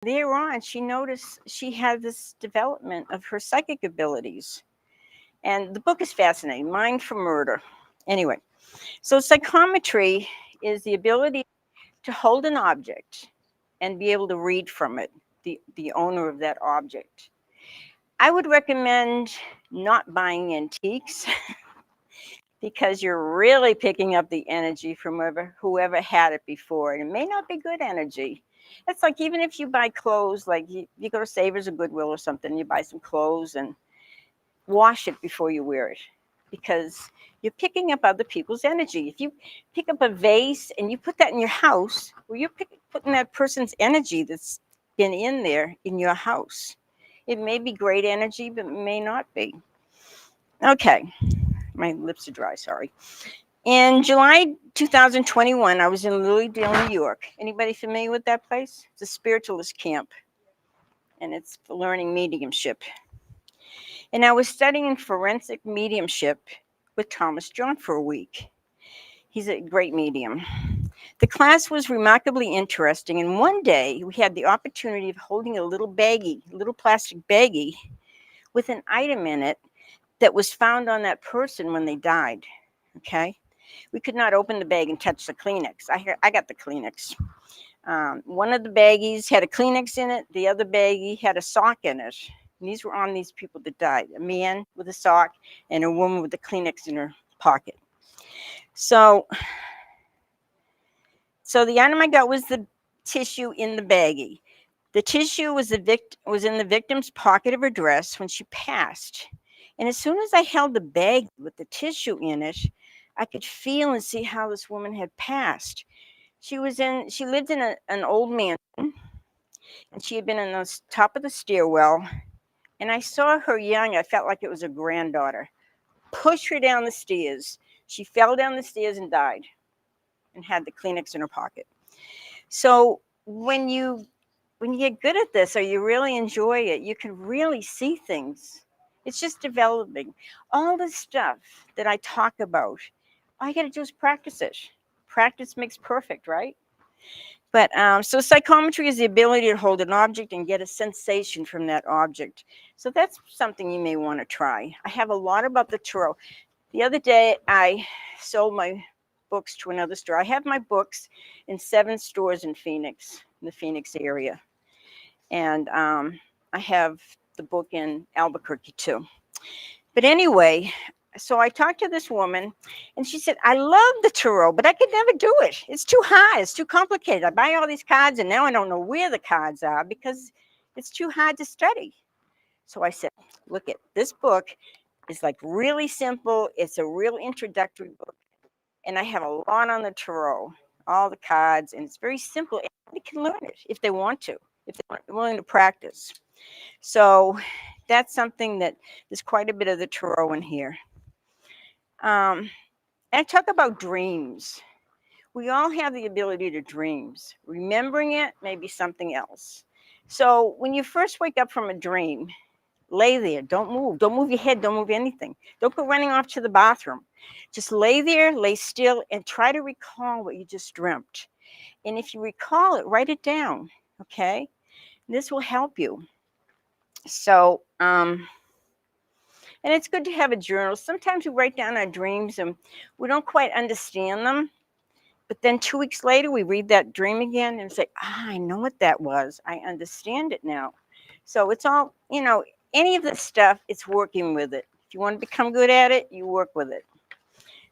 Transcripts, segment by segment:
Thereon, she noticed she had this development of her psychic abilities. And the book is fascinating, Mind for Murder. Anyway, so psychometry is the ability to hold an object and be able to read from it, the owner of that object. I would recommend not buying antiques because you're really picking up the energy from whoever had it before. And it may not be good energy. It's like even if you buy clothes, like you go to Savers or Goodwill or something, you buy some clothes and wash it before you wear it because you're picking up other people's energy. If you pick up a vase and you put that in your house, well, you're putting that person's energy that's been in there in your house. It may be great energy, but it may not be. Okay, my lips are dry, sorry. In July 2021, I was in Lilydale, New York. Anybody familiar with that place? It's a spiritualist camp, and it's for learning mediumship. And I was studying forensic mediumship with Thomas John for a week. He's a great medium. The class was remarkably interesting, and one day we had the opportunity of holding a little baggie, a little plastic baggie, with an item in it that was found on that person when they died. Okay? We could not open the bag and touch the Kleenex. I got the Kleenex. One of the baggies had a Kleenex in it. The other baggie had a sock in it. And these were on these people that died. A man with a sock and a woman with a Kleenex in her pocket. So the item I got was the tissue in the baggie. The tissue was in the victim's pocket of her dress when she passed. And as soon as I held the bag with the tissue in it, I could feel and see how this woman had passed. She lived in an old mansion, and she had been on the top of the stairwell. And I saw her young. I felt like it was a granddaughter. Push her down the stairs. She fell down the stairs and died, and had the Kleenex in her pocket. So when you get good at this or you really enjoy it, you can really see things. It's just developing. All the stuff that I talk about, all you got to do is practice it. Practice makes perfect, right? But so psychometry is the ability to hold an object and get a sensation from that object. So that's something you may want to try. I have a lot about the tarot. The other day, I sold my books to another store. I have my books in 7 stores in Phoenix, in the Phoenix area. And I have the book in Albuquerque too. But anyway, so I talked to this woman and she said, I love the tarot, but I could never do it. It's too hard. It's too complicated. I buy all these cards and now I don't know where the cards are because it's too hard to study. So I said, look, this book is like really simple. It's a real introductory book. And I have a lot on the tarot, all the cards, and it's very simple. Anybody can learn it if they want to, if they're willing to practice. So that's something that there's quite a bit of the tarot in here. And I talk about dreams. We all have the ability to dreams. Remembering it may be something else. So when you first wake up from a dream, lay there. Don't move. Don't move your head. Don't move anything. Don't go running off to the bathroom. Just lay there, lay still, and try to recall what you just dreamt. And if you recall it, write it down. Okay? This will help you. So, and it's good to have a journal. Sometimes we write down our dreams and we don't quite understand them. But then 2 weeks later, we read that dream again and say, I know what that was. I understand it now. So it's all, any of this stuff, it's working with it. If you want to become good at it, you work with it.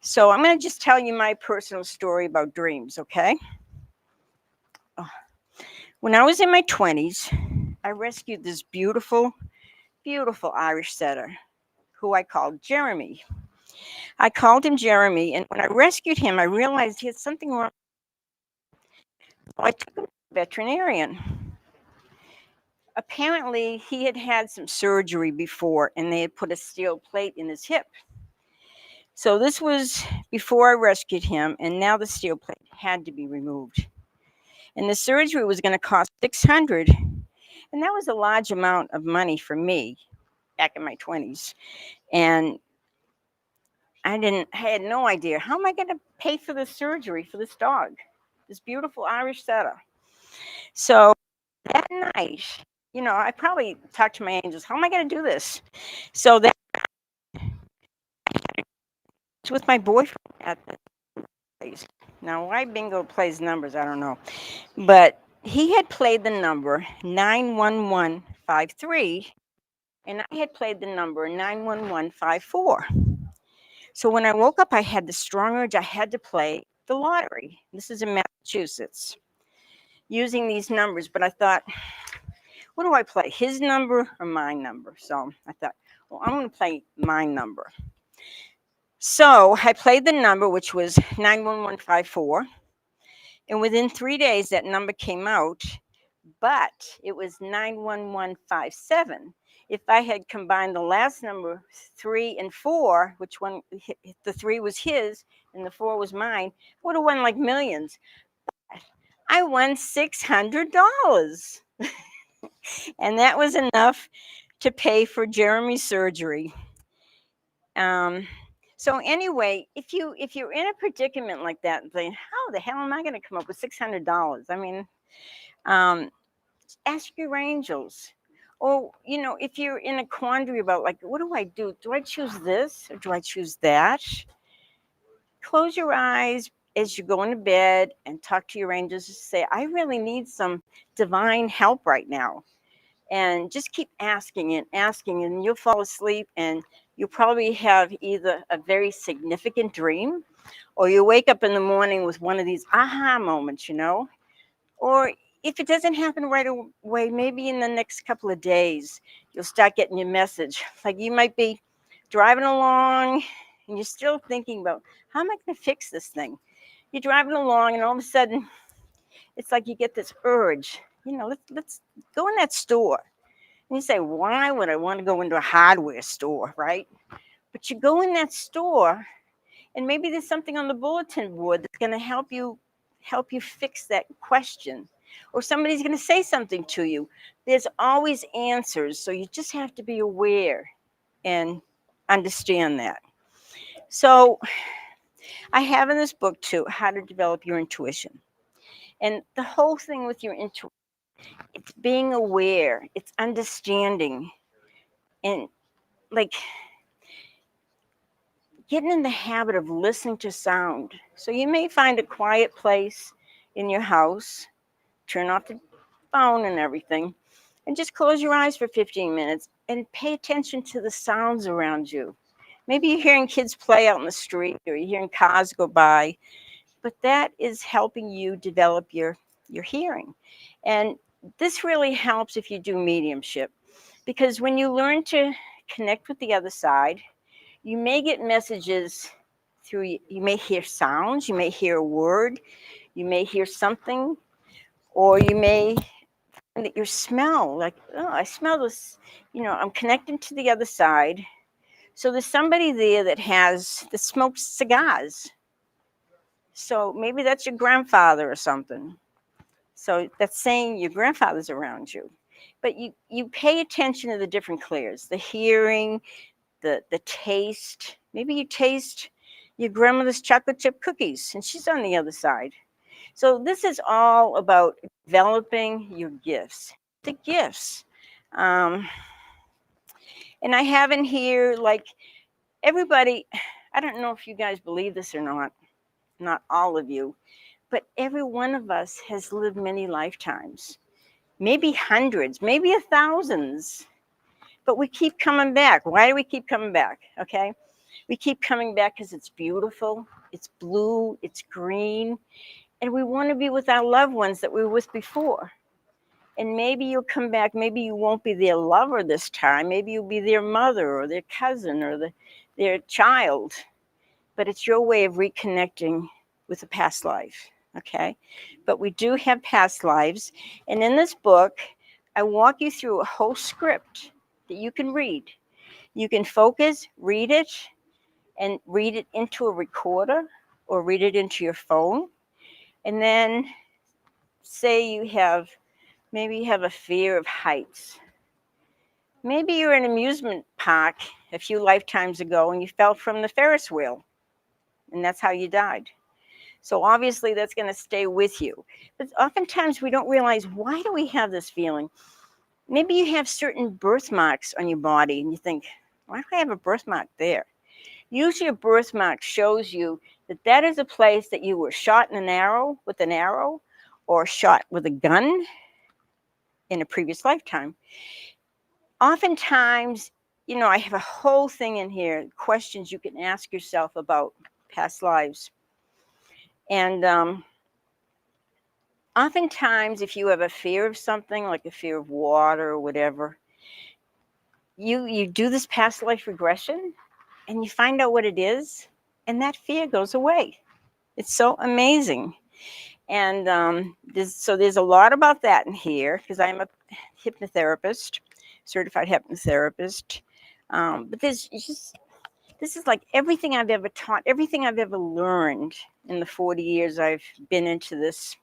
So I'm going to just tell you my personal story about dreams, okay? When I was in my 20s, I rescued this beautiful, beautiful Irish setter who I called Jeremy. I called him Jeremy, and when I rescued him, I realized he had something wrong. So I took him to a veterinarian. Apparently, he had had some surgery before, and they had put a steel plate in his hip. So this was before I rescued him, and now the steel plate had to be removed. And the surgery was going to cost $600, and that was a large amount of money for me back in my 20s. And I had no idea, how am I going to pay for the surgery for this dog, this beautiful Irish setter? So that night, I probably talked to my angels, how am I going to do this? So that's with my boyfriend at the place. Now, why bingo plays numbers, I don't know. But he had played the number 91153, and I had played the number 91154. So when I woke up, I had the strong urge I had to play the lottery. This is in Massachusetts, using these numbers. But I thought, what do I play? His number or my number? So I thought, well, I'm going to play my number. So I played the number, which was 91154. And within 3 days, that number came out, but it was 91157. If I had combined the last number, 3 and 4, which one, the 3 was his and the 4 was mine, I would have won like millions. I won $600. And that was enough to pay for Jeremy's surgery. So anyway, if you're in a predicament like that, then how the hell am I going to come up with $600? I mean, ask your angels. Or if you're in a quandary about like, what do I do? Do I choose this or do I choose that? Close your eyes as you go into bed and talk to your angels. Just say, I really need some divine help right now. And just keep asking and you'll fall asleep and you'll probably have either a very significant dream or you wake up in the morning with one of these aha moments, or if it doesn't happen right away, maybe in the next couple of days, you'll start getting your message. Like you might be driving along and you're still thinking about, how am I going to fix this thing? You're driving along and all of a sudden, it's like you get this urge, let's go in that store. And you say, why would I want to go into a hardware store, right? But you go in that store, and maybe there's something on the bulletin board that's going to help you fix that question. Or somebody's going to say something to you. There's always answers, so you just have to be aware and understand that. So I have in this book, too, how to develop your intuition. And the whole thing with your intuition, it's being aware, it's understanding, and like getting in the habit of listening to sound. So you may find a quiet place in your house, turn off the phone and everything, and just close your eyes for 15 minutes and pay attention to the sounds around you. Maybe you're hearing kids play out in the street or you're hearing cars go by, but that is helping you develop your hearing. And this really helps if you do mediumship, because when you learn to connect with the other side, you may get messages through, you may hear sounds, you may hear a word, you may hear something, or you may find that your smell, like, oh, I smell this, I'm connecting to the other side. So there's somebody there that smokes cigars. So maybe that's your grandfather or something. So that's saying your grandfather's around you. But you pay attention to the different clairs, the hearing, the taste. Maybe you taste your grandmother's chocolate chip cookies and she's on the other side. So this is all about developing your gifts. The gifts. And I have in here, like, everybody, I don't know if you guys believe this or not all of you, but every one of us has lived many lifetimes, maybe hundreds, maybe thousands. But we keep coming back. Why do we keep coming back? Okay. We keep coming back because it's beautiful, it's blue, it's green, and we want to be with our loved ones that we were with before. And maybe you'll come back, maybe you won't be their lover this time, maybe you'll be their mother or their cousin or their child, but it's your way of reconnecting with a past life, okay? But we do have past lives, and in this book, I walk you through a whole script that you can read. You can focus, read it, and read it into a recorder or read it into your phone. And then say maybe you have a fear of heights. Maybe you're in an amusement park a few lifetimes ago and you fell from the Ferris wheel and that's how you died. So obviously that's going to stay with you. But oftentimes we don't realize, why do we have this feeling? Maybe you have certain birthmarks on your body and you think, why do I have a birthmark there? Usually a birthmark shows you that that is a place that you were shot in with an arrow, or shot with a gun in a previous lifetime. Oftentimes, I have a whole thing in here, questions you can ask yourself about past lives. And oftentimes, if you have a fear of something, like a fear of water or whatever, you do this past life regression and you find out what it is, and that fear goes away. It's so amazing. And there's a lot about that in here, because I'm a hypnotherapist, certified hypnotherapist. But this is like everything I've ever taught, everything I've ever learned in the 40 years I've been into this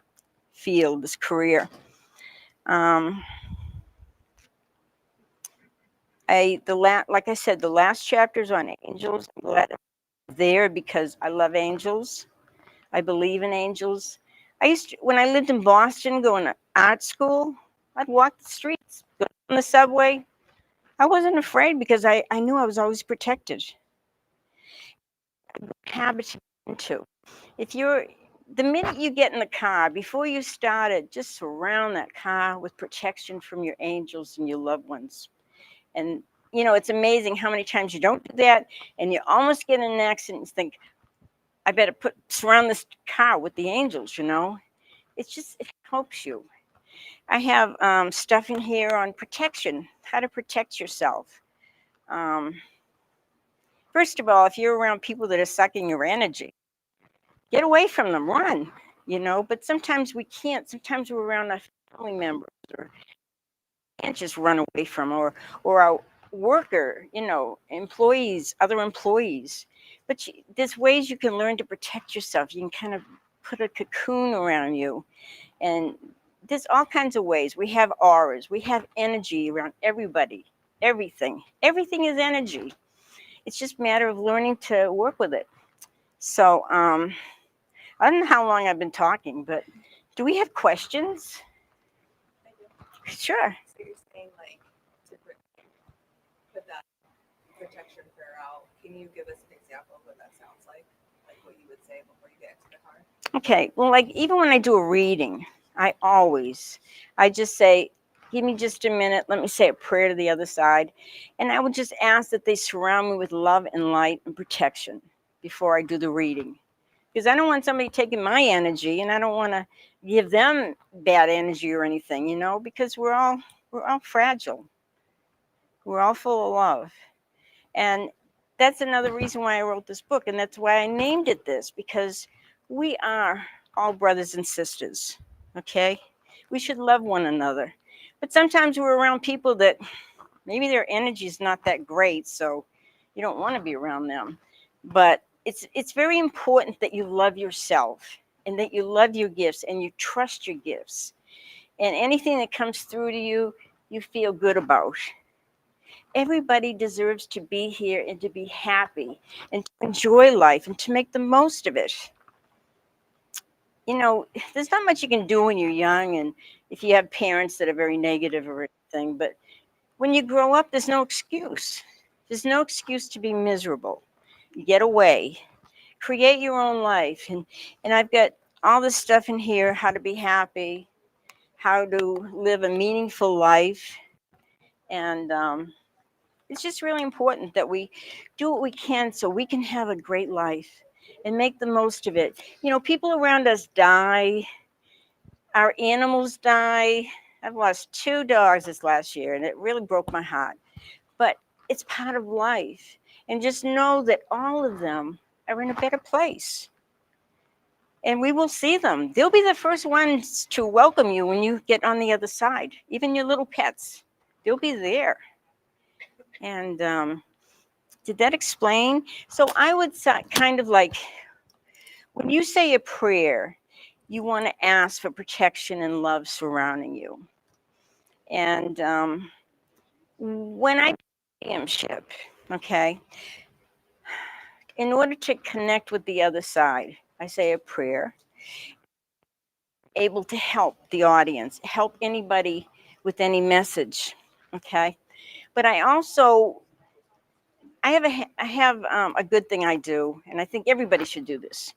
field, this career. Like I said, the last chapter's on angels. I'm glad I'm there because I love angels. I believe in angels. When I lived in Boston, going to art school, I'd walk the streets, go on the subway. I wasn't afraid because I knew I was always protected. Habit to get into. The minute you get in the car, before you start it, just surround that car with protection from your angels and your loved ones. And, it's amazing how many times you don't do that and you almost get in an accident and think, I better surround this car with the angels, it helps you. I have stuff in here on protection, how to protect yourself. First of all, if you're around people that are sucking your energy, get away from them, run, but sometimes we can't. Sometimes we're around our family members, or can't just run away from, or our worker, employees, other employees. But there's ways you can learn to protect yourself. You can kind of put a cocoon around you. And there's all kinds of ways. We have auras. We have energy around everybody, everything. Everything is energy. It's just a matter of learning to work with it. So I don't know how long I've been talking, but do we have questions? Sure. So you're saying, like, to put that protection prayer out, can you give us an example of what that sounds like? Like what you would say before you get into the car? Okay. Well, like even when I do a reading, I just say, give me just a minute. Let me say a prayer to the other side. And I would just ask that they surround me with love and light and protection before I do the reading. Because I don't want somebody taking my energy, and I don't want to give them bad energy or anything, because we're all fragile. We're all full of love. And that's another reason why I wrote this book. And that's why I named it this, because we are all brothers and sisters. Okay? We should love one another. But sometimes we're around people that maybe their energy is not that great, so you don't want to be around them. But it's very important that you love yourself, and that you love your gifts, and you trust your gifts. And anything that comes through to you, you feel good about. Everybody deserves to be here and to be happy and to enjoy life and to make the most of it. There's not much you can do when you're young, and if you have parents that are very negative or anything, but when you grow up, there's no excuse. There's no excuse to be miserable. You get away, create your own life. And I've got all this stuff in here, how to be happy, how to live a meaningful life. And it's just really important that we do what we can so we can have a great life and make the most of it. People around us die. Our animals die. I've lost 2 dogs this last year, and it really broke my heart. But it's part of life. And just know that all of them are in a better place. And we will see them. They'll be the first ones to welcome you when you get on the other side. Even your little pets, they'll be there. And did that explain? So I would kind of like, when you say a prayer, you want to ask for protection and love surrounding you. And when I mediumship, okay, in order to connect with the other side, I say a prayer, able to help the audience, help anybody with any message. Okay. But I have a good thing I do, and I think everybody should do this.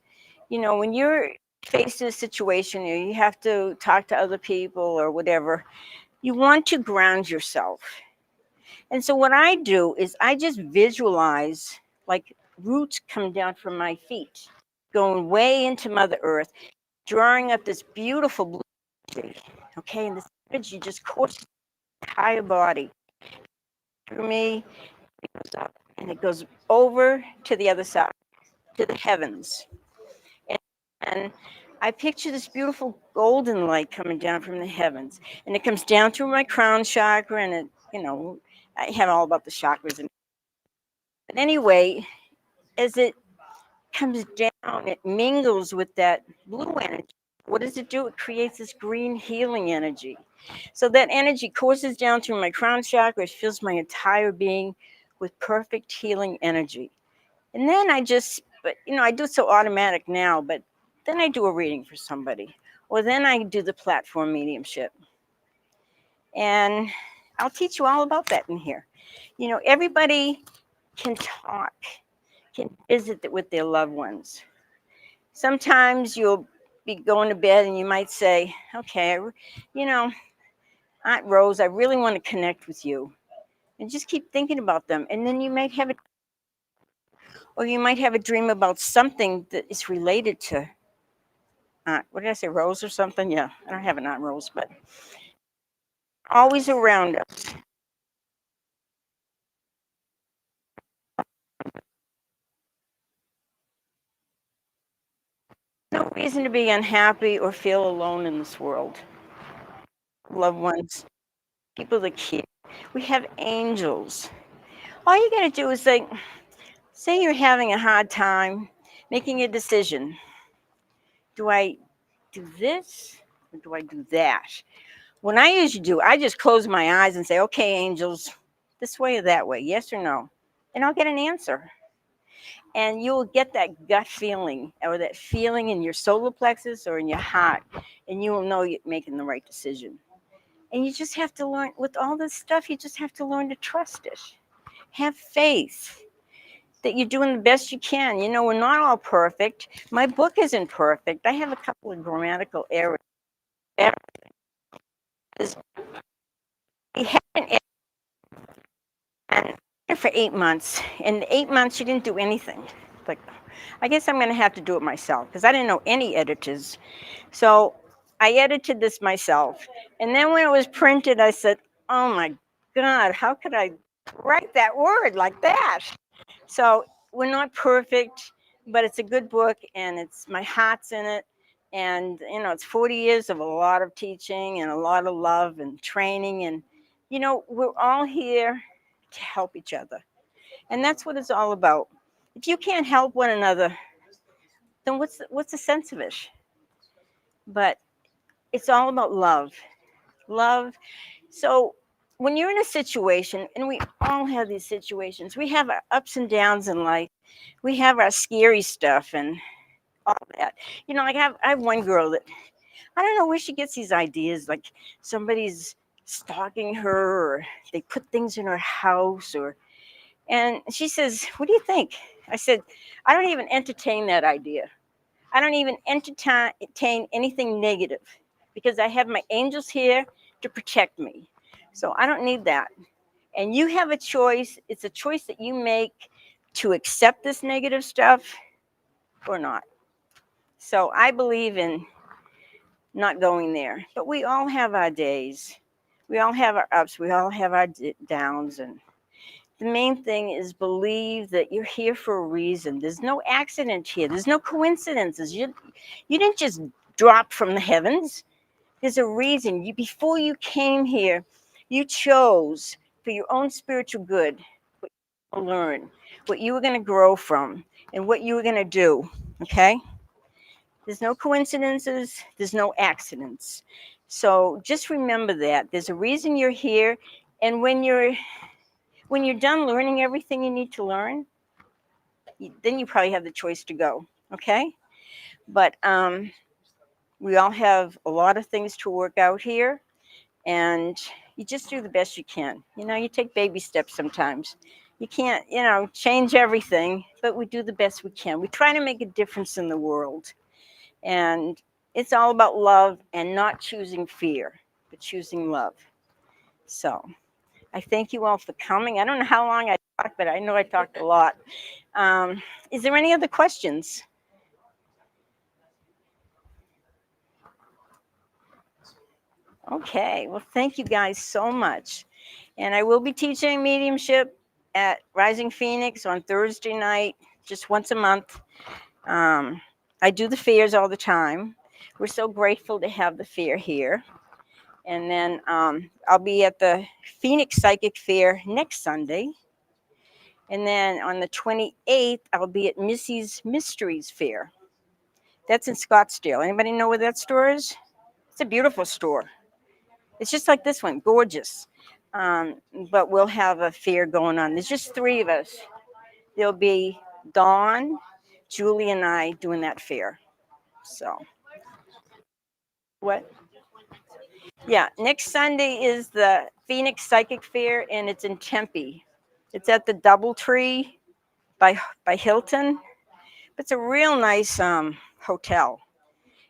When you're faced in a situation, you have to talk to other people or whatever, you want to ground yourself. And so what I do is I just visualize like roots coming down from my feet, going way into Mother Earth, drawing up this beautiful blue energy. Okay, and this energy just courses the entire body through me, it goes up, and it goes over to the other side, to the heavens. And I picture this beautiful golden light coming down from the heavens, and it comes down through my crown chakra, and I have all about the chakras. But anyway, as it comes down, it mingles with that blue energy. What does it do? It creates this green healing energy. So that energy courses down through my crown chakra, it fills my entire being with perfect healing energy. And then I do it so automatic now, but then I do a reading for somebody, or then I do the platform mediumship. And I'll teach you all about that in here. Everybody can talk, can visit with their loved ones. Sometimes you'll be going to bed and you might say, okay, Aunt Rose, I really want to connect with you. And just keep thinking about them. And then you might have a dream about something that is related to what did I say, Rose or something? Yeah, I don't have an Aunt Rose, but always around us. No reason to be unhappy or feel alone in this world. Loved ones, people that care. We have angels. All you got to do is say you're having a hard time making a decision. Do I do this or do I do that? What I usually do, I just close my eyes and say, okay, angels, this way or that way, yes or no. And I'll get an answer. And you'll get that gut feeling or that feeling in your solar plexus or in your heart, and you will know you're making the right decision. And you just have to learn with all this stuff, you just have to learn to trust it. Have faith that you're doing the best you can. We're not all perfect. My book isn't perfect. I have a couple of grammatical errors. We had an error for 8 months. In 8 months, she didn't do anything. Like, I guess I'm going to have to do it myself because I didn't know any editors. So I edited this myself. And then when it was printed, I said, oh my God, how could I write that word like that? So we're not perfect, but it's a good book and my heart's in it. And, it's 40 years of a lot of teaching and a lot of love and training. And, we're all here to help each other. And that's what it's all about. If you can't help one another, then what's the sense of it? But it's all about love. Love. So when you're in a situation, and we all have these situations, we have our ups and downs in life. We have our scary stuff and all that. Like I have one girl that I don't know where she gets these ideas, like somebody's stalking her or they put things in her house and she says, what do you think? I said, I don't even entertain that idea. I don't even entertain anything negative because I have my angels here to protect me. So I don't need that. And you have a choice. It's a choice that you make to accept this negative stuff or not. So I believe in not going there. But we all have our days. We all have our ups. We all have our downs. And the main thing is believe that you're here for a reason. There's no accident here. There's no coincidences. You didn't just drop from the heavens. There's a reason. Before you came here, you chose for your own spiritual good what you learn, what you were going to grow from, and what you were going to do. Okay? There's no coincidences. There's no accidents. So just remember that. There's a reason you're here. And when you're done learning everything you need to learn, then you probably have the choice to go. Okay? But we all have a lot of things to work out here, and you just do the best you can. You know, you take baby steps sometimes. You can't, change everything, but we do the best we can. We try to make a difference in the world. And it's all about love and not choosing fear, but choosing love. So I thank you all for coming. I don't know how long I talked, but I know I talked a lot. Is there any other questions? Okay, well, thank you guys so much. And I will be teaching mediumship at Rising Phoenix on Thursday night, just once a month. I do the fairs all the time. We're so grateful to have the fair here. And then I'll be at the Phoenix Psychic Fair next Sunday. And then on the 28th, I'll be at Missy's Mysteries Fair. That's in Scottsdale. Anybody know where that store is? It's a beautiful store. It's just like this one, gorgeous. But we'll have a fair going on. There's just three of us. There'll be Dawn, Julie, and I doing that fair. So, what? Yeah, next Sunday is the Phoenix Psychic Fair, and it's in Tempe. It's at the DoubleTree by Hilton. It's a real nice hotel.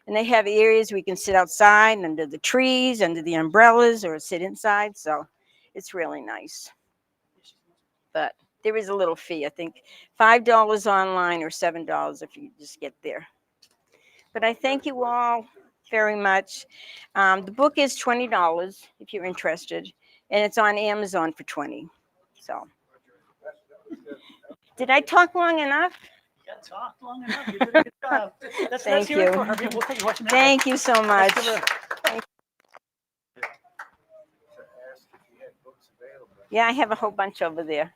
And they have areas we can sit outside under the trees, under the umbrellas, or sit inside. So it's really nice. But there is a little fee, I think $5 online or $7 if you just get there. But I thank you all very much. The book is $20 if you're interested, and it's on Amazon for $20. So, did I talk long enough? Yeah, talked long enough. You did a good job. Let's Thank hear it you. for her. We'll thank you watching that. Thank you so much. Yeah, I have a whole bunch over there.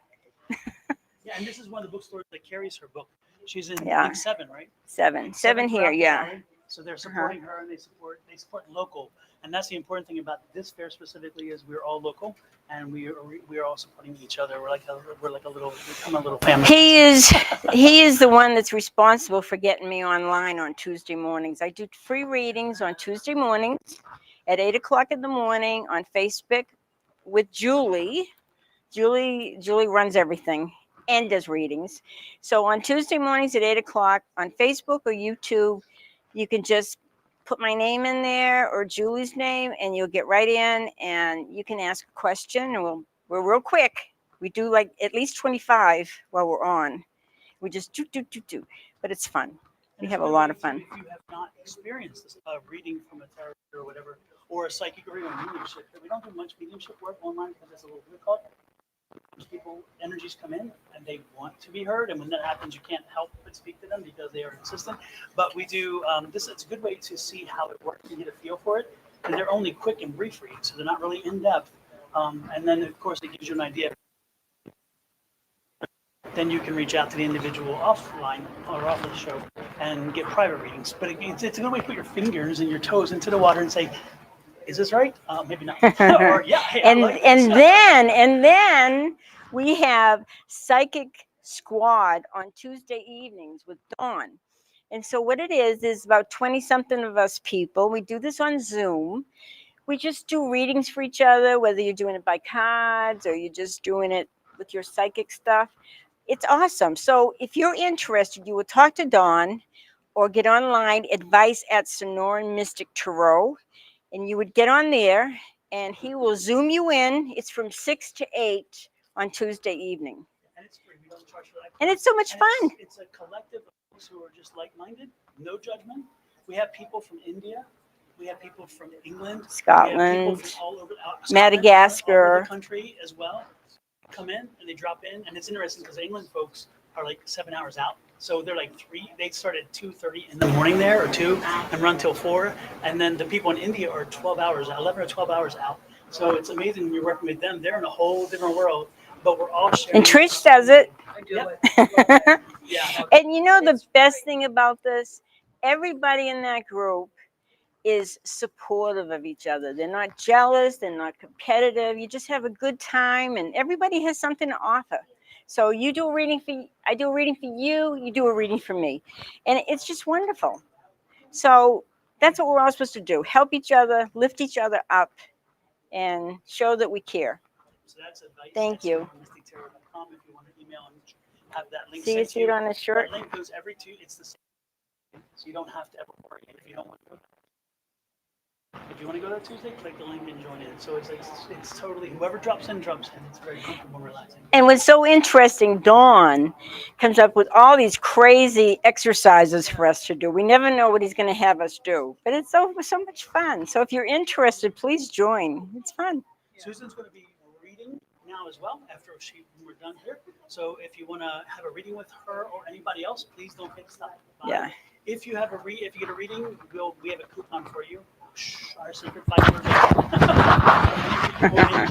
Yeah, and this is one of the bookstores that carries her book. She's in Yeah. I think 7, right? Seven here, throughout the yeah. valley. So they're supporting her, and they support local. And that's the important thing about this fair specifically is we're all local, and we are all supporting each other. We're like a little family. He is the one that's responsible for getting me online on Tuesday mornings. I do free readings on Tuesday mornings at 8:00 in the morning on Facebook with Julie. Julie runs everything and does readings. So on Tuesday mornings at 8:00 on Facebook or YouTube, you can just put my name in there or Julie's name, and you'll get right in, and you can ask a question. And we're real quick. We do like at least 25 while we're on. We just do, but it's fun. We have a lot of fun. If you have not experienced this, reading from a tarot or whatever, or a psychic or even mediumship, we don't do much mediumship work online because it's a little difficult. People, energies come in and they want to be heard, and when that happens, you can't help but speak to them because they are insistent. But we do this. It's a good way to see how it works and get a feel for it. And they're only quick and brief reads, so they're not really in depth. And then, of course, it gives you an idea. Then you can reach out to the individual offline or off the show and get private readings. But it's a good way to put your fingers and your toes into the water and say, is this right? Maybe not. Or, yeah, hey, and then we have Psychic Squad on Tuesday evenings with Dawn. And so what it is about 20-something of us people. We do this on Zoom. We just do readings for each other, whether you're doing it by cards or you're just doing it with your psychic stuff. It's awesome. So if you're interested, you will talk to Dawn or get online, advice at Sonoran Mystic Tarot. And you would get on there, and he will Zoom you in. It's from 6 to 8 on Tuesday evening. And it's free. We don't charge for that. And it's so much fun. It's a collective of folks who are just like-minded, no judgment. We have people from India. We have people from England. Scotland. We have people from all over Madagascar. all over the country as well. Come in, and they drop in. And it's interesting because England folks are like 7 hours out. So they're like 3. They start at 2:30 in the morning there, or 2, and run till 4. And then the people in India are 12 hours, 11 or 12 hours out. So it's amazing when you're working with them. They're in a whole different world, but we're all sharing. And Trish does it. I do it. Yeah. And you know the best thing about this? Everybody in that group is supportive of each other. They're not jealous. They're not competitive. You just have a good time, and everybody has something to offer. So you do a reading for, I do a reading for you, you do a reading for me. And it's just wonderful. So that's what we're all supposed to do: help each other, lift each other up, and show that we care. So that's advice. Thank you. MysticTarot.com if you want to email and have that link See, you sent to see it on the That shirt? link goes every two. It's the same, so you don't have to ever worry if you don't want to go. If you want to go that Tuesday, click the link and join in. So it's totally whoever drops in drops in. It's very comfortable and relaxing. And what's so interesting, Dawn comes up with all these crazy exercises for us to do. We never know what he's going to have us do, but it's so much fun. So if you're interested, please join. It's fun. Susan's going to be reading now as well after we're done here. So if you want to have a reading with her or anybody else, please don't hit stop. Yeah. If you get a reading, we have a coupon for you. Our secret 5 word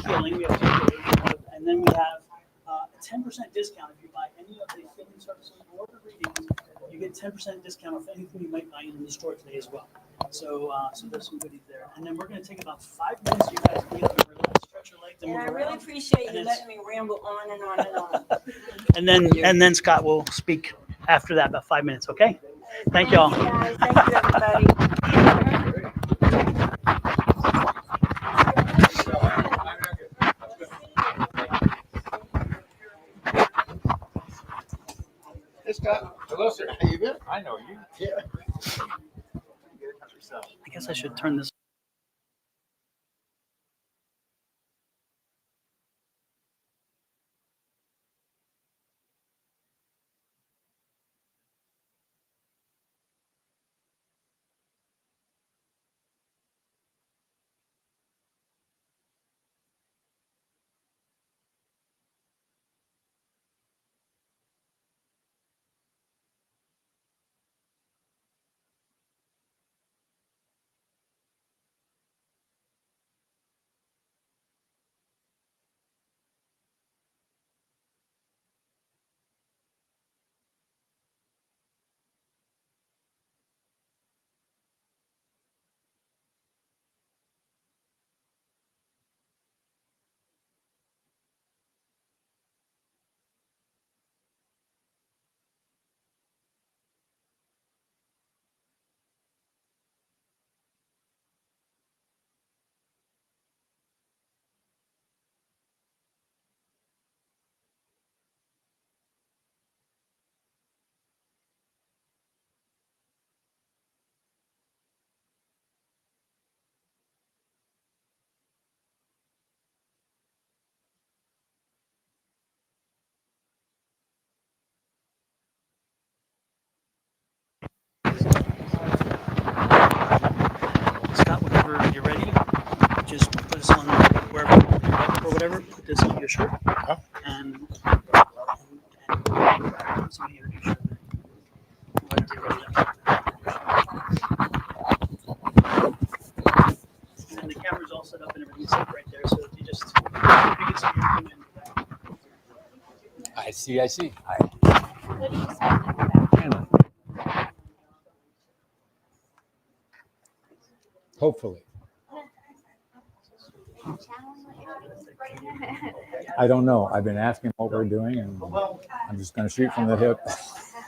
healing. We have 2 and then we have a 10% discount if you buy any of the healing services or the readings. You get 10% discount off anything you might buy in the store today as well. So there's some goodies there. And then we're going to take about 5 minutes. So you guys can get up and relax, stretch your legs, and And move I really around. appreciate And you it's- letting me ramble on and on and on. And then Scott will speak after that, about 5 minutes. Okay. Thank y'all. You guys. Thank you, everybody. Hey, Scott. Hello, sir. How you been? I know you. Yeah. I guess I should turn this. Scott, whenever you're ready, just put this on wherever your button or whatever. Put this on your shirt and somebody introduce you. Whenever you're ready. And the camera's all set up and everything's set right there. So if you just you can see everything. I see. What do you expect? Hopefully. I don't know. I've been asking what we're doing, and I'm just going to shoot from the hip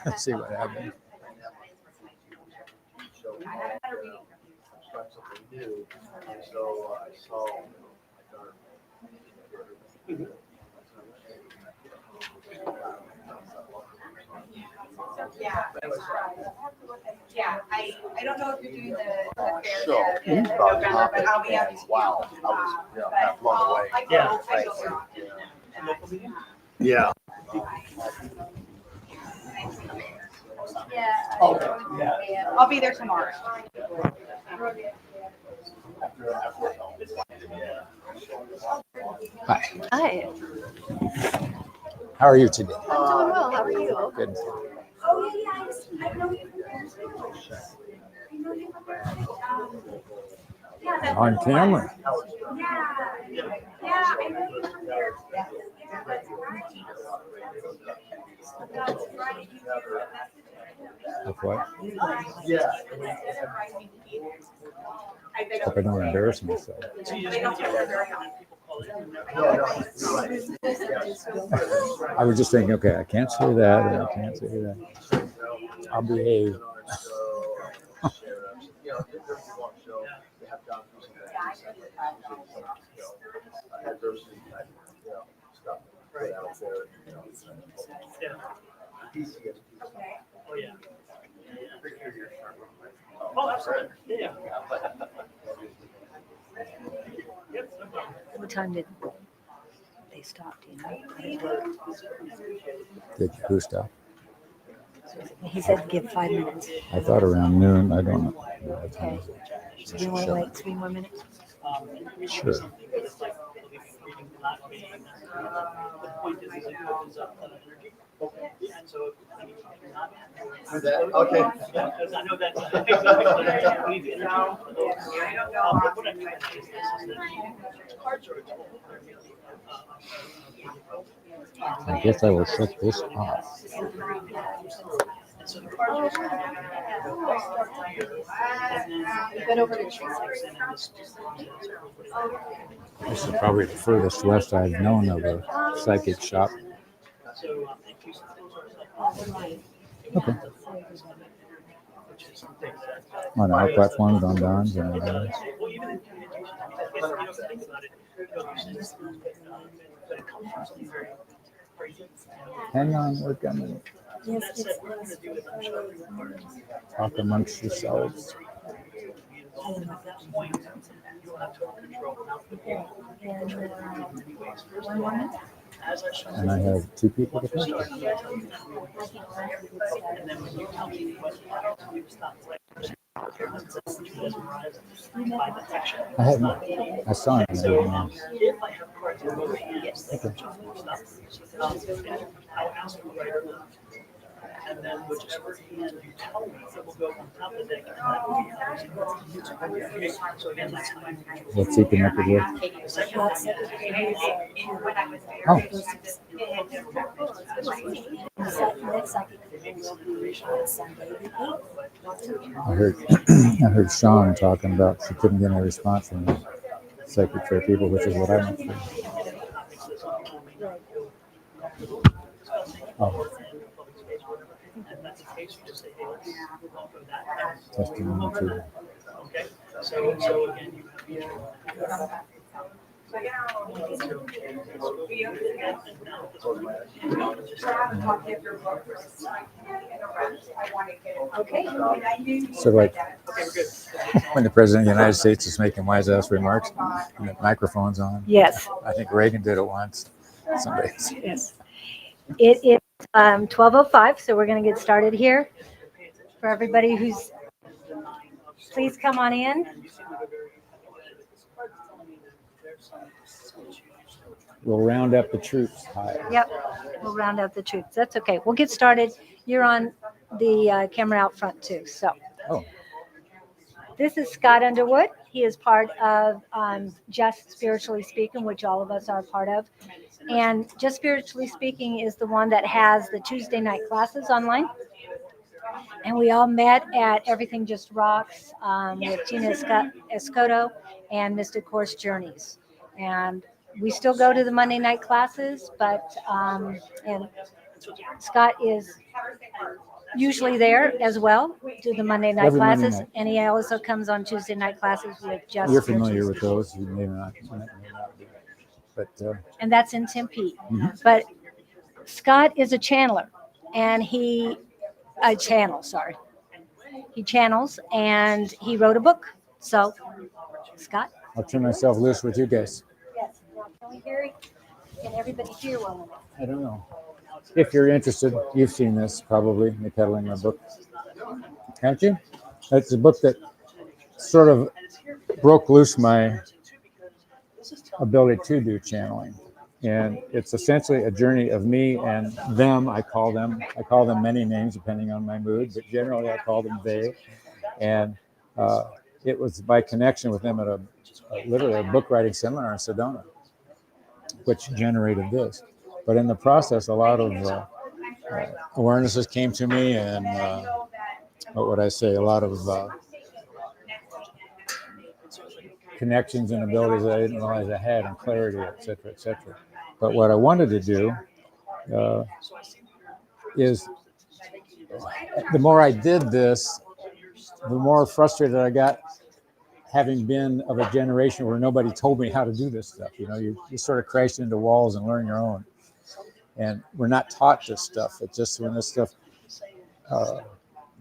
and see what happens. Yeah, I don't know if you're doing the fair Show. yet in November, but I'll be happy to. Wow, I was half blown away. Yeah. Yeah. Yeah. Okay. I'll be there tomorrow. Hi. Hi, How are you today? I'm doing well. How are you? Good. On camera. Of what? Hope I don't embarrass myself. So you just want to get there and people call it. I was just thinking, okay, I can't say that, and I can't say that. I'll behave. adversity, stuff put out there, Yeah. Oh, yeah. Oh, absolutely. Yeah. Yep. What time did they stop? Do you know? Did who stop? He said give 5 minutes. I thought around noon. I don't know. What time Okay. is it? So do you want to wait 3 more minutes? Sure. It's like reading, not being. The point is it opens up energy. And so, I mean, if you're not. Okay. Yeah, because I know that's exactly. We need energy. What I mean by that is that cards are a tool. I guess I will shut this off. And so the cards are We've been over to JSS. This is probably the furthest west I've known of a psychic shop. Okay. On our platforms, on Don's, and everything else. well, even in communication, you know, think about it. You know, but it comes from something very crazy. Hang on, we're coming. Yes, That said, we're going to do it. I'm sure every part. Talk amongst yourselves. At that point, you'll have total control. Now, the people as I show And I have 2 people to talk to. and then when you tell me what you stop by the action. I hadn't. I saw him. I didn't know. If I have cards in both hands, I'll ask you right or left. And then whichever hand you tell me, it will go on top of the deck. And that will be so again, that's how I'm What's he connected with? Oh, Next psychic fair will be on Sunday the 8th. I heard. I heard Sean talking about she couldn't get any response from the psychic fair people, which is what I went through. Oh. Testimony too. Okay, so again, you have Okay. So like when the president of the United States is making wise ass remarks and the microphone's on. Yes. I think Reagan did it once. Somebody. Yes. It is 12:05, so we're going to get started here. For everybody who's, please come on in. We'll round up the troops. Hi. Yep, we'll round out the troops. That's okay. We'll get started. You're on the camera out front too. So Oh. this is Scott Underwood. He is part of Just Spiritually Speaking, which all of us are part of. And Just Spiritually Speaking is the one that has the Tuesday night classes online. And we all met at Everything Just Rocks with Tina Escoto and Mystic Course Journeys. And we still go to the Monday night classes, but and Scott is usually there as well, do the Monday night Every Monday classes. night. And he also comes on Tuesday night classes with Just You're Spiritually familiar with Speaking. those. You may not be. But And that's in Tempe. Mhm. But Scott is a channeler, and he channels, and he wrote a book. So, Scott? I'll turn myself loose with you guys. Yes. Now, can everybody hear one of them? I don't know. If you're interested, you've seen this probably, me peddling my book. Haven't you? It's a book that sort of broke loose my ability to do channeling. And it's essentially a journey of me and them. I call them many names depending on my mood, but generally I call them they. And it was by connection with them at literally a book writing seminar in Sedona, which generated this. But in the process, a lot of awarenesses came to me, and what would I say? A lot of connections and abilities that I didn't realize I had, and clarity, et cetera, et cetera. But what I wanted to do is, the more I did this, the more frustrated I got having been of a generation where nobody told me how to do this stuff. You know, you sort of crash into walls and learn your own. And we're not taught this stuff. It's just when this stuff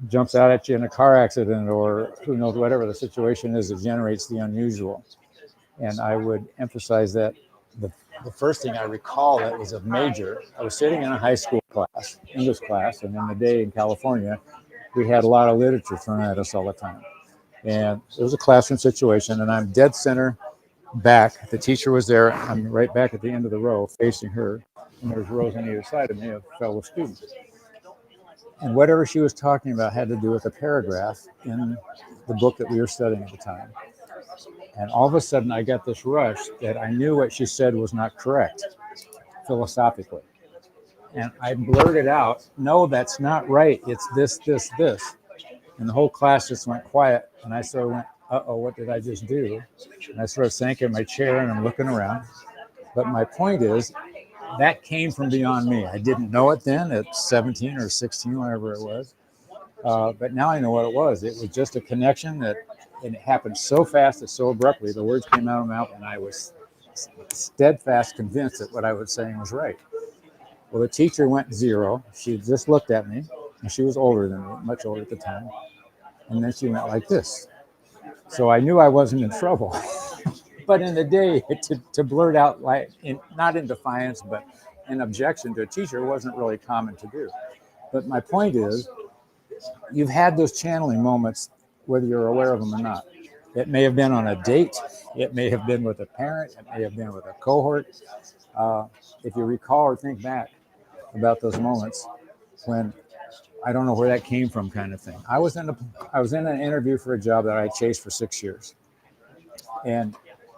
jumps out at you in a car accident or who knows, whatever the situation is, it generates the unusual. And I would emphasize that the first thing I recall that was a major, I was sitting in a high school class, English class, and in the day in California, we had a lot of literature thrown at us all the time. And it was a classroom situation, and I'm dead center back. The teacher was there. I'm right back at the end of the row facing her, and there's rows on either side of me of fellow students. And whatever she was talking about had to do with a paragraph in the book that we were studying at the time. And all of a sudden, I got this rush that I knew what she said was not correct, philosophicically. And I blurted out, no, that's not right. It's this, this, this. And the whole class just went quiet. And I sort of went, uh-oh, what did I just do? And I sort of sank in my chair and I'm looking around. But my point is, that came from beyond me. I didn't know it then at 17 or 16, whatever it was. But now I know what it was. It was just a connection and it happened so fast and so abruptly. The words came out of my mouth and I was steadfast convinced that what I was saying was right. Well, the teacher went zero. She just looked at me, and she was older than me, much older at the time. And then she went like this. So I knew I wasn't in trouble. But in the day, to blurt out, not in defiance, but in objection to a teacher wasn't really common to do. But my point is, you've had those channeling moments, whether you're aware of them or not. It may have been on a date. It may have been with a parent. It may have been with a cohort. If you recall or think back about those moments when I don't know where that came from kind of thing. I was in an interview for a job that I chased for 6 years. And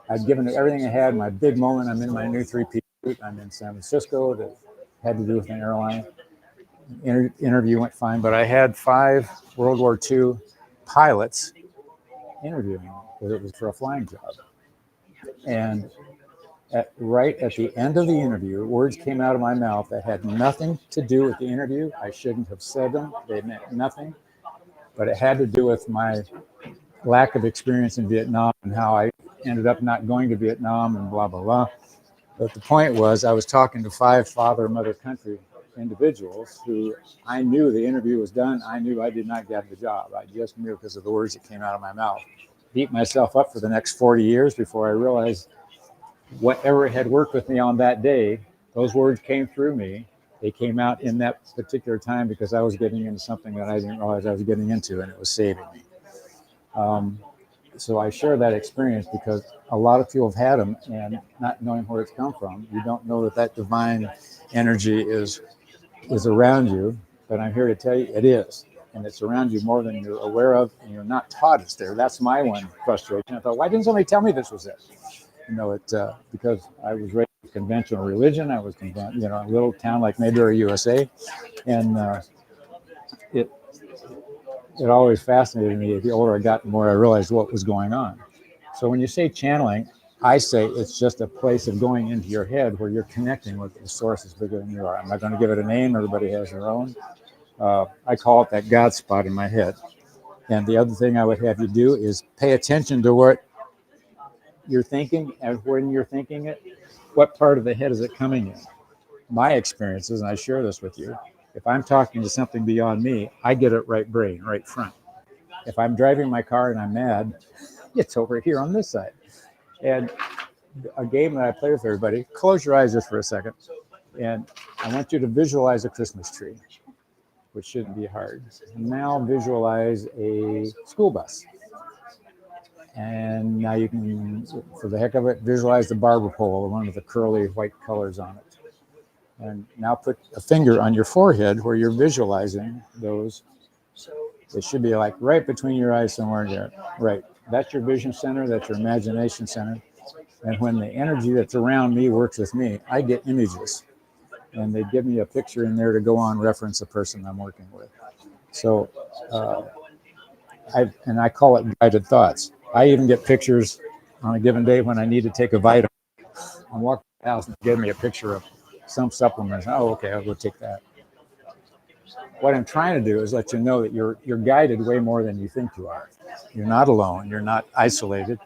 I'd given it everything I had, my big moment. I'm in my new three-piece suit. I'm in San Francisco that had to do with an airline. Interview went fine, but I had 5 World War II pilots interviewing me because it was for a flying job. And right at the end of the interview, words came out of my mouth that had nothing to do with the interview. I shouldn't have said them. They meant nothing. But it had to do with my lack of experience in Vietnam and how I ended up not going to Vietnam and blah, blah, blah. But the point was I was talking to 5 father, mother country individuals who I knew the interview was done. I knew I did not get the job. I just knew because of the words that came out of my mouth. Beat myself up for the next 40 years before I realized whatever had worked with me on that day, those words came through me. They came out in that particular time because I was getting into something that I didn't realize I was getting into, and it was saving me. So I share that experience because a lot of people have had them, and not knowing where it's come from, you don't know that divine energy is around you. But I'm here to tell you it is, and it's around you more than you're aware of, and you're not taught it's there. That's my one frustration. I thought, why didn't somebody tell me this was it? You know, because I was raised with conventional religion. I was, a little town like Mayberry, USA, and it always fascinated me. The older I got, the more I realized what was going on. So when you say channeling, I say it's just a place of going into your head where you're connecting with the sources bigger than you are. I'm not going to give it a name. Everybody has their own. I call it that God spot in my head. And the other thing I would have you do is pay attention to what you're thinking, and when you're thinking it, what part of the head is it coming in? My experiences, and I share this with you, if I'm talking to something beyond me, I get it right brain, right front. If I'm driving my car and I'm mad, it's over here on this side. And a game that I play with everybody, close your eyes just for a second, and I want you to visualize a Christmas tree, which shouldn't be hard. Now visualize a school bus. And now you can, for the heck of it, visualize the barber pole, the one with the curly white colors on it. And now put a finger on your forehead where you're visualizing those. It should be like right between your eyes somewhere there. Right. That's your vision center. That's your imagination center. And when the energy that's around me works with me, I get images. And they give me a picture in there to go on reference the person I'm working with. So I call it guided thoughts. I even get pictures on a given day when I need to take a vitamin. I'm walking the house and give me a picture of some supplements. Oh, okay, I'll go take that. What I'm trying to do is let you know that you're guided way more than you think you are. You're not alone. You're not isolated.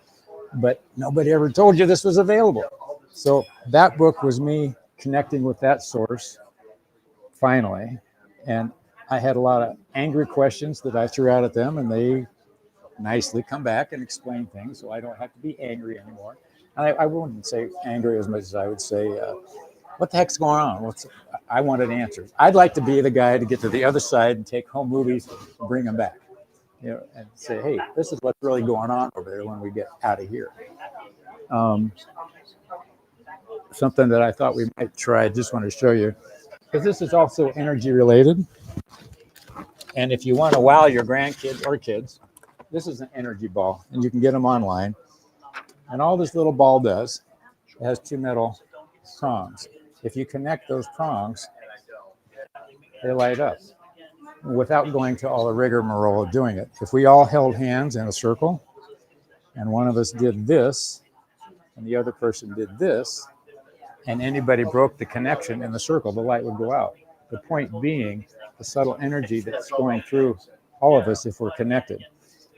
But nobody ever told you this was available. So that book was me connecting with that source finally. And I had a lot of angry questions that I threw out at them, and they nicely come back and explain things, so I don't have to be angry anymore. And I wouldn't say angry as much as I would say, what the heck's going on? I wanted answers. I'd like to be the guy to get to the other side and take home movies and bring them back, and say, hey, this is what's really going on over there when we get out of here. Something that I thought we might try, I just want to show you, because this is also energy related. And if you want to wow your grandkids or kids, this is an energy ball, and you can get them online. And all this little ball does, it has 2 metal prongs. If you connect those prongs, they light up without going to all the rigmarole of doing it. If we all held hands in a circle, and one of us did this, and the other person did this, and anybody broke the connection in the circle, the light would go out. The point being the subtle energy that's going through all of us if we're connected.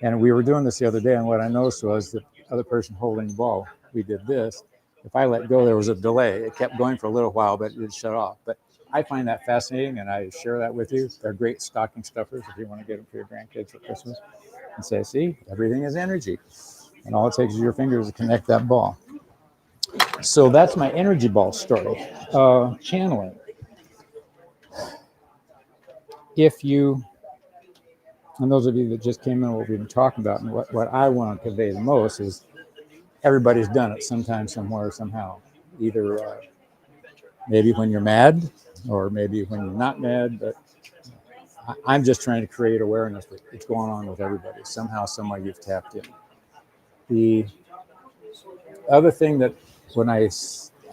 And we were doing this the other day, and what I noticed was that the other person holding the ball, we did this. If I let go, there was a delay. It kept going for a little while, but it would shut off. But I find that fascinating, and I share that with you. They're great stocking stuffers if you want to get them for your grandkids for Christmas. And say, see, everything is energy. And all it takes is your fingers to connect that ball. So that's my energy ball story. Channeling. If you, and those of you that just came in, what we've been talking about, and what I want to convey the most is everybody's done it sometime, somewhere, somehow. Either maybe when you're mad, or maybe when you're not mad, but I'm just trying to create awareness that it's going on with everybody. Somehow, somewhere you've tapped in. The other thing that when I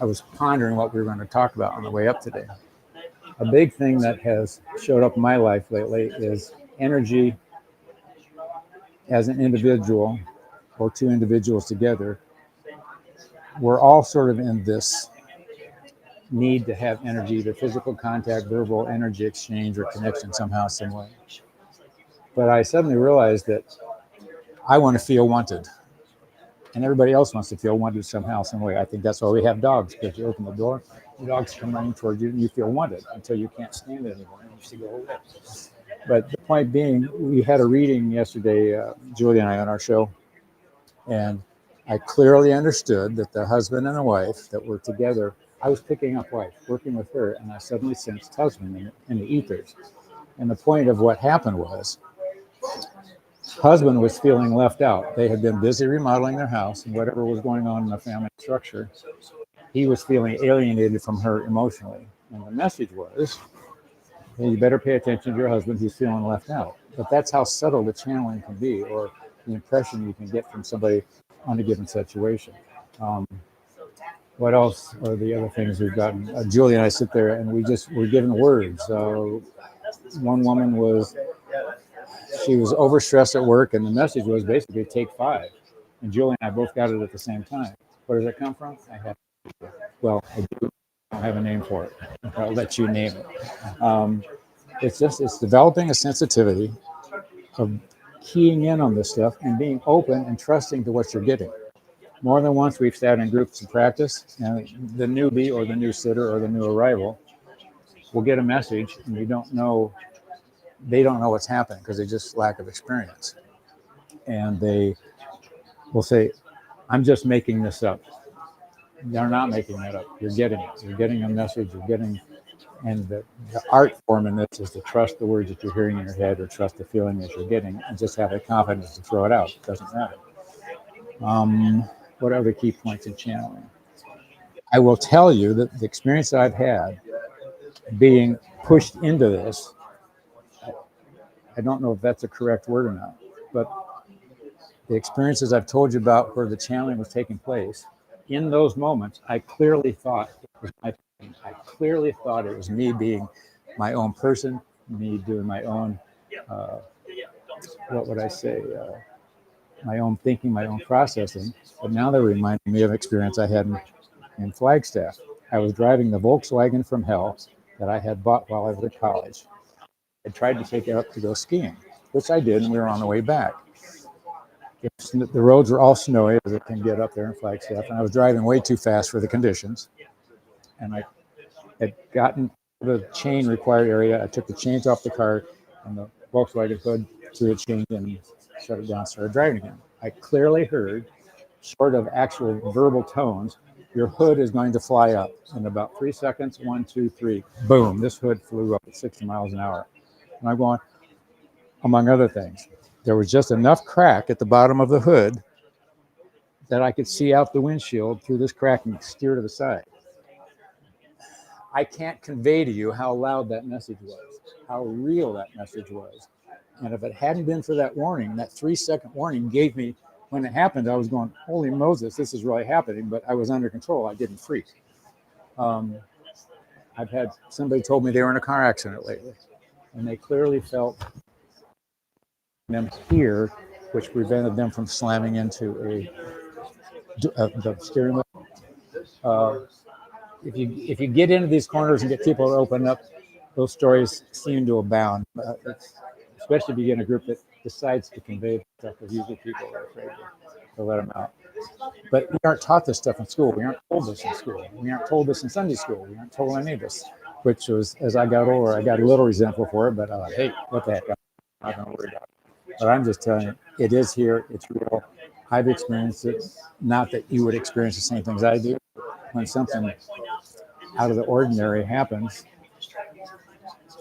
was pondering what we were going to talk about on the way up today, a big thing that has showed up in my life lately is energy as an individual or 2 individuals together. We're all sort of in this need to have energy, either physical contact, verbal energy exchange, or connection somehow, some way. But I suddenly realized that I want to feel wanted. And everybody else wants to feel wanted somehow, some way. I think that's why we have dogs, because you open the door, the dogs come running toward you, and you feel wanted until you can't stand it anymore, and you should go away. But the point being, we had a reading yesterday, Julie and I, on our show, and I clearly understood that the husband and the wife that were together, I was picking up wife, working with her, and I suddenly sensed husband in the ethers. And the point of what happened was, husband was feeling left out. They had been busy remodeling their house, and whatever was going on in the family structure, he was feeling alienated from her emotionally. And the message was, hey, you better pay attention to your husband, he's feeling left out. But that's how subtle the channeling can be, or the impression you can get from somebody on a given situation. What else are the other things we've gotten? Julie and I sit there and we're given words. One woman she was overstressed at work, and the message was basically take 5. And Julie and I both got it at the same time. Where does it come from? I don't have a name for it. I'll let you name it. It's developing a sensitivity of keying in on this stuff and being open and trusting to what you're getting. More than once, we've sat in groups and practice, and the newbie or the new sitter or the new arrival will get a message, and they don't know what's happening because they just lack of experience. And they will say, I'm just making this up. They're not making that up. You're getting it. You're getting a message. And the art form in this is to trust the words that you're hearing in your head, or trust the feeling that you're getting, and just have the confidence to throw it out. It doesn't matter. What are the key points in channeling? I will tell you that the experience that I've had being pushed into this, I don't know if that's a correct word or not, but the experiences I've told you about where the channeling was taking place, in those moments, I clearly thought it was me being my own person, me doing my own, my own thinking, my own processing. But now they're reminding me of experience I had in Flagstaff. I was driving the Volkswagen from hell that I had bought while I was at college. I tried to take it up to go skiing, which I did, and we were on the way back. The roads were all snowy as it can get up there in Flagstaff, and I was driving way too fast for the conditions. And I had gotten the chain required area. I took the chains off the car and the Volkswagen hood, threw the chain and shut it down, started driving again. I clearly heard, short of actual verbal tones, your hood is going to fly up in about 3 seconds. 1, 2, 3, boom, this hood flew up at 60 miles an hour. And I'm going, among other things, there was just enough crack at the bottom of the hood that I could see out the windshield through this crack and steer to the side. I can't convey to you how loud that message was, how real that message was. And if it hadn't been for that warning, that 3-second warning gave me, when it happened, I was going, holy Moses, this is really happening, but I was under control. I didn't freak. I've had somebody told me they were in a car accident lately, and they clearly felt them here, which prevented them from slamming into the steering wheel. If you get into these corners and get people to open up, those stories seem to abound. Especially if you get in a group that decides to convey stuff, because usually people are afraid to let them out. But we aren't taught this stuff in school. We aren't told this in school. We aren't told this in Sunday school. We aren't told any of this, which was, as I got older, I got a little resentful for it, but I was like, hey, what the heck? I'm not going to worry about it. But I'm just telling you, it is here. It's real. I've experienced it. Not that you would experience the same things I do. When something out of the ordinary happens,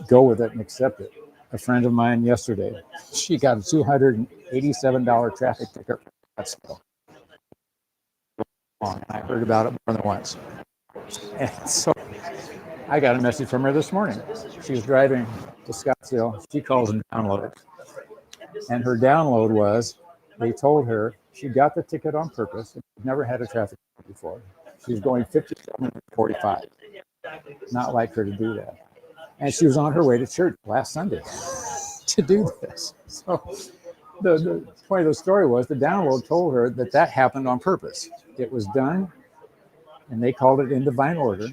go with it and accept it. A friend of mine yesterday, she got a $287 traffic ticket. I heard about it more than once. And so I got a message from her this morning. She was driving to Scottsdale. She calls them downloads. And her download was, they told her she got the ticket on purpose. She'd never had a traffic ticket before. She was going 57 and 45. Not like her to do that. And she was on her way to church last Sunday to do this. So the point of the story was the download told her that happened on purpose. It was done, and they called it in divine order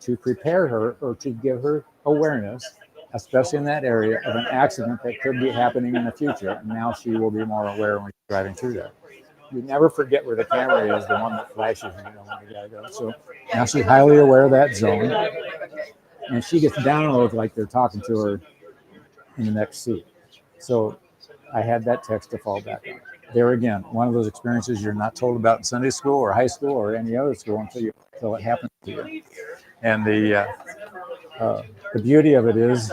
to prepare her or to give her awareness, especially in that area, of an accident that could be happening in the future. And now she will be more aware when she's driving through that. You never forget where the camera is, the one that flashes, when you gotta go. So now she's highly aware of that zone, and she gets downloads like they're talking to her in the next seat. So I had that text to fall back on. There again, one of those experiences you're not told about in Sunday school or high school or any other school until it happens to you. And the beauty of it is,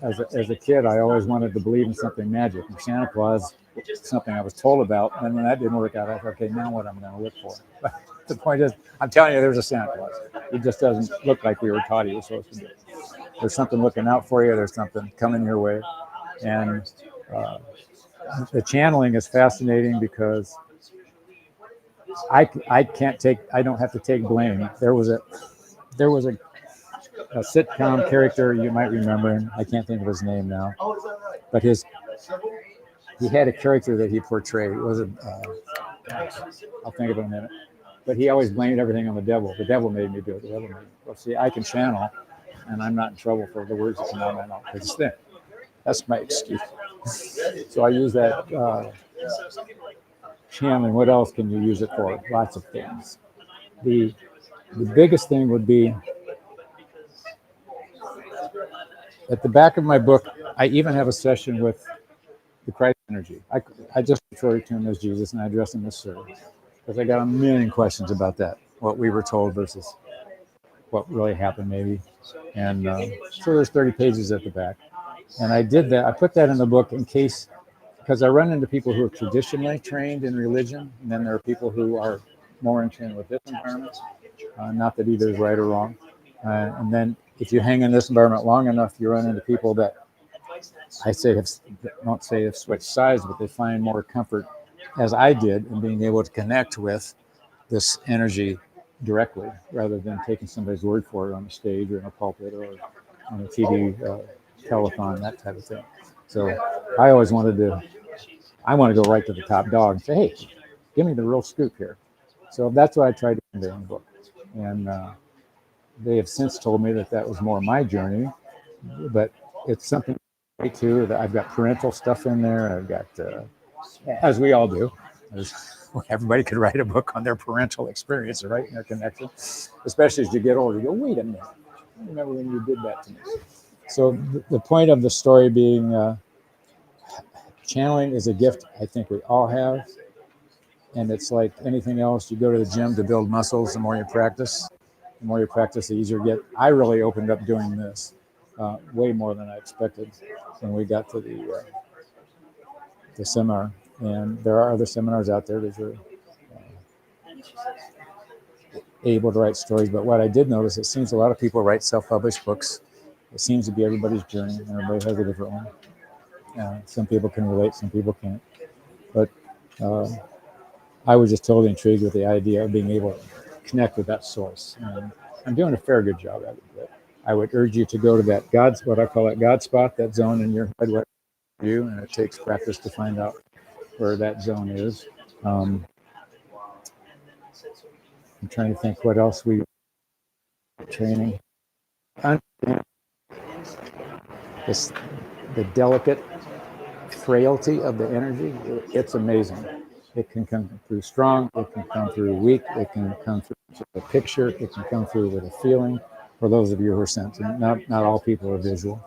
as a kid, I always wanted to believe in something magic. And Santa Claus, something I was told about, and when that didn't work out, I thought, okay, now what I'm going to look for. But the point is, I'm telling you, there's a Santa Claus. It just doesn't look like we were taught he was supposed to do. There's something looking out for you. There's something coming your way. And the channeling is fascinating because I don't have to take blame. There was a sitcom character, you might remember him. I can't think of his name now, but he had a character that he portrayed. It was I'll think of it in a minute. But he always blamed everything on the devil. The devil made me do it. The devil made me. Well, see, I can channel, and I'm not in trouble for the words that come out of my mouth. It's thin. That's my excuse. So I use that channeling. What else can you use it for? Lots of things. The biggest thing would be, at the back of my book, I even have a session with the Christ energy. I just refer to him as Jesus, and I address him as Sir, because I got a million questions about that, what we were told versus what really happened maybe. And so there's 30 pages at the back. And I did that. I put that in the book in case, because I run into people who are traditionally trained in religion, and then there are people who are more in tune with this environment. Not that either is right or wrong. And then if you hang in this environment long enough, you run into people that don't say have switched sides, but they find more comfort, as I did, in being able to connect with this energy directly, rather than taking somebody's word for it on the stage or in a pulpit or on a TV telethon, that type of thing. So I always want to go right to the top dog and say, hey, give me the real scoop here. So that's what I tried to convey in the book. And they have since told me that was more my journey, but it's something too, that I've got parental stuff in there. I've got as we all do. Everybody could write a book on their parental experience, right? And their connection, especially as you get older. You go, wait a minute, I remember when you did that to me. So the point of the story being channeling is a gift I think we all have. And it's like anything else. You go to the gym to build muscles. The more you practice, the easier you get. I really opened up doing this way more than I expected when we got to the seminar. And there are other seminars out there that are able to write stories. But what I did notice, it seems a lot of people write self-published books. It seems to be everybody's journey. Everybody has a different one. Some people can relate, some people can't. But I was just totally intrigued with the idea of being able to connect with that source. And I'm doing a fair good job at it. But I would urge you to go to that what I call that God spot, that zone in your head, what you, and it takes practice to find out where that zone is. I'm trying to think what else we training. This, the delicate frailty of the energy, it's amazing. It can come through strong, it can come through weak, it can come through a picture, it can come through with a feeling. For those of you who are sensitive, not all people are visual.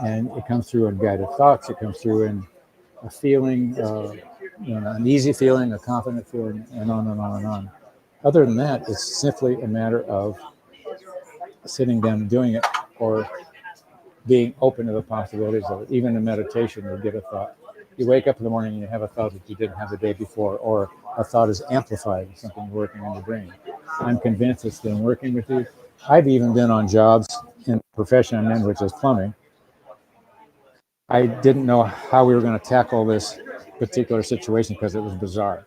And it comes through in guided thoughts, it comes through in a feeling, an easy feeling, a confident feeling, and on and on and on. Other than that, it's simply a matter of sitting down and doing it, or being open to the possibilities of it. Even in meditation, you'll get a thought. You wake up in the morning and you have a thought that you didn't have the day before, or a thought is amplified, something working in your brain. I'm convinced it's been working with you. I've even been on jobs in the profession I'm in, which is plumbing. I didn't know how we were going to tackle this particular situation because it was bizarre.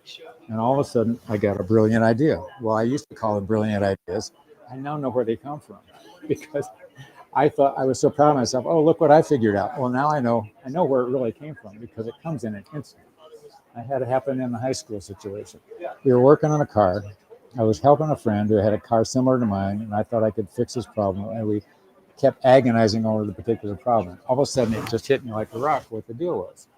And all of a sudden, I got a brilliant idea. Well, I used to call them brilliant ideas. I now know where they come from because I thought I was so proud of myself. Oh, look what I figured out. Well, now I know where it really came from because it comes in an instant. I had it happen in the high school situation. We were working on a car. I was helping a friend who had a car similar to mine, and I thought I could fix his problem. And we kept agonizing over the particular problem. All of a sudden, it just hit me like a rock what the deal was.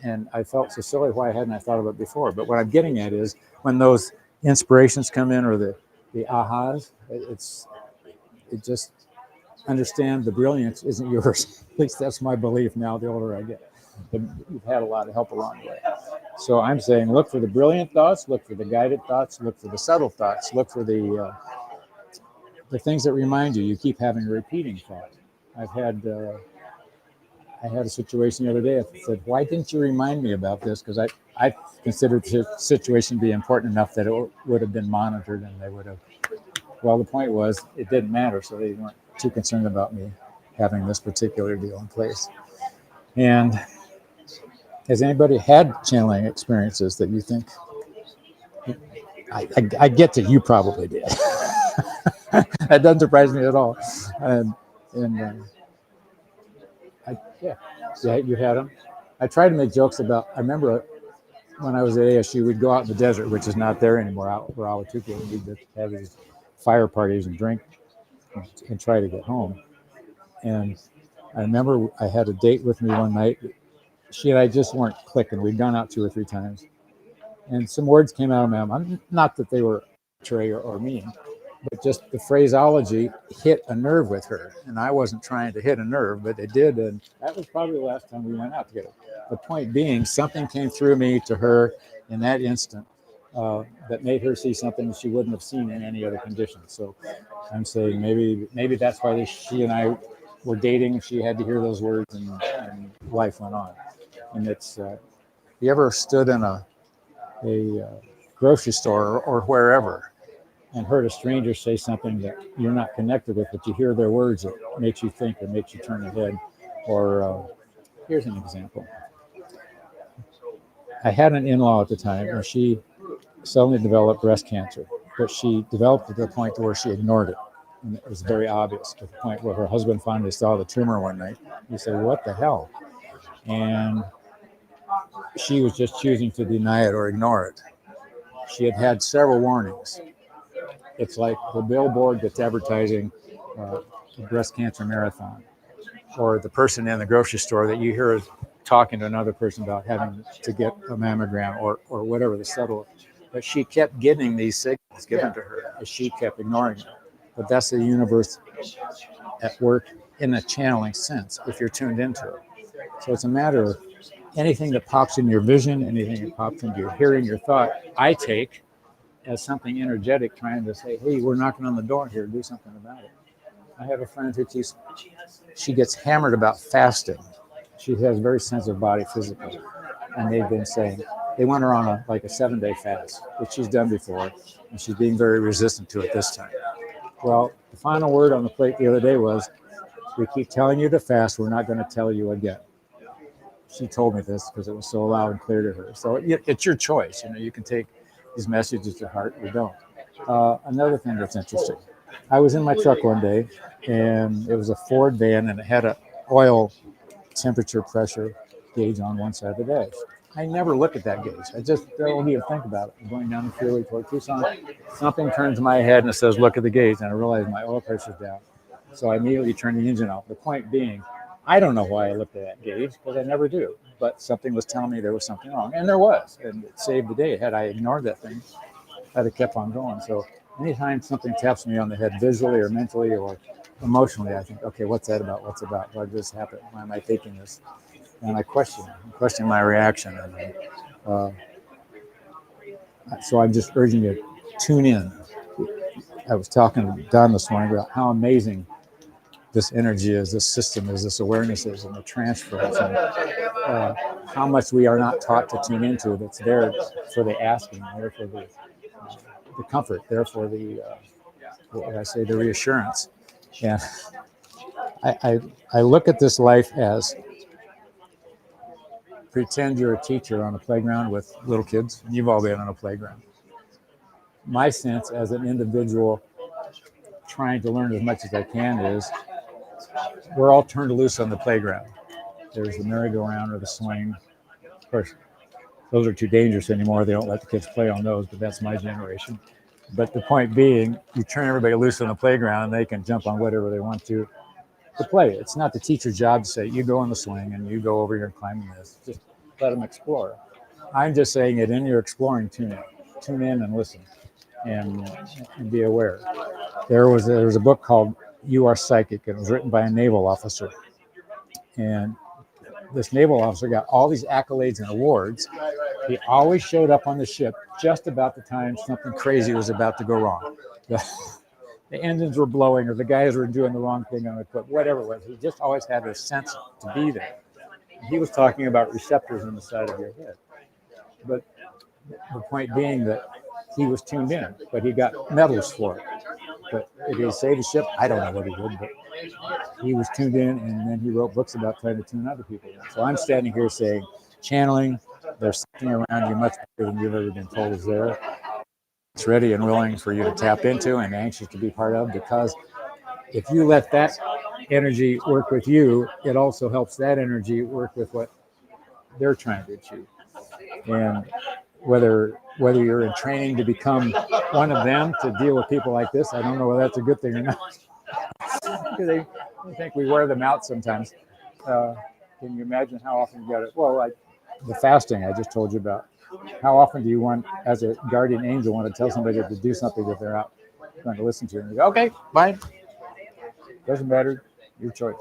And I felt so silly why hadn't I thought of it before. But what I'm getting at is when those inspirations come in, or the ahas, it just understand the brilliance isn't yours. At least that's my belief now, the older I get. But you've had a lot of help along the way. So I'm saying look for the brilliant thoughts, look for the guided thoughts, look for the subtle thoughts, look for the things that remind you. You keep having a repeating thought. I had a situation the other day. I said, why didn't you remind me about this? Because I considered the situation to be important enough that it would have been monitored and they would have. Well, the point was it didn't matter, so they weren't too concerned about me having this particular deal in place. And has anybody had channeling experiences that you think? I get that you probably did. That doesn't surprise me at all. Yeah, you had them. I tried to make jokes about. I remember when I was at ASU, we'd go out in the desert, which is not there anymore, out where Awatuki, and we'd just have these fire parties and drink and try to get home. And I remember I had a date with me one night. She and I just weren't clicking. We'd gone out 2 or 3 times, and some words came out of my mouth. Not that they were arbitrary or mean, but just the phraseology hit a nerve with her. And I wasn't trying to hit a nerve, but it did. And that was probably the last time we went out together. The point being, something came through me to her in that instant that made her see something she wouldn't have seen in any other condition. So I'm saying maybe that's why she and I were dating. She had to hear those words, and life went on. And it's, you ever stood in a grocery store or wherever and heard a stranger say something that you're not connected with, but you hear their words, it makes you think or makes you turn your head. Or here's an example. I had an in-law at the time, and she suddenly developed breast cancer, but she developed it to the point to where she ignored it. And it was very obvious, to the point where her husband finally saw the tumor one night. He said, what the hell? And she was just choosing to deny it or ignore it. She had had several warnings. It's like the billboard that's advertising the breast cancer marathon, or the person in the grocery store that you hear talking to another person about having to get a mammogram or whatever the subtle. But she kept getting these signals given to her as she kept ignoring them. But that's the universe at work in a channeling sense if you're tuned into it. So it's a matter of anything that pops in your vision, anything that pops into your hearing, your thought, I take as something energetic trying to say, hey, we're knocking on the door here, do something about it. I have a friend who she gets hammered about fasting. She has a very sensitive body physically. And they've been saying, they want her on a 7-day fast, which she's done before, and she's being very resistant to it this time. Well, the final word on the plate the other day was, we keep telling you to fast, we're not going to tell you again. She told me this because it was so loud and clear to her. So it's your choice. You can take these messages to heart or don't. Another thing that's interesting. I was in my truck one day, and it was a Ford van, and it had an oil temperature pressure gauge on one side of the dash. I never look at that gauge. I just don't even think about it. I'm going down the freeway toward Tucson. Something turns my head and it says, look at the gauge. And I realize my oil pressure's down. So I immediately turn the engine off. The point being, I don't know why I looked at that gauge because I never do. But something was telling me there was something wrong. And there was. And it saved the day. Had I ignored that thing, I'd have kept on going. So anytime something taps me on the head visually or mentally or emotionally, I think, okay, what's that about? What's about? Why did this happen? Why am I thinking this? And I question my reaction. And, so I'm just urging you to tune in. I was talking to Don this morning about how amazing this energy is, this system is, this awareness is, and the transference, and how much we are not taught to tune into. That's there for the asking, there for the comfort, there for the the reassurance. And I look at this life as, pretend you're a teacher on a playground with little kids, and you've all been on a playground. My sense as an individual trying to learn as much as I can is, we're all turned loose on the playground. There's the merry-go-round or the swing. Of course, those are too dangerous anymore. They don't let the kids play on those, but that's my generation. But the point being, you turn everybody loose on the playground and they can jump on whatever they want to play. It's not the teacher's job to say, you go on the swing and you go over here and climb this. Just let them explore. I'm just saying that in your exploring, tune in and listen and be aware. There was a book called You Are Psychic, and it was written by a naval officer. And this naval officer got all these accolades and awards. He always showed up on the ship just about the time something crazy was about to go wrong. The engines were blowing, or the guys were doing the wrong thing on the equipment, whatever it was. He just always had a sense to be there. He was talking about receptors on the side of your head. But the point being that he was tuned in, but he got medals for it. But if he saved the ship, I don't know what he did, but he was tuned in, and then he wrote books about trying to tune other people in. So I'm standing here saying, channeling, there's something around you much better than you've ever been told is there. It's ready and willing for you to tap into and anxious to be part of, because if you let that energy work with you, it also helps that energy work with what they're trying to achieve. And whether you're in training to become one of them to deal with people like this, I don't know whether that's a good thing or not. Because I think we wear them out sometimes. Can you imagine how often you got it? Well, like the fasting I just told you about. How often do you want, as a guardian angel, want to tell somebody to do something that they're not going to listen to? And you go, okay, fine. Doesn't matter. Your choice.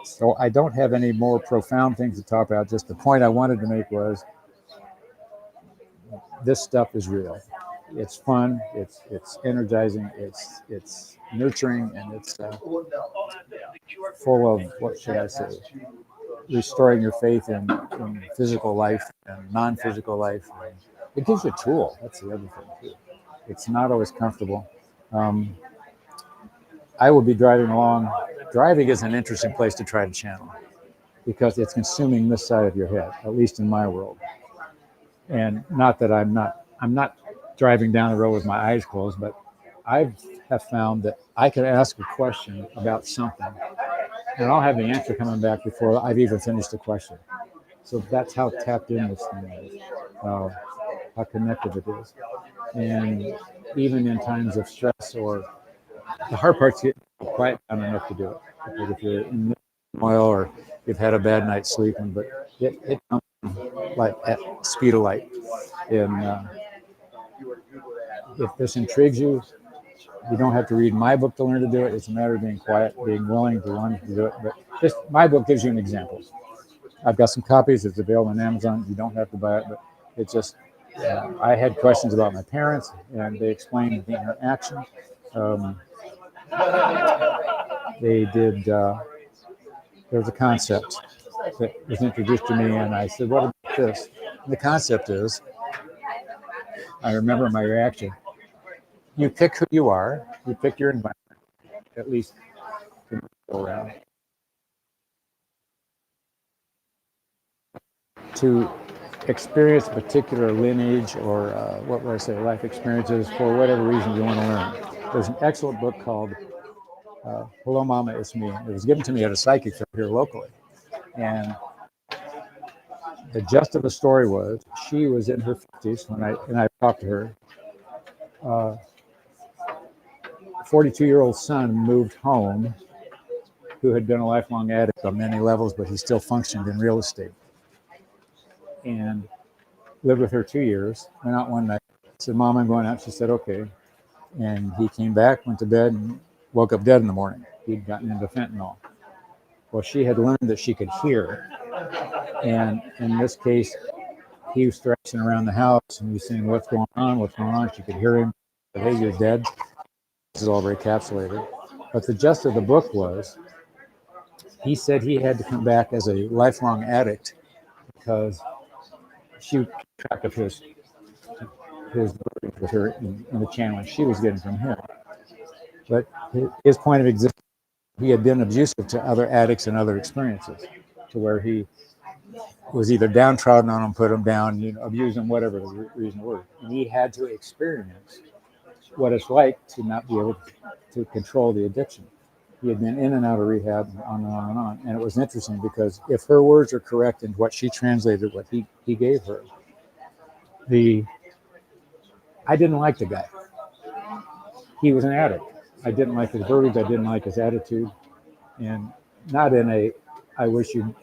So I don't have any more profound things to talk about. Just the point I wanted to make was, this stuff is real. It's fun. It's energizing. It's nurturing, and it's full of, what should I say, restoring your faith in physical life and non-physical life. It gives you a tool. That's the other thing too. It's not always comfortable. I will be driving along. Driving is an interesting place to try to channel, because it's consuming this side of your head, at least in my world. And not that I'm not driving down the road with my eyes closed, but I have found that I can ask a question about something, and I'll have the answer coming back before I've even finished the question. So that's how tapped in this thing is, how connected it is. And even in times of stress, or the hard part's get quiet down enough to do it. Because if you're in oil or you've had a bad night's sleeping, but it comes like at speed of light. And if this intrigues you, you don't have to read my book to learn to do it. It's a matter of being quiet, being willing to learn to do it. But this, my book gives you an example. I've got some copies. It's available on Amazon. You don't have to buy it, but it's just, I had questions about my parents, and they explained the interaction. They did, there was a concept that was introduced to me, and I said, what about this? And the concept is, I remember my reaction. You pick who you are, you pick your environment, at least to go around. To experience a particular lineage or what would I say, life experiences for whatever reason you want to learn. There's an excellent book called Hello Mama, It's Me. It was given to me at a psychic fair here locally. And the gist of the story was she was in her 50s when I talked to her. 42-year-old son moved home who had been a lifelong addict on many levels, but he still functioned in real estate. And lived with her 2 years, went out one night, said, Mom, I'm going out. She said, okay. And he came back, went to bed, and woke up dead in the morning. He'd gotten into fentanyl. Well, she had learned that she could hear. And in this case, he was stretching around the house and he was saying, what's going on? What's going on? She could hear him. Said, hey, you're dead. This is all very encapsulated. But the gist of the book was, he said he had to come back as a lifelong addict because she kept track of his with her in the challenge she was getting from him. But his point of existence, he had been abusive to other addicts and other experiences, to where he was either downtrodden on them, put them down, abused them, whatever the reason was. And he had to experience what it's like to not be able to control the addiction. He had been in and out of rehab and on and on and on. And it was interesting because if her words are correct in what she translated, what he gave her, I didn't like the guy. He was an addict. I didn't like his verbiage. I didn't like his attitude. And not in a, I wish you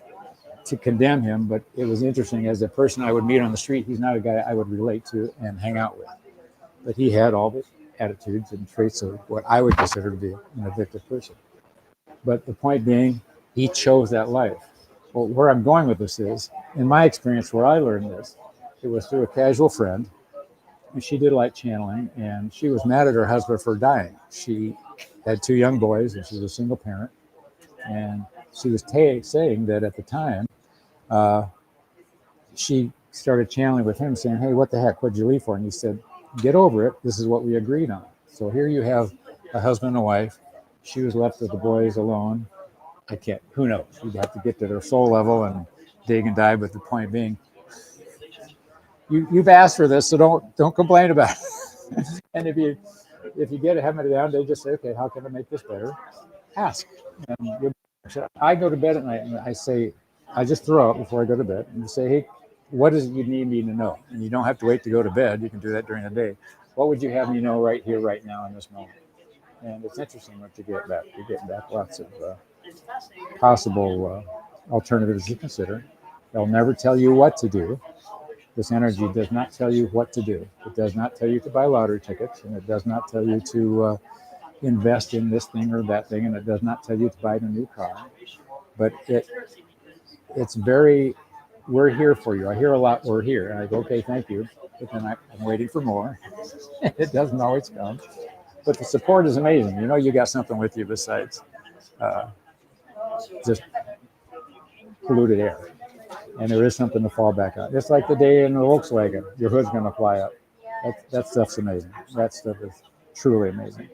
to condemn him, but it was interesting as a person I would meet on the street. He's not a guy I would relate to and hang out with. But he had all the attitudes and traits of what I would consider to be an addictive person. But the point being, he chose that life. Well, where I'm going with this is, in my experience where I learned this, it was through a casual friend. And she did like channeling, and she was mad at her husband for dying. She had 2 young boys, and she was a single parent. And she was saying that at the time, she started channeling with him, saying, hey, what the heck, what'd you leave for? And he said, get over it. This is what we agreed on. So here you have a husband and a wife. She was left with the boys alone. Who knows? You'd have to get to their soul level and dig and dive. But the point being, you've asked for this, so don't complain about it. And if you get it, having it down, they just say, okay, how can I make this better? Ask. And I go to bed at night and I just throw up before I go to bed and say, hey, what is it you need me to know? And you don't have to wait to go to bed. You can do that during the day. What would you have me know right here, right now, in this moment? And it's interesting what you get back. You get back lots of possible alternatives to consider. They'll never tell you what to do. This energy does not tell you what to do. It does not tell you to buy lottery tickets, and it does not tell you to invest in this thing or that thing, and it does not tell you to buy a new car. But it's very, we're here for you. I hear a lot, we're here. And I go, okay, thank you. But then I'm waiting for more. It doesn't always come. But the support is amazing. You got something with you besides just polluted air. And there is something to fall back on. Just like the day in the Volkswagen, your hood's going to fly up. That stuff's amazing. That stuff is truly amazing.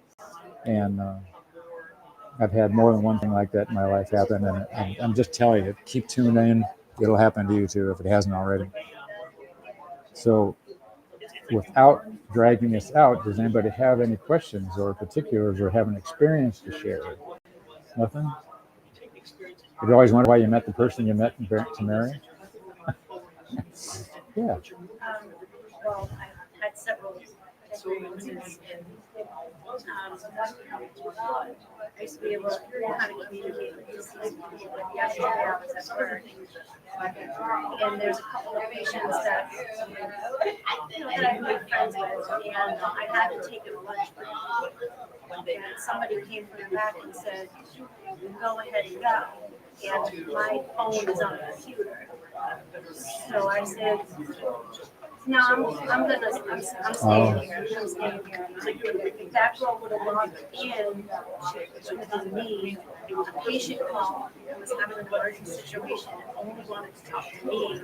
And I've had more than one thing like that in my life happen. And I'm just telling you, keep tuning in. It'll happen to you too if it hasn't already. So without dragging this out, does anybody have any questions or particulars or have an experience to share? Nothing? You've always wondered why you met the person you met to marry? Yeah. Well, I had several experiences. I used to be able to kind of communicate with these people, but yesterday I was at work, and there's a couple of patients that, that I made friends with, and I had to take a lunch break. And somebody came from the back and said, go ahead and go. And my phone is on the computer. So I said, no, I'm staying here. I'm staying here. If that girl would have logged in with me, a patient called and was having an emergency situation and only wanted to talk to me.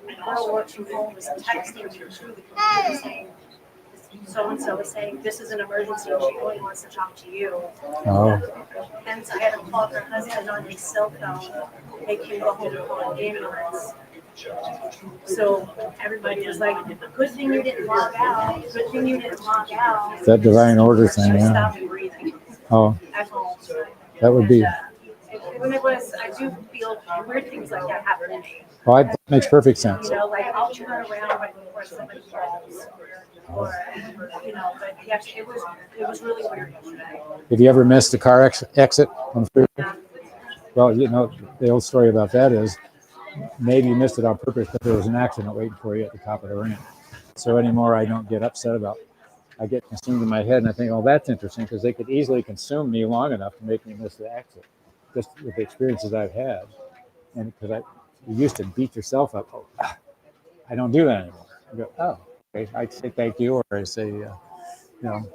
The girl works from home was texting me through the computer saying, so-and-so is saying, this is an emergency and she only wants to talk to you. Oh, Hence, I had to call her husband on his cell phone, make him go home and call an ambulance. So everybody was like, good thing you didn't log out, good thing you didn't log out. it's that divine order thing, She was yeah. stopping breathing Oh, at home. that would be, When it was, I do feel weird things like that happen to me. well, that makes perfect sense. You know, like I'll turn around right before somebody falls. Or, you know, but yes, it was really weird yesterday. Have you ever missed a car exit on the freeway? Well, you know, the old story about that is maybe you missed it on purpose, but there was an accident waiting for you at the top of the ramp. So anymore, I don't get upset about it. I get consumed in my head and I think, oh, that's interesting because they could easily consume me long enough to make me miss the exit, just with the experiences I've had. And because you used to beat yourself up, oh, I don't do that anymore. I go, oh, okay. I say thank you, or I say, you know,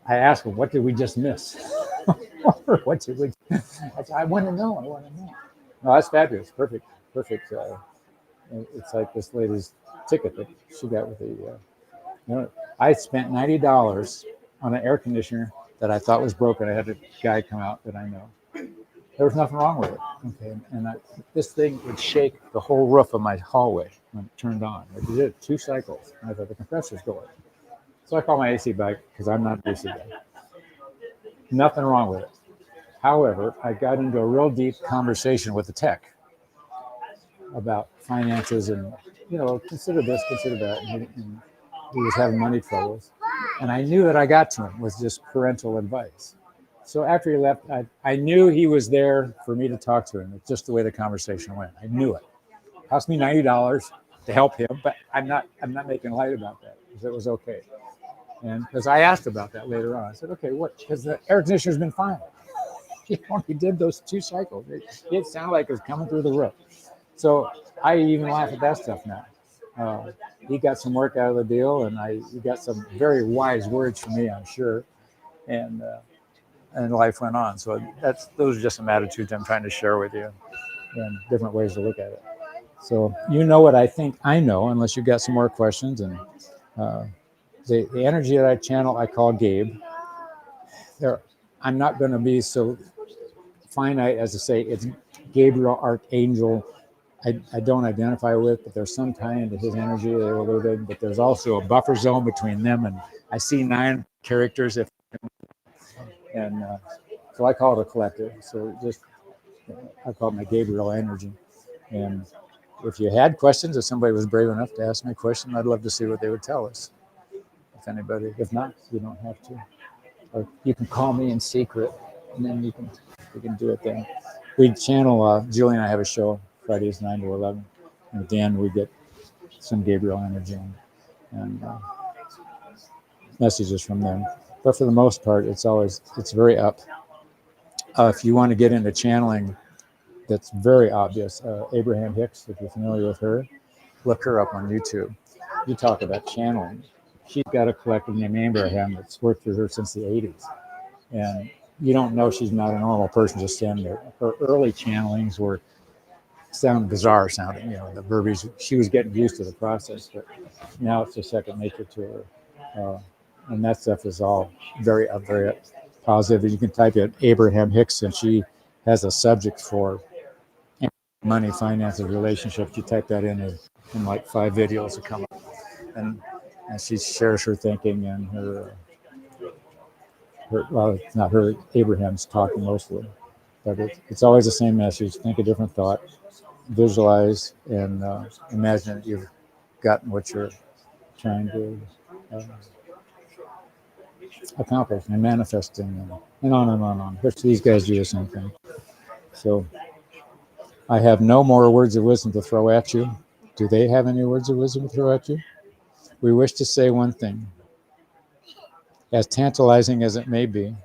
I ask them, what did we just miss? Or what did we? I want to know. I want to know. No, that's fabulous. Perfect. It's like this lady's ticket that she got with the. You know, I spent $90 on an air conditioner that I thought was broken. I had a guy come out that I know. There was nothing wrong with it. Okay, and this thing would shake the whole roof of my hallway when it turned on. It did 2 cycles. And I thought the compressor's going. So I called my AC guy because I'm not an AC guy. Nothing wrong with it. However, I got into a real deep conversation with the tech about finances and, you know, consider this, consider that. And he was having money troubles. And I knew that I got to him with just parental advice. So after he left, I knew he was there for me to talk to him. It's just the way the conversation went. I knew it. It cost me $90 to help him, but I'm not making light about that because it was okay. And because I asked about that later on, I said, okay, what? Because the air conditioner's been fine. He only did those 2 cycles. It sounded like it was coming through the roof. So I even laugh at that stuff now. He got some work out of the deal, and he got some very wise words from me, I'm sure. And life went on. So those are just some attitudes I'm trying to share with you and different ways to look at it. So you know what I think I know, unless you've got some more questions. And the energy that I channel, I call Gabe. I'm not going to be so finite as to say it's Gabriel Archangel. I don't identify with, but there's some tie into his energy. They were alluded, but there's also a buffer zone between them, and I see 9 characters. So I call it a collective. So I call it my Gabriel energy. And if you had questions, if somebody was brave enough to ask me a question, I'd love to see what they would tell us. If not, you don't have to. Or you can call me in secret, and then we can do it then. We channel, Julie and I have a show Fridays 9 to 11. And at the end, we get some Gabriel energy and messages from them. But for the most part, it's very up. If you want to get into channeling, that's very obvious. Abraham Hicks, if you're familiar with her, look her up on YouTube. You talk about channeling. She's got a collective named Abraham that's worked for her since the 80s. And you don't know she's not a normal person just standing there. Her early channelings sound bizarre sounding, you know, the verbiage. She was getting used to the process, but now it's a second nature to her. And that stuff is all very positive. You can type in Abraham Hicks, and she has a subject for money, finances, relationships. You type that in like 5 videos that come up. And she shares her thinking and her well, it's not her, Abraham's talking mostly. But it's always the same message. Think a different thought, visualize, and imagine that you've gotten what you're trying to accomplishing and manifesting, and on and on and on. Which these guys do the same thing. So I have no more words of wisdom to throw at you. Do they have any words of wisdom to throw at you? We wish to say one thing. As tantalizing as it may be,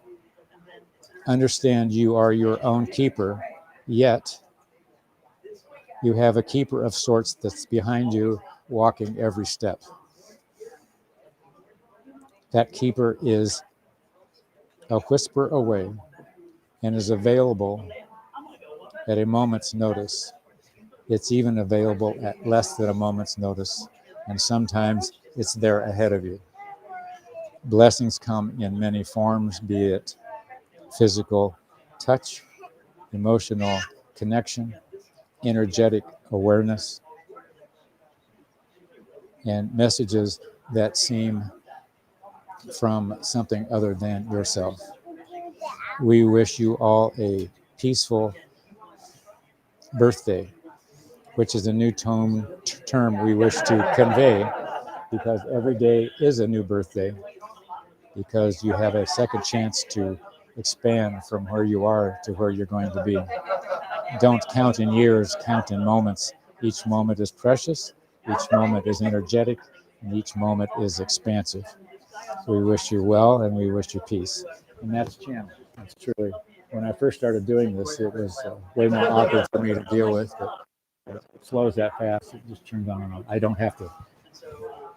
understand you are your own keeper, yet you have a keeper of sorts that's behind you, walking every step. That keeper is a whisper away and is available at a moment's notice. It's even available at less than a moment's notice, and sometimes it's there ahead of you. Blessings come in many forms, be it physical touch, emotional connection, energetic awareness, and messages that seem from something other than yourself. We wish you all a peaceful birthday, which is a new term we wish to convey, because every day is a new birthday, because you have a second chance to expand from where you are to where you're going to be. Don't count in years, count in moments. Each moment is precious, each moment is energetic, and each moment is expansive. So we wish you well, and we wish you peace. And that's Chan. That's truly, when I first started doing this, it was way more awkward for me to deal with, but it flows that fast. It just turns on and on. I don't have to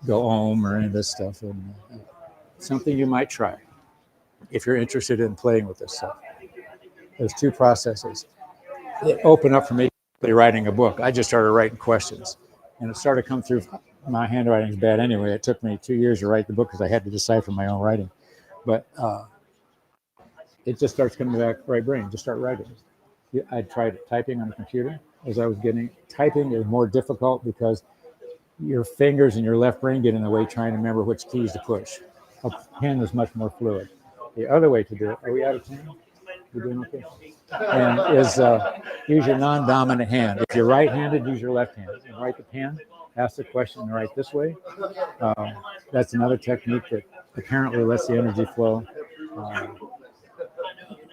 go home or any of this stuff. And something you might try if you're interested in playing with this stuff. There's two processes. It opened up for me writing a book. I just started writing questions, and it started to come through. My handwriting is bad anyway. It took me 2 years to write the book because I had to decipher my own writing. But it just starts coming back right brain. Just start writing. I tried typing on the computer. As I was typing is more difficult because your fingers and your left brain get in the way trying to remember which keys to push. A pen is much more fluid. The other way to do it, are we out of time? We're doing okay? And is use your non-dominant hand. If you're right-handed, use your left hand. And write the pen, ask the question, and write this way. That's another technique that apparently lets the energy flow.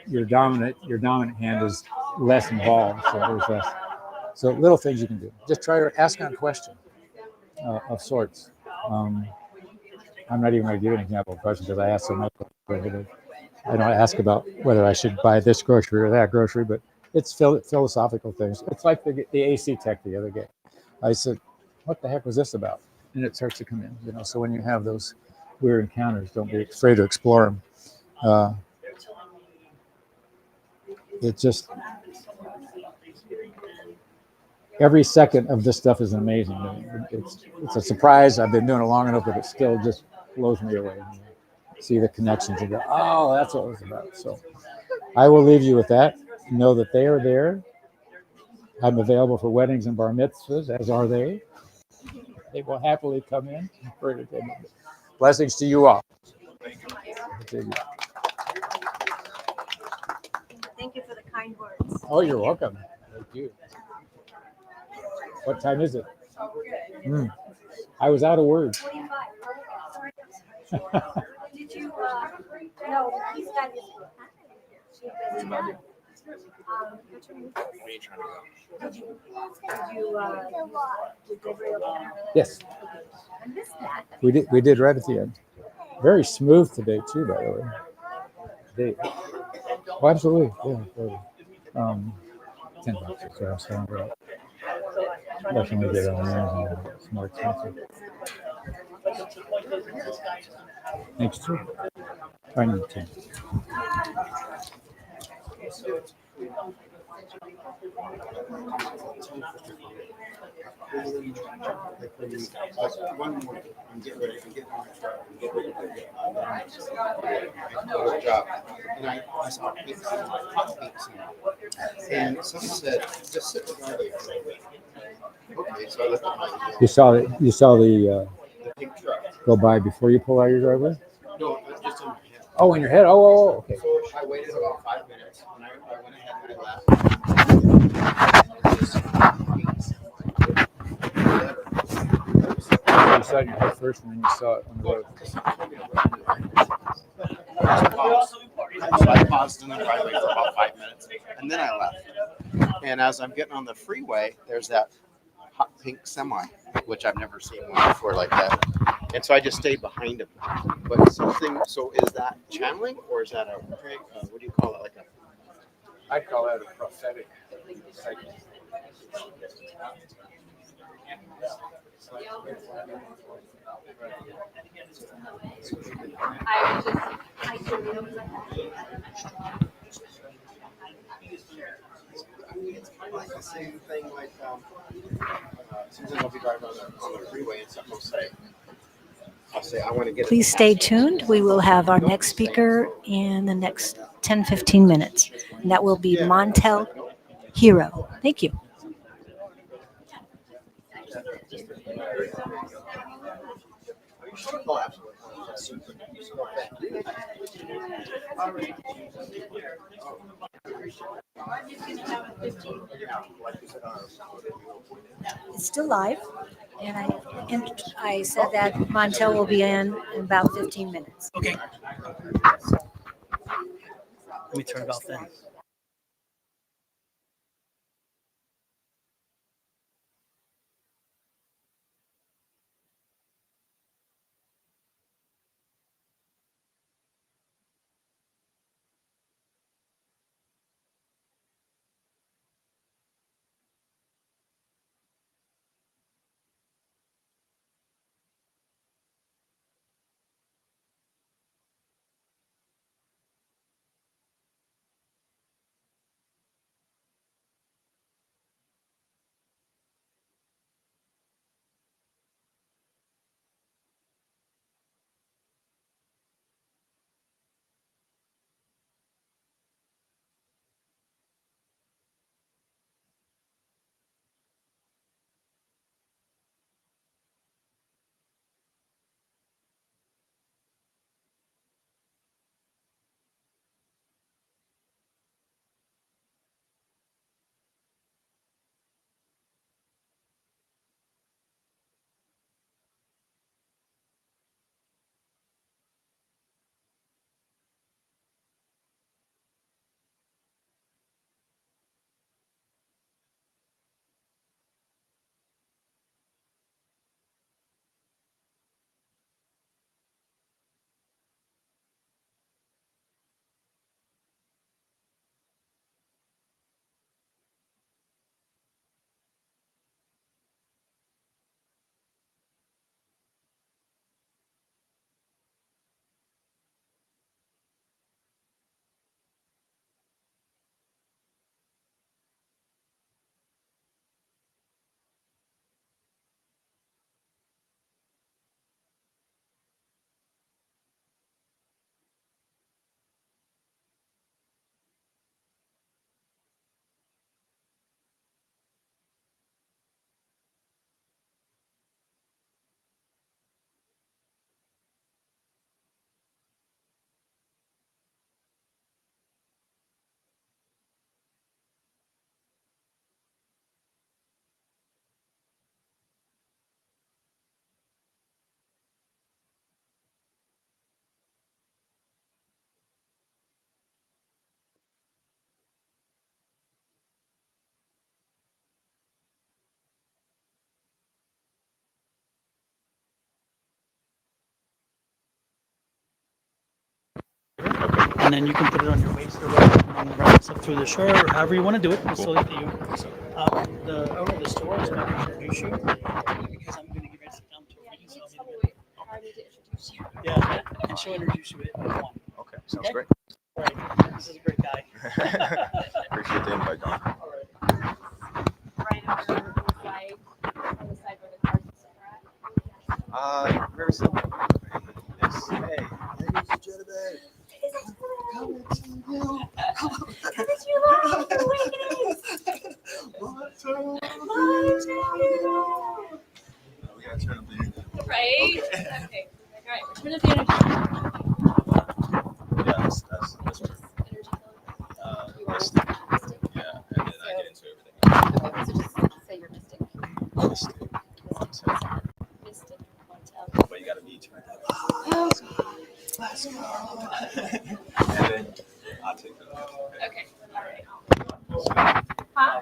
Your dominant hand is less involved, so there's less. So little things you can do. Just try to ask a question of sorts. I'm not even going to give an example of question because I asked so much. I don't ask about whether I should buy this grocery or that grocery, but it's philosophical things. It's like the AC tech the other day. I said, what the heck was this about? And it starts to come in, So when you have those weird encounters, don't be afraid to explore them. It just, every second of this stuff is amazing. It's a surprise. I've been doing it long enough that it still just blows me away. See the connections and go, oh, that's what it was about. So I will leave you with that. Know that they are there. I'm available for weddings and bar mitzvahs, as are they. They will happily come in for entertainment. Blessings to you all. Thank you for the kind words. Oh, you're welcome. Thank you. What time is it? I was out of words. 45. Did you, no, he's got his book. Did Gabriel? Yes. I missed that. We did right at the end. Very smooth today too, by the way. Oh, absolutely. Yeah. 10 bucks. So I'm selling it. Definitely get it on Amazon. It's more expensive. Thanks too. I need 10. One more thing. I'm getting ready to get on the truck. Good job. And I saw pizza. And someone said, just sit with Marley for a week. Okay, so I looked at my You saw the pink truck. go by before you pull out your driveway? No, it was just in my head. Oh, in your head? Oh, okay. So I waited about 5 minutes, and I went ahead and I left. You saw it in your head first, and then you saw it on the road. So I paused in the driveway for about 5 minutes, and then I left. And as I'm getting on the freeway, there's that hot pink semi, which I've never seen one before like that. And so I just stayed behind him. But something, so is that channeling, or is that a, what do you call it? Like a, I call that a prophetic psychic. like the same thing like sometimes I'll be driving on the freeway and something will say, I'll say, I want to get. Please stay tuned. We will have our next speaker in the next 10-15 minutes. And that will be Montel Hero. Thank you. Oh, absolutely. It's still live. And I said that Montel will be in about 15 minutes. Okay. Let me turn it off then. And then you can put it on your waist or whatever, and then run this up through the shirt or however you want to do it. It's totally up to you. The owner of the store is going to introduce you because I'm going to get ready to sit down to a reading. So I'll need to introduce you. Yeah, and she'll introduce you at 1. Okay, sounds great. All right, this is a great guy. Appreciate the invite, Don. All right. Right on the side where the cars are at. Very simple. Yes. Hey, ladies and gentlemen. We gotta turn up the energy. Right? Okay. All right. Turn up the energy. Yeah, that's perfect. Energy. Yes. And then I'll take it. Okay. All right. Huh?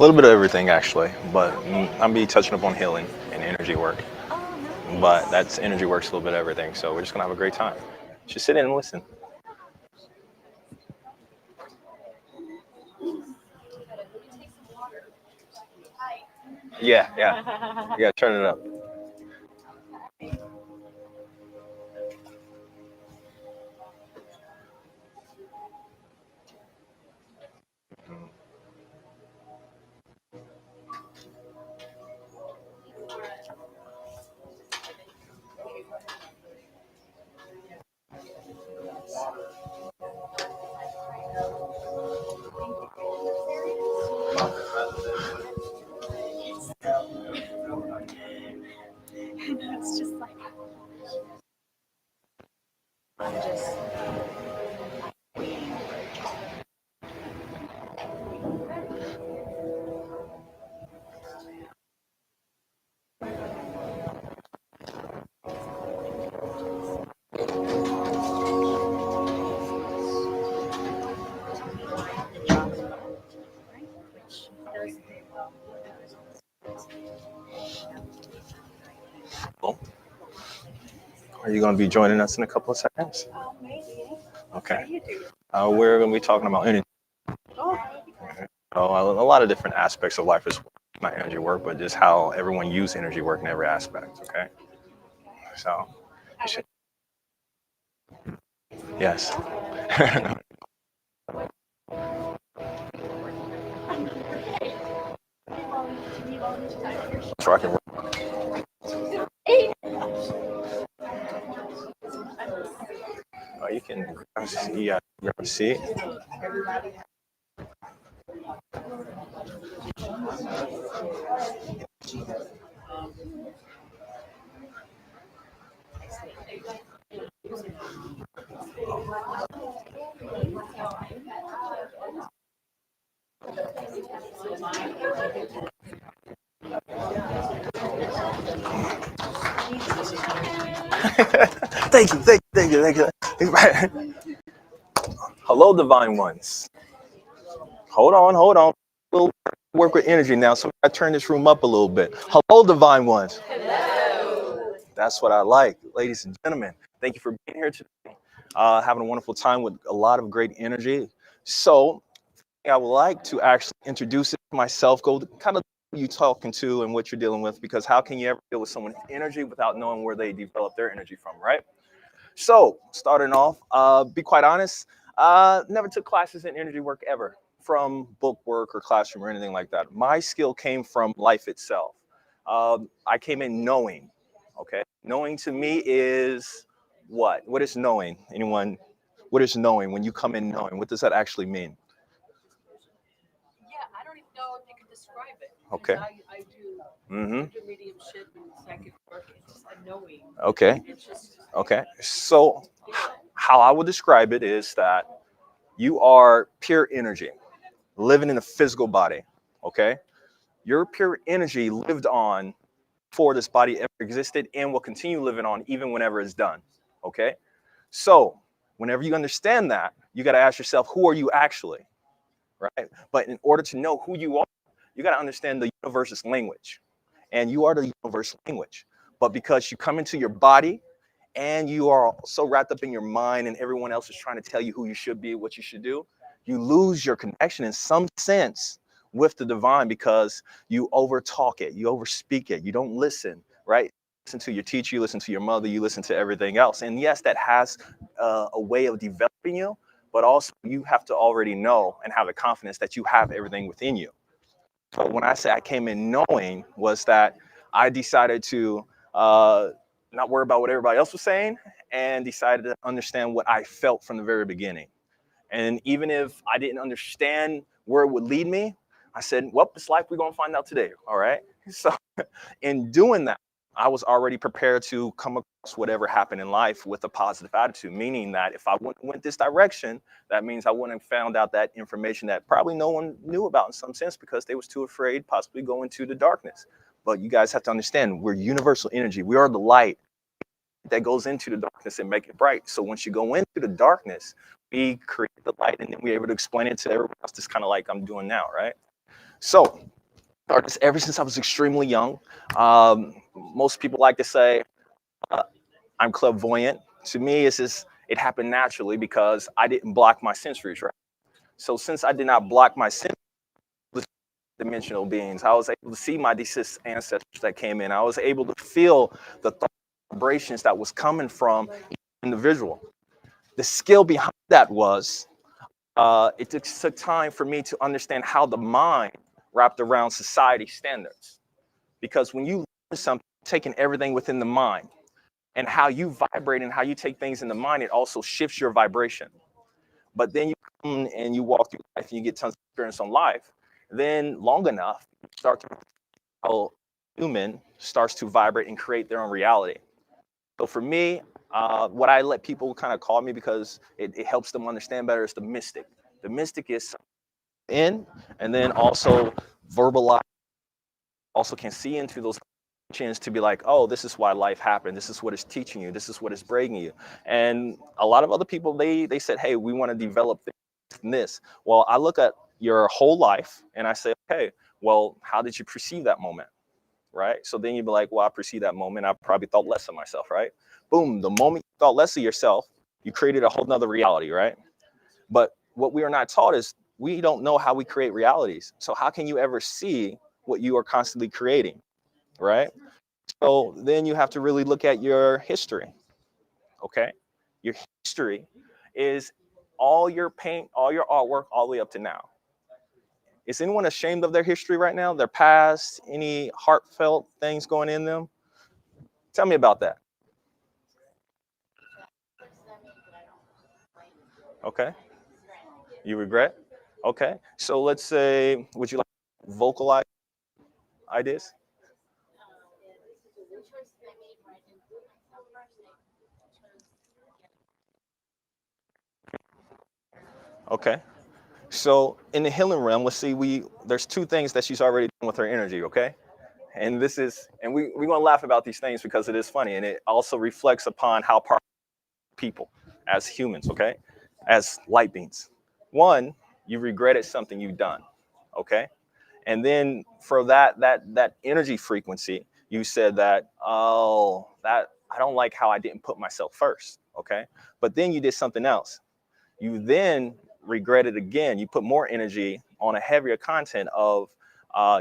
little bit of everything actually, but I'm be touching up on healing and energy work. But that's energy works a little bit of everything. So we're just gonna have a great time. Just sit in and listen. Yeah, yeah, yeah. Turn it up. It's just like Are you going to be joining us in a couple of seconds? Okay. We're going to be talking about energy. A lot of different aspects of life is not energy work, but just how everyone uses energy work in every aspect. Okay. So, yes. Let's rock and roll. Oh, you can grab a seat. Yeah, grab a seat. Thank you. Hello, divine ones. Hold on. We'll work with energy now, so I turn this room up a little bit. Hello, divine ones. Hello. That's what I like, ladies and gentlemen. Thank you for being here today. Having a wonderful time with a lot of great energy. So, I would like to actually introduce myself, go kind of who you talking to and what you're dealing with, because how can you ever deal with someone's energy without knowing where they develop their energy from, right? So, starting off, be quite honest, never took classes in energy work ever, from book work or classroom or anything like that. My skill came from life itself. I came in knowing, okay? Knowing to me is what? What is knowing? Anyone? What is knowing? When you come in knowing, what does that actually mean? Yeah, I don't even know if you can describe it. Okay. I do mediumship and psychic work. It's just a knowing. Okay. It's just Okay. So how I would describe it is that you are pure energy living in a physical body. Okay. Your pure energy lived on before this body ever existed and will continue living on even whenever it's done. Okay. So whenever you understand that, you got to ask yourself, who are you actually? Right. But in order to know who you are, you got to understand the universe's language. And you are the universe language. But because you come into your body and you are so wrapped up in your mind and everyone else is trying to tell you who you should be, what you should do, you lose your connection in some sense with the divine because you overtalk it, you overspeak it, you don't listen, right? Listen to your teacher, you listen to your mother, you listen to everything else. And yes, that has a way of developing you, but also you have to already know and have the confidence that you have everything within you. So when I say I came in knowing was that I decided to not worry about what everybody else was saying and decided to understand what I felt from the very beginning. And even if I didn't understand where it would lead me, I said, well, it's life, we're going to find out today. All right. So in doing that, I was already prepared to come across whatever happened in life with a positive attitude, meaning that if I went this direction, that means I wouldn't have found out that information that probably no one knew about in some sense because they was too afraid possibly go into the darkness. But you guys have to understand, we're universal energy. We are the light that goes into the darkness and make it bright. So once you go into the darkness, we create the light and then we're able to explain it to everyone else, just kind of like I'm doing now, right? So, artists ever since I was extremely young. Most people like to say I'm clairvoyant. To me, it's just it happened naturally because I didn't block my sensories, right? So since I did not block my sensories, dimensional beings, I was able to see my deceased ancestors that came in. I was able to feel the vibrations that was coming from each individual. The skill behind that was it took time for me to understand how the mind wrapped around society standards. Because when you learn something, taking everything within the mind and how you vibrate and how you take things in the mind, it also shifts your vibration. But then you come and you walk through life and you get tons of experience on life. Then long enough, you start to how human starts to vibrate and create their own reality. So for me, what I let people kind of call me because it helps them understand better is the mystic. The mystic is in, and then also verbalize, also can see into those to be like, oh, this is why life happened. This is what it's teaching you. This is what it's breaking you. And a lot of other people, they said, hey, we want to develop this. Well, I look at your whole life and I say, okay, well, how did you perceive that moment? Right? So then you'd be like, well, I perceived that moment. I probably thought less of myself, right? Boom, the moment you thought less of yourself, you created a whole nother reality, right? But what we are not taught is we don't know how we create realities. So how can you ever see what you are constantly creating, right? So then you have to really look at your history, okay? Your history is all your paint, all your artwork, all the way up to now. Is anyone ashamed of their history right now? Their past, any heartfelt things going in them? Tell me about that. Okay. You regret? Okay. So let's say, would you like to vocalize ideas? Okay. So in the healing realm, let's see, there's two things that she's already done with her energy, okay? And this is, and we're gonna laugh about these things because it is funny and it also reflects upon how powerful people as humans, okay? As light beings. One, you regretted something you've done, okay? And then for that energy frequency, you said that, oh, that I don't like how I didn't put myself first, okay? But then you did something else. You then regret it again. You put more energy on a heavier content of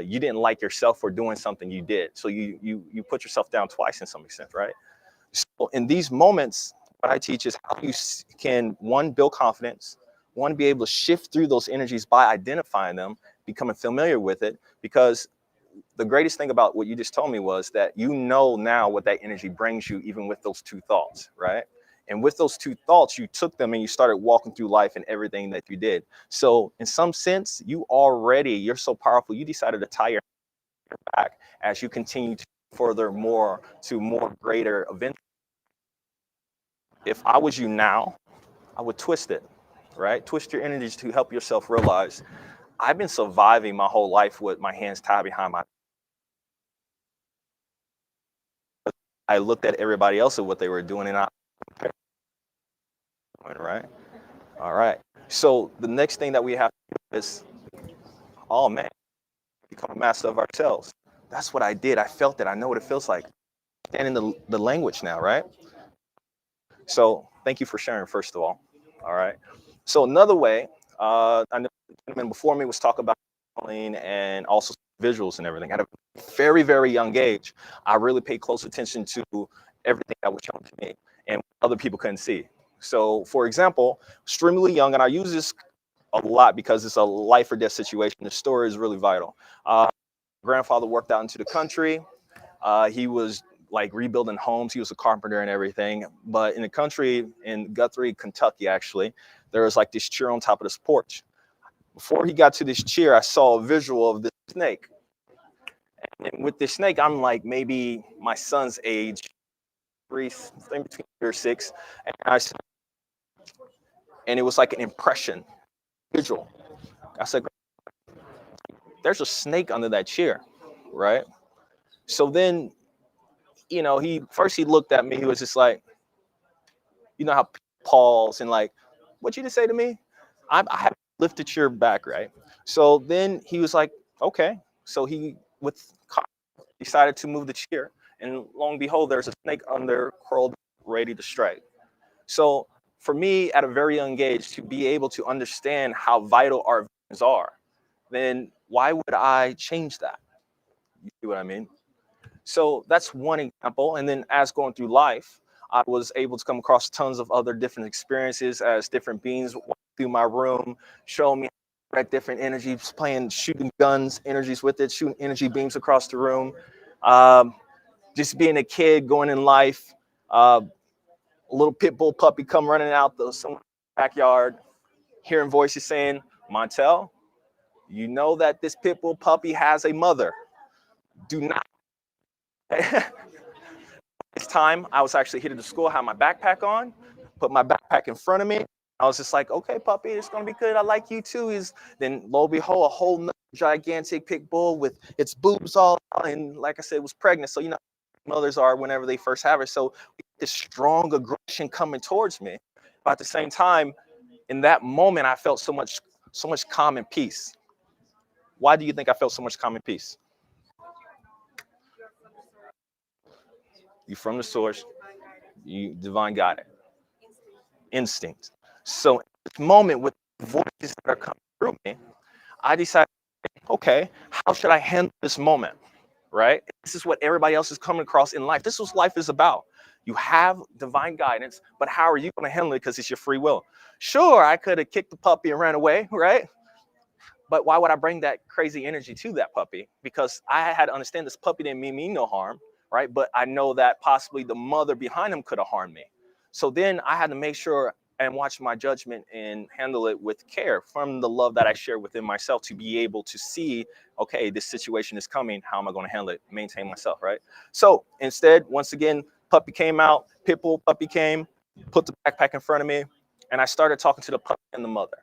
you didn't like yourself for doing something you did. So you put yourself down twice in some extent, right? So in these moments, what I teach is how you can, one, build confidence, one, be able to shift through those energies by identifying them, becoming familiar with it, because the greatest thing about what you just told me was that you know now what that energy brings you, even with those two thoughts, right? And with those two thoughts, you took them and you started walking through life and everything that you did. So in some sense, you're so powerful, you decided to tie your back as you continue to further more to more greater events. If I was you now, I would twist it, right? Twist your energies to help yourself realize I've been surviving my whole life with my hands tied behind my. I looked at everybody else and what they were doing, and I. Right. All right. So the next thing that we have to do is, oh man, become a master of ourselves. That's what I did. I felt it. I know what it feels like. And in the language now, right? So thank you for sharing, first of all. All right. So another way, I know the gentleman before me was talking about and also visuals and everything. At a very, very young age, I really paid close attention to everything that was shown to me and other people couldn't see. So, for example, extremely young, and I use this a lot because it's a life or death situation. The story is really vital. Grandfather worked out into the country. He was like rebuilding homes. He was a carpenter and everything. But in the country, in Guthrie, Kentucky, actually, there was like this chair on top of this porch. Before he got to this chair, I saw a visual of this snake. And with this snake, I'm like maybe my son's age, between 3 or 6. And it was like an impression, visual. I said, there's a snake under that chair, right? So then, he looked at me. He was just like, you know how pause and like, what you just say to me? I have lifted your back, right? So then he was like, Okay. So he, with decided to move the chair, and lo and behold, there's a snake under, curled, ready to strike. So for me, at a very young age, to be able to understand how vital our visions are, then why would I change that? You see what I mean? So that's one example. And then as going through life, I was able to come across tons of other different experiences as different beings walk through my room, showing me different energies, playing, shooting guns, energies with it, shooting energy beams across the room. Um, just being a kid going in life, a little pit bull puppy come running out the backyard, hearing voices saying, Montel, you know that this pit bull puppy has a mother. Do not. This time I was actually headed to school, had my backpack on, put my backpack in front of me. I was just like, okay, puppy, it's gonna be good. I like you too. Then lo and behold, a whole gigantic pit bull with its boobs all out, and like I said, was pregnant. So you know, mothers are whenever they first have her. So this strong aggression coming towards me. But at the same time, in that moment, I felt so much calm and peace. Why do you think I felt so much calm and peace? You from the source, you divine guided, instinct. So in this moment with voices that are coming through me, I decided, okay, how should I handle this moment? Right? This is what everybody else is coming across in life. This is what life is about. You have divine guidance, but how are you going to handle it? Because it's your free will. Sure, I could have kicked the puppy and ran away, right? But why would I bring that crazy energy to that puppy? Because I had to understand this puppy didn't mean me no harm, right? But I know that possibly the mother behind him could have harmed me. So then I had to make sure and watch my judgment and handle it with care from the love that I share within myself to be able to see, okay, this situation is coming. How am I going to handle it? Maintain myself, right? So instead, once again, puppy came out, pit bull puppy came, put the backpack in front of me, and I started talking to the puppy and the mother.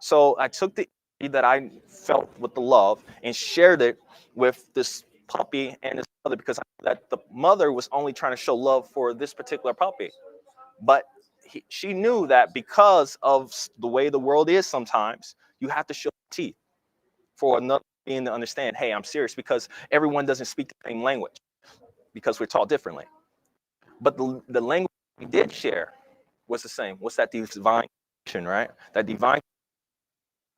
So I took the that I felt with the love and shared it with this puppy and his mother, because that the mother was only trying to show love for this particular puppy. But she knew that because of the way the world is sometimes, you have to show teeth for another being to understand, hey, I'm serious, because everyone doesn't speak the same language because we're taught differently. But the language we did share was the same. What's that divine, right? That divine,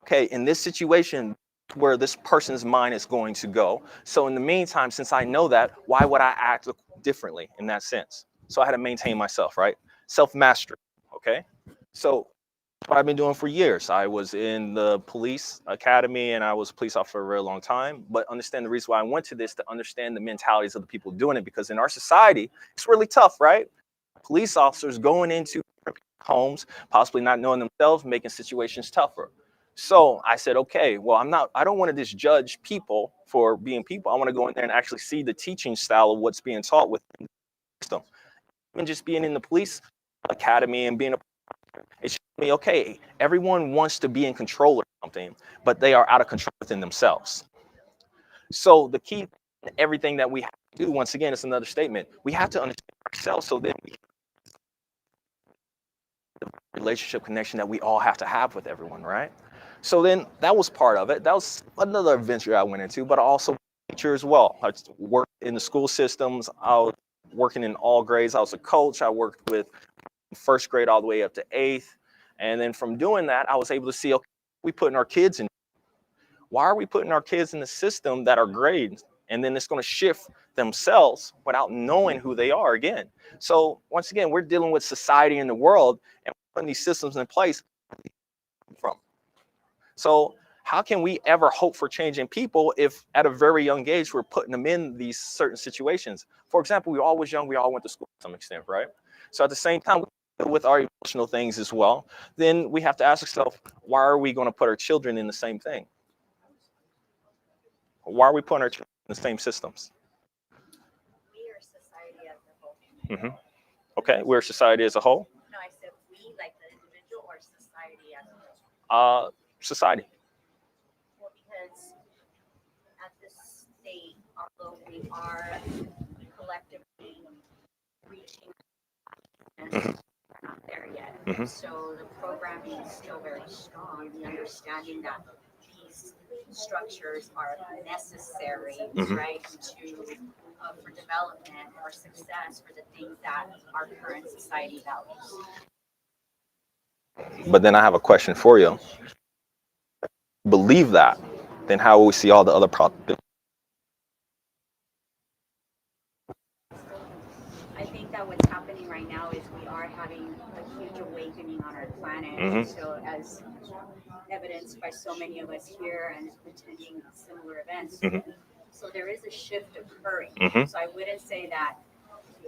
okay, in this situation, where this person's mind is going to go. So in the meantime, since I know that, why would I act differently in that sense? So I had to maintain myself, right? Self-mastery, okay? So what I've been doing for years. I was in the police academy and I was a police officer for a very long time, but understand the reason why I went to this, to understand the mentalities of the people doing it, because in our society, it's really tough, right? Police officers going into homes, possibly not knowing themselves, making situations tougher. So I said, okay, well, I don't want to just judge people for being people. I want to go in there and actually see the teaching style of what's being taught within the system. And just being in the police academy and being it showed me, okay, everyone wants to be in control of something, but they are out of control within themselves. So the key, everything that we have to do, once again, it's another statement. We have to understand ourselves, so then we the relationship connection that we all have to have with everyone, right? So then that was part of it. That was another adventure I went into, but also teacher as well. I worked in the school systems. I was working in all grades. I was a coach. I worked with first grade all the way up to 8th. And then from doing that, I was able to see, okay, we putting our kids in. Why are we putting our kids in the system that are grades? And then it's going to shift themselves without knowing who they are again. So once again, we're dealing with society in the world and putting these systems in place from. So how can we ever hope for changing people if at a very young age we're putting them in these certain situations? For example, we were always young, we all went to school to some extent, right? So at the same time, with our emotional things as well, then we have to ask ourselves, why are we going to put our children in the same thing? Why are we putting our children in the same systems? We are society as a whole. Okay, we're society as a whole. No, I said we, like the individual, or society as a whole. Society. Well, because at this state, although we are collectively reaching, we're not there yet. So the programming is still very strong. The understanding that these these structures are necessary, Mhm. right, to for development or success for the things that our current society values. But then I have a question for you. Believe that, then how will we see all the other problems? I think that what's happening right now is we are having a huge awakening on our planet. Mhm. So as evidenced by so many of us here and attending similar events. Mhm. So there is a shift occurring. Mhm. So I wouldn't say that,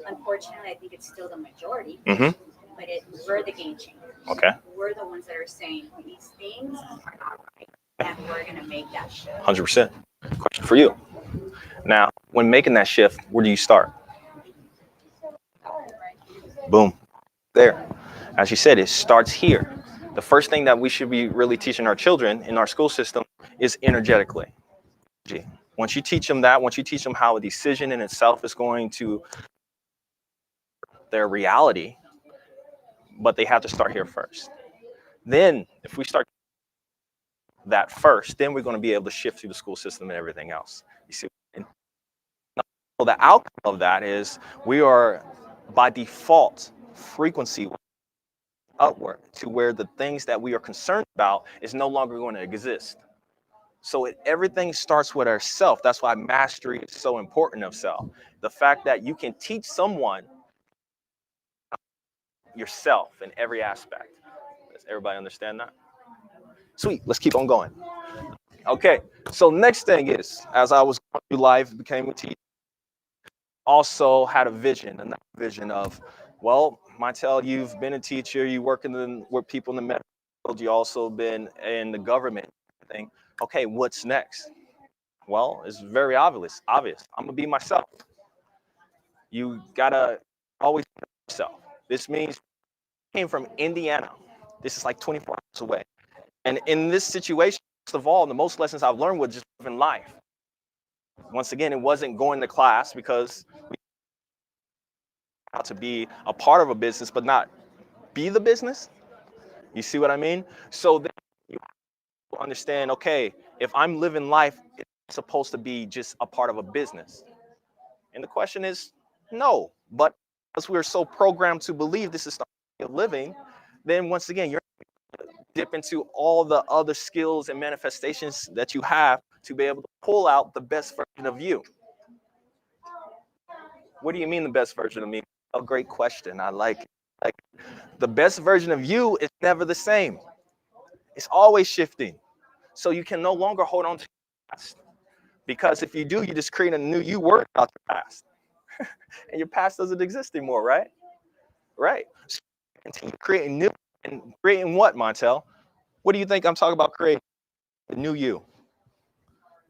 unfortunately, I think it's still the majority, Mhm. but we're the game changers. Okay. We're the ones that are saying these things are not right, and we're going to make that shift. 100%. Question for you. Now, when making that shift, where do you start? Boom. There. As you said, it starts here. The first thing that we should be really teaching our children in our school system is energetically. Once you teach them that, once you teach them how a decision in itself is going to their reality, but they have to start here first. Then, if we start that first, then we're going to be able to shift through the school system and everything else. You see, and so the outcome of that is we are by default frequency upward to where the things that we are concerned about is no longer going to exist. So everything starts with ourself. That's why mastery is so important of self. The fact that you can teach someone yourself in every aspect. Does everybody understand that? Sweet. Let's keep on going. Okay. So next thing is, as I was going through life, became a teacher, also had a vision, another vision of, well, Montel, you've been a teacher, you work with people in the medical field, you also been in the government thing. Okay, what's next? Well, it's very obvious. I'm gonna be myself. You gotta always be yourself. This means I came from Indiana. This is like 24 hours away. And in this situation, first of all, the most lessons I've learned was just living life. Once again, it wasn't going to class because we had to be a part of a business, but not be the business. You see what I mean? So then you understand, okay, if I'm living life, it's supposed to be just a part of a business. And the question is, no. But because we're so programmed to believe this is the way of living, then once again, you're dip into all the other skills and manifestations that you have to be able to pull out the best version of you. What do you mean the best version of me? A great question. I like it. Like the best version of you is never the same. It's always shifting. So you can no longer hold on to your past. Because if you do, you just create a new you word about your past. And your past doesn't exist anymore, right? Right. So continue creating new and creating what, Montel? What do you think I'm talking about creating? The new you.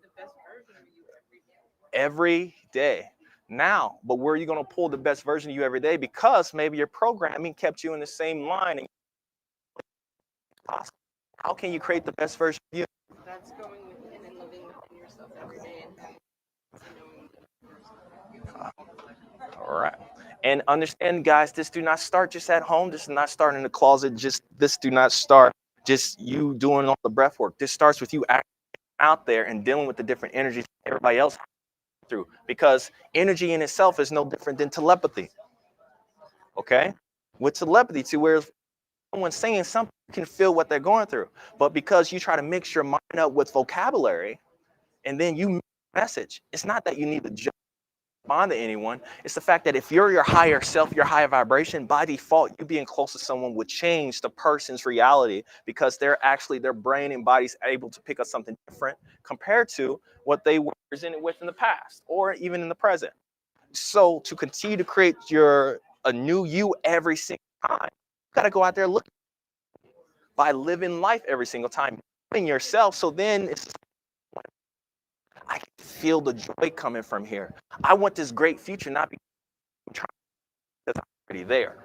The best version of you every day. Every day. Now, but where are you going to pull the best version of you every day? Because maybe your programming kept you in the same line. How can you create the best version of you? That's going within and living within yourself every day and knowing yourself. All right. And understand, guys, this do not start just at home. This does not start in the closet. This do not start just you doing all the breath work. This starts with you out there and dealing with the different energies everybody else through. Because energy in itself is no different than telepathy. Okay? With telepathy, to where someone's saying something, you can feel what they're going through. But because you try to mix your mind up with vocabulary and then you message, it's not that you need to respond to anyone. It's the fact that if you're your higher self, your higher vibration, by default, you being close to someone would change the person's reality because they're actually, their brain and body's able to pick up something different compared to what they were presented with in the past or even in the present. So to continue to create a new you every single time, you got to go out there looking by living life every single time, being yourself. So then it's, I can feel the joy coming from here. I want this great future, not because I'm trying, because I'm already there.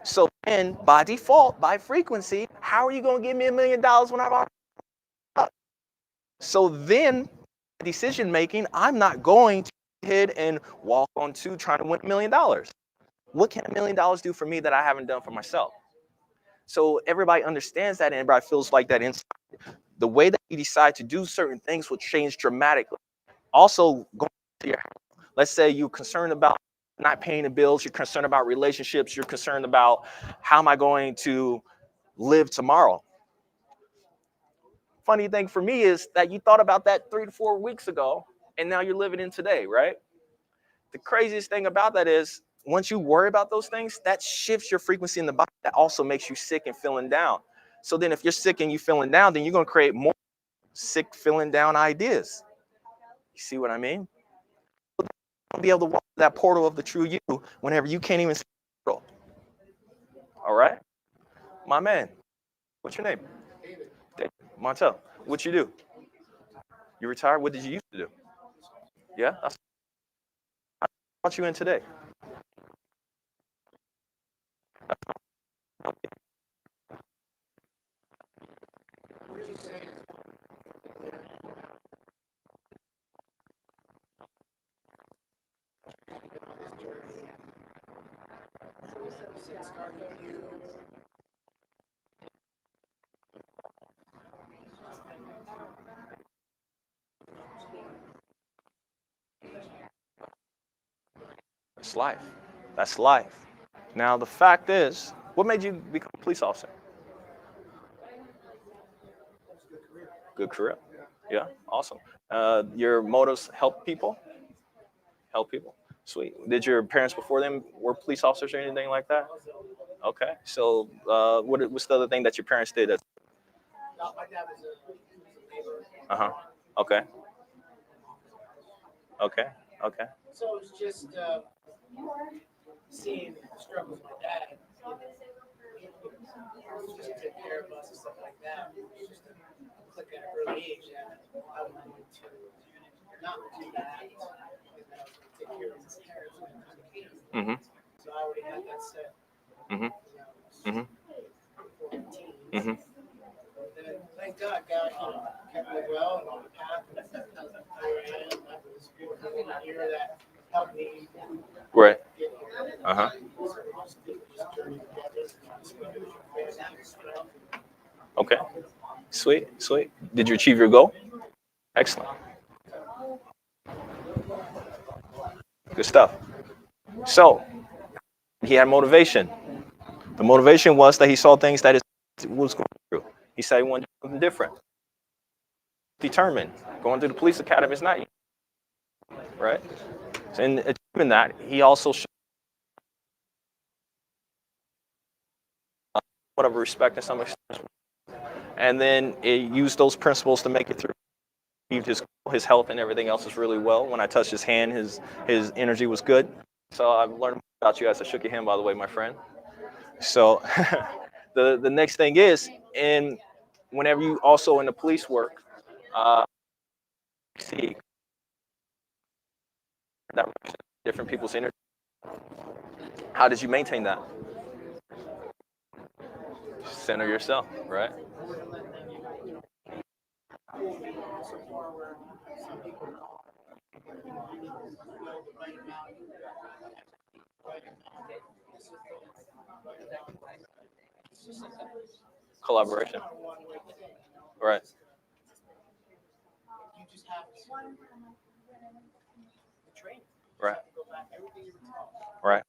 So then, by default, by frequency, how are you going to give me $1 million when I've already up? So then, decision making, I'm not going to go ahead and walk on to trying to win $1 million. What can $1 million do for me that I haven't done for myself? So everybody understands that, and everybody feels like that inside. the way that you decide to do certain things will change dramatically. Also, going to your health. Let's say you're concerned about not paying the bills, you're concerned about relationships, you're concerned about how am I going to live tomorrow. Funny thing for me is that you thought about that 3 to 4 weeks ago, and now you're living in today, right? The craziest thing about that is once you worry about those things, that shifts your frequency in the body. That also makes you sick and feeling down. So then if you're sick and you're feeling down, then you're going to create more sick, feeling down ideas. You see what I mean? You'll be able to walk that portal of the true you whenever you can't even see the portal. All right? My man, what's your name? David. Montel. What you do? You retired? What did you used to do? Yeah? That's what brought you in today. That's life. That's life. Now, the fact is, what made you become a police officer? Good career. Yeah, awesome. Your motives help people? Help people. Sweet. Did your parents before them were police officers or anything like that? Okay. So what's the other thing that your parents did? My dad was a neighbor. Uh-huh. Okay. Okay. Okay. So it was just seeing the struggles my dad, just to take care of us and stuff like that. It was just a click at an early age that I was going to not do that, and then I was going to take care of his parents when it came. Mm-hmm. So I already had that set. Mm-hmm. Mm-hmm. Mm-hmm. Then, thank God, God kept me well and on the path. And here I am. I was working here that helped me. Right. Get here. Uh-huh. Okay. Sweet. Sweet. Did you achieve your goal? Excellent. Good stuff. So he had motivation. The motivation was that he saw things that was going through. He said he wanted something different. Determined. Going through the police academy is not easy, right? So in achieving that, he also showed whatever respect and some extent, and then it used those principles to make it through. His health and everything else is really well. When I touched his hand, his energy was good. So I've learned about you as I shook your hand, by the way, my friend. So the next thing is, and whenever you also in the police work, see that different people's energy. How did you maintain that? Center yourself, right? Collaboration. Right. You just have to train. Right. Right.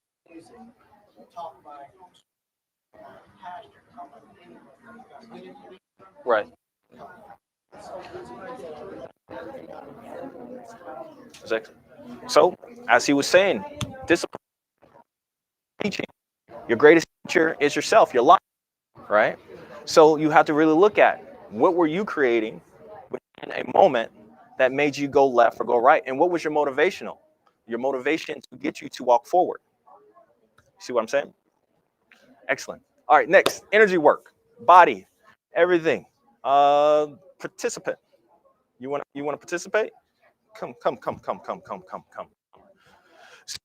Talk by Right. So, as he was saying, discipline, teaching. Your greatest teacher is yourself, your life, right? So you have to really look at what were you creating in a moment that made you go left or go right, and what was your motivation to get you to walk forward. See what I'm saying? Excellent. All right, next, energy work, body, everything. Participant. You want to participate? Come. So,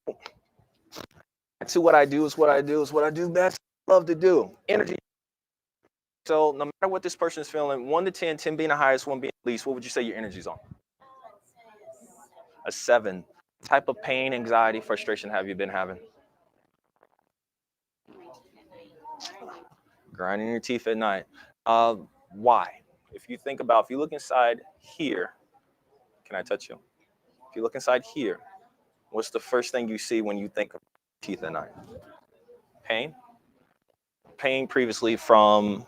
to what I do is what I do best. Love to do. Energy. So no matter what this person is feeling, 1 to 10, 10 being the highest, 1 being the least, what would you say your energy's on? A 7. What type of pain, anxiety, frustration have you been having? Grinding your teeth at night. Why? if you think about, if you look inside here, can I touch you? If you look inside here, what's the first thing you see when you think of teeth at night? Pain? Pain previously from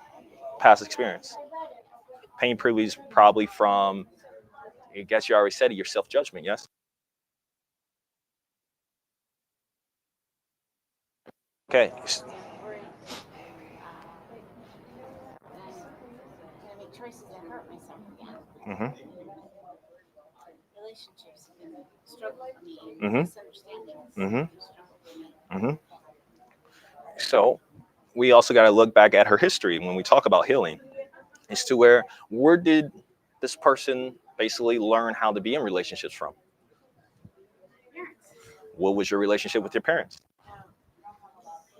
past experience. Pain previously probably from, I guess you already said it, your self-judgment, yes? Okay. I make choices that hurt myself again. Mm-hmm. Relationships have been a struggle for me. Mm-hmm. Misunderstandings Mm-hmm. have been a struggle for me. Mm-hmm. So we also got to look back at her history when we talk about healing. It's to where did this person basically learn how to be in relationships from? Parents. What was your relationship with your parents? I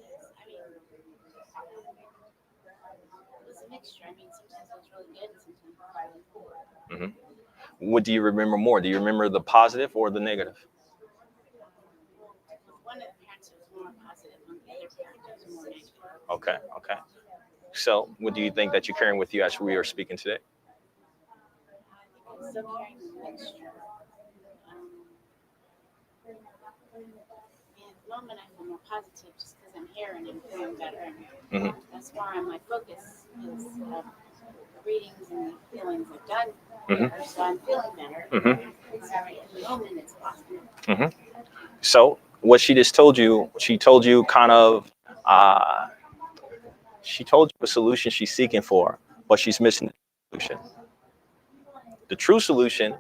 mean, it was a mixture. I mean, sometimes it was really good and sometimes it was really poor. Mm-hmm. What do you remember more? Do you remember the positive or the negative? One of the parents was more positive, and the other parent was more negative. Okay, okay. So what do you think that you're carrying with you as we are speaking today? I'm still carrying the mixture. And at the moment, I feel more positive just because I'm here and I'm feeling better. And Mm-hmm. that's why my focus is the readings and the feelings I've done. Mm-hmm. So I'm feeling better. Mm-hmm. So at the moment, it's positive. Mm-hmm. So what she just told you, she told you kind of, she told you a solution she's seeking for, but she's missing the solution. The true solution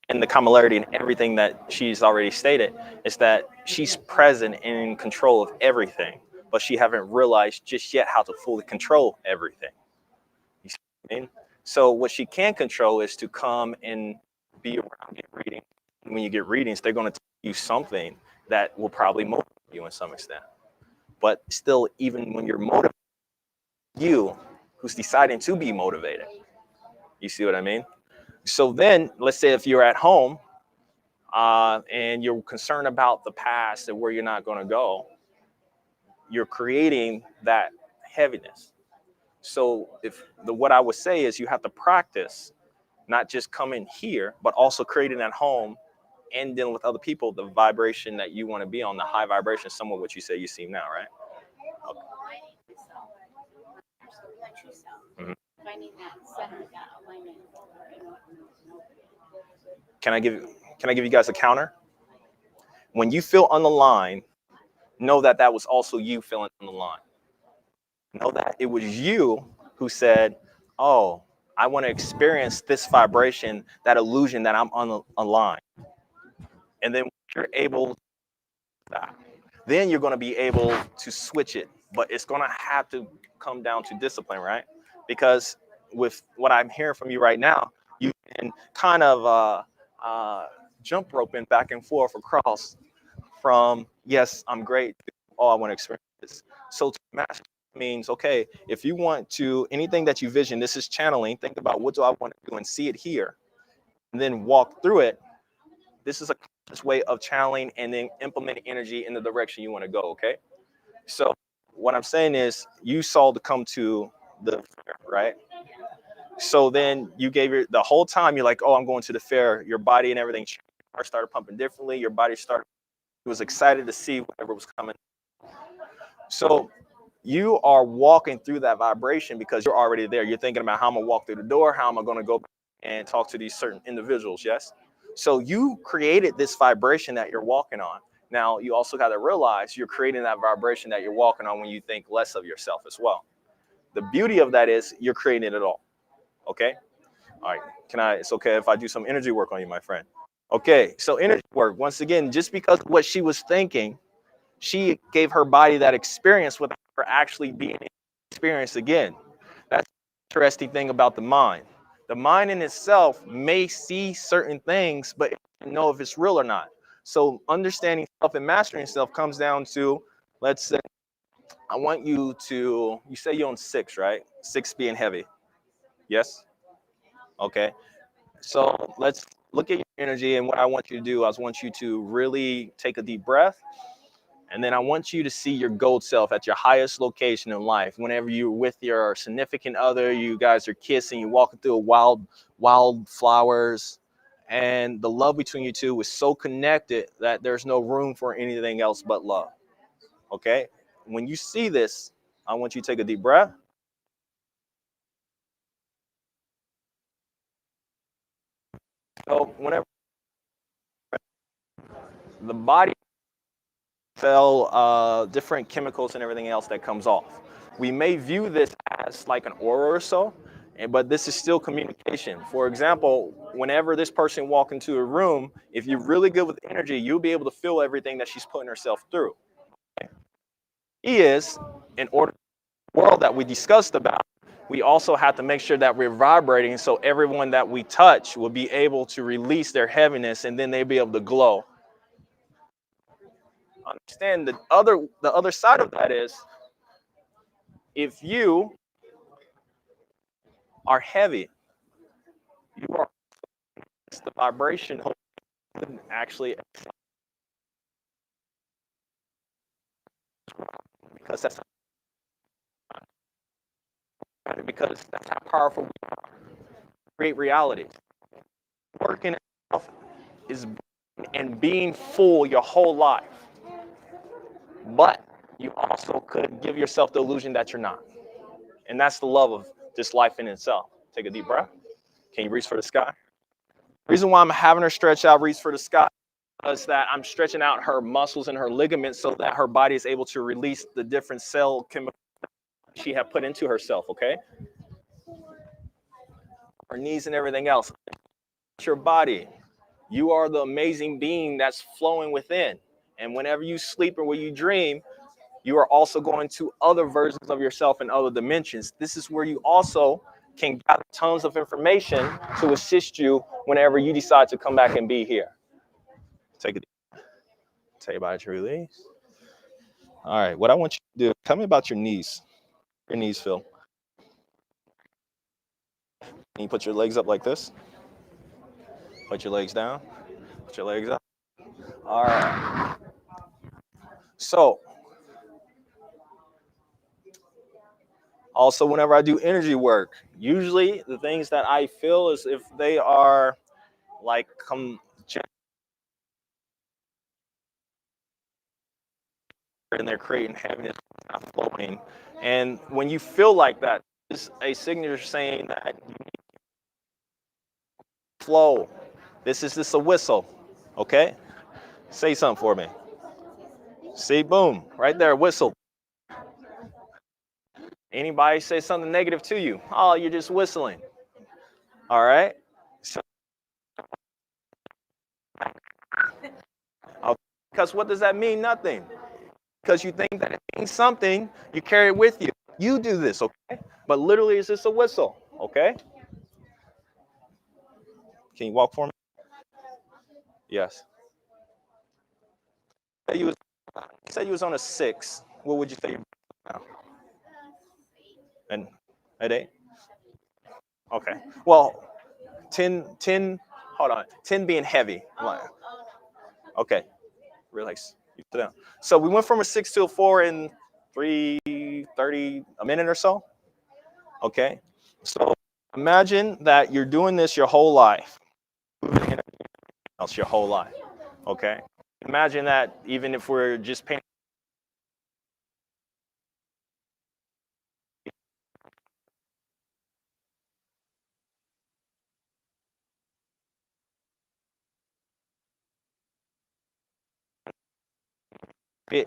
and the commonality in everything that she's already stated is that she's present and in control of everything, but she haven't realized just yet how to fully control everything. You see what I mean? So what she can control is to come and be around, get reading. When you get readings, they're going to tell you something that will probably motivate you in some extent. But still, even when you're motivated, you who's deciding to be motivated. You see what I mean? So then, let's say if you're at home and you're concerned about the past and where you're not going to go, you're creating that heaviness. So what I would say is you have to practice not just coming here, but also creating at home and dealing with other people the vibration that you want to be on, the high vibration, some of what you say you seem now, right? Okay. My true self. Mm-hmm. Finding that center, that alignment. Can I give you guys a counter? When you feel unaligned, know that that was also you feeling unaligned. Know that it was you who said, oh, I want to experience this vibration, that illusion that I'm unaligned. And then you're able to do that. Then you're going to be able to switch it. But it's going to have to come down to discipline, right? Because with what I'm hearing from you right now, you can kind of jump roping back and forth across from, yes, I'm great, to, oh, I want to experience this. So to master means, okay, if you want to, anything that you vision, this is channeling, think about what do I want to do and see it here, and then walk through it. This is a conscious way of channeling and then implementing energy in the direction you want to go, okay? So what I'm saying is you saw to come to the fair, right? So then you gave the whole time you're like, oh, I'm going to the fair, your body and everything started pumping differently, your body was excited to see whatever was coming. So you are walking through that vibration because you're already there. You're thinking about how I'm gonna walk through the door, how am I gonna go and talk to these certain individuals, yes? So you created this vibration that you're walking on. Now, you also got to realize you're creating that vibration that you're walking on when you think less of yourself as well. The beauty of that is you're creating it all, okay? All right, it's okay if I do some energy work on you, my friend. Okay, so energy work, once again, just because of what she was thinking, she gave her body that experience without her actually being experienced again. That's the interesting thing about the mind. The mind in itself may see certain things, but it doesn't know if it's real or not. So understanding self and mastering self comes down to, let's say, I want you to, you say you're on 6, right? 6 being heavy. Yes? Okay. So let's look at your energy, and what I want you to do is I want you to really take a deep breath And then I want you to see your gold self at your highest location in life. Whenever you're with your significant other, you guys are kissing, you're walking through a wild flowers, and the love between you two is so connected that there's no room for anything else but love. Okay? When you see this, I want you to take a deep breath. So whenever the body fell different chemicals and everything else that comes off. We may view this as like an aura or so, but this is still communication. For example, whenever this person walks into a room, if you're really good with energy, you'll be able to feel everything that she's putting herself through. In order to the world that we discussed about, we also have to make sure that we're vibrating so everyone that we touch will be able to release their heaviness, and then they'll be able to glow. Understand the other side of that is, if you are heavy, you are the vibration actually, because that's how powerful we are. Create realities. Working itself is and being full your whole life, but you also could give yourself the illusion that you're not, and that's the love of this life in itself. Take a deep breath. Can you reach for the sky? Reason why I'm having her stretch out, reach for the sky, is that I'm stretching out her muscles and her ligaments so that her body is able to release the different cell chemicals she had put into herself, okay? Her knees and everything else. Your body. You are the amazing being that's flowing within. And whenever you sleep or when you dream, you are also going to other versions of yourself in other dimensions. This is where you also can gather tons of information to assist you whenever you decide to come back and be here. Take it. Tell you about your release. All right, what I want you to do, tell me about your knees. Your knees, Phil. Can you put your legs up like this? Put your legs down. Put your legs up. All right. So, also, whenever I do energy work, usually the things that I feel is if they are like and they're creating heaviness, not flowing. And when you feel like that, it's a signature saying that you need to flow. This is a whistle, okay? Say something for me. See, boom, right there, whistle. Anybody say something negative to you? Oh, you're just whistling. All right? So, because what does that mean? Nothing. Because you think that it means something, you carry it with you. You do this, okay? But literally, it's just a whistle, okay? Can you walk for me? Yes. You said you was on a 6. What would you say now? And at 8? Okay. Well, 10, hold on. 10 being heavy. Okay. Relax. You sit down. So we went from a 6 to a 4 in 3:30, a minute or so. Okay. So imagine that you're doing this your whole life. Else your whole life. Okay. Imagine that even if we're just painting.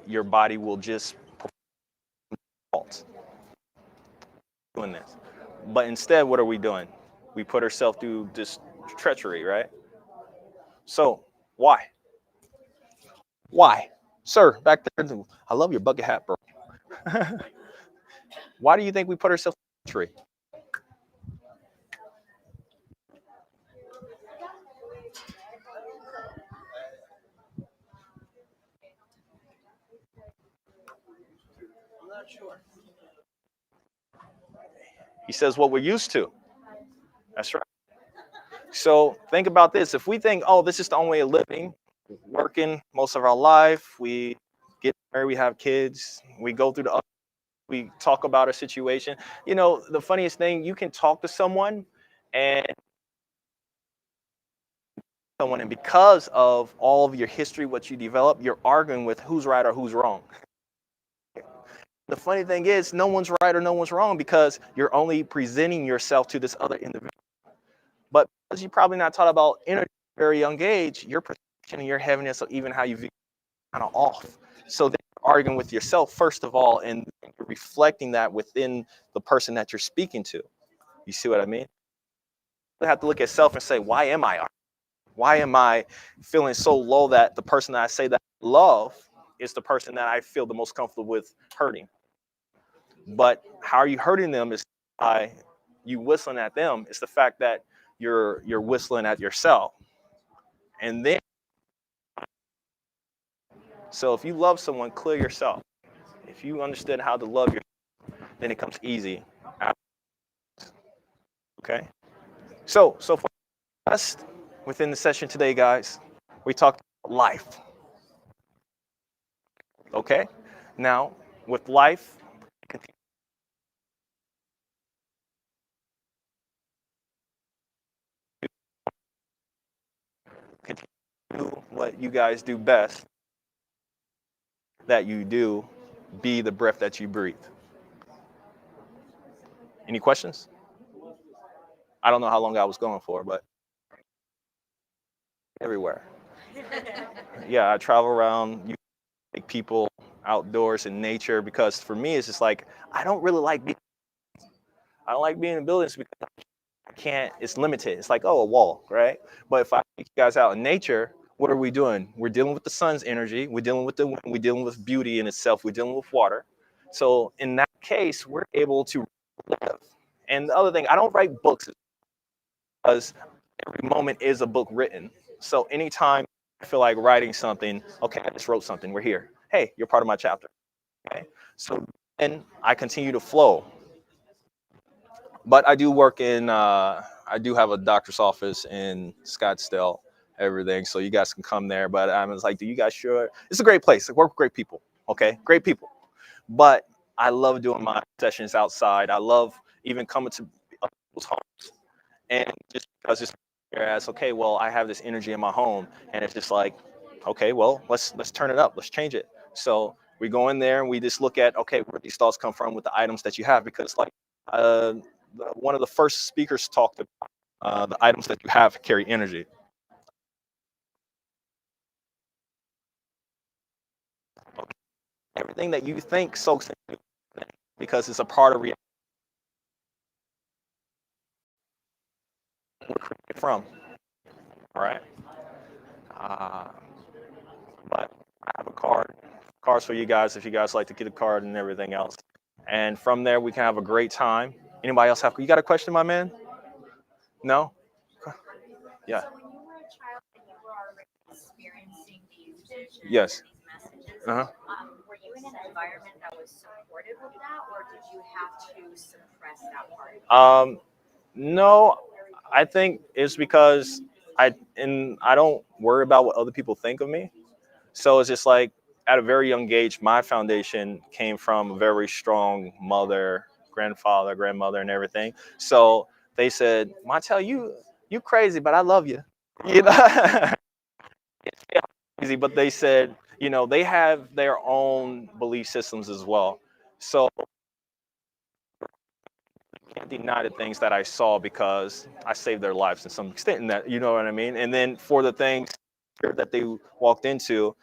Your body will just doing this. But instead, what are we doing? We put ourselves through this treachery, right? So why? Why? Sir, back there, I love your bucket hat, bro. Why do you think we put ourselves through treachery? I'm not sure. He says what we're used to. That's right. So think about this. If we think, oh, this is the only way of living, working most of our life, we get married, we have kids, we go through we talk about a situation. You know, the funniest thing, you can talk to someone and because of all of your history, what you develop, you're arguing with who's right or who's wrong. The funny thing is, no one's right or no one's wrong because you're only presenting yourself to this other individual. But because you're probably not taught about energy at a very young age, your perception and your heaviness, or even how you view kind of off. So then you're arguing with yourself, first of all, and you're reflecting that within the person that you're speaking to. You see what I mean? You have to look at self and say, why am I arguing? Why am I feeling so low that the person that I say that I love is the person that I feel the most comfortable with hurting? But how are you hurting them is by you whistling at them. It's the fact that you're whistling at yourself. And then, so if you love someone, clear yourself. If you understand how to love yourself, then it comes easy. Okay? So for us, within the session today, guys, we talked about life. Okay? Now, with life, continue to do what you guys do best, that you do, be the breath that you breathe. Any questions? I don't know how long I was going for, but everywhere. Yeah, I travel around, you take people outdoors in nature, because for me, it's just like, I don't like being in buildings because I can't, it's limited. It's like, oh, a wall, right? But if I take you guys out in nature, what are we doing? We're dealing with the sun's energy. We're dealing with the wind. We're dealing with beauty in itself. We're dealing with water. So in that case, we're able to live. And the other thing, I don't write books because every moment is a book written. So anytime I feel like writing something, okay, I just wrote something. We're here. Hey, you're part of my chapter. Okay. So then I continue to flow. But I do work in, I do have a doctor's office in Scottsdale, everything. So you guys can come there. But I was like, do you guys sure? It's a great place. I work with great people. Okay. Great people. But I love doing my sessions outside. I love even coming to people's homes. And just because it's whereas, okay, well, I have this energy in my home, and it's just like, okay, well, let's turn it up. Let's change it. So we go in there and we just look at, okay, where these thoughts come from with the items that you have, because like one of the first speakers talked about the items that you have carry energy. Okay. Everything that you think soaks in because it's a part of reality. We're created from. All right. But I have a cards for you guys if you guys like to get a card and everything else. And from there, we can have a great time. Anybody else have? You got a question, my man? No? Yeah. So when you were a child and you were already experiencing these visions, Yes. these messages, Uh-huh. Were you in an environment that was supportive of that, or did you have to suppress that part? No, I think it's because I don't worry about what other people think of me. So it's just like at a very young age, my foundation came from a very strong mother, grandfather, grandmother, and everything. So they said, Montel, you crazy, but I love you. You know, it's crazy, but they said, you know, they have their own belief systems as well. So I can't deny the things that I saw because I saved their lives to some extent in that, you know what I mean? And then for the things that they walked into,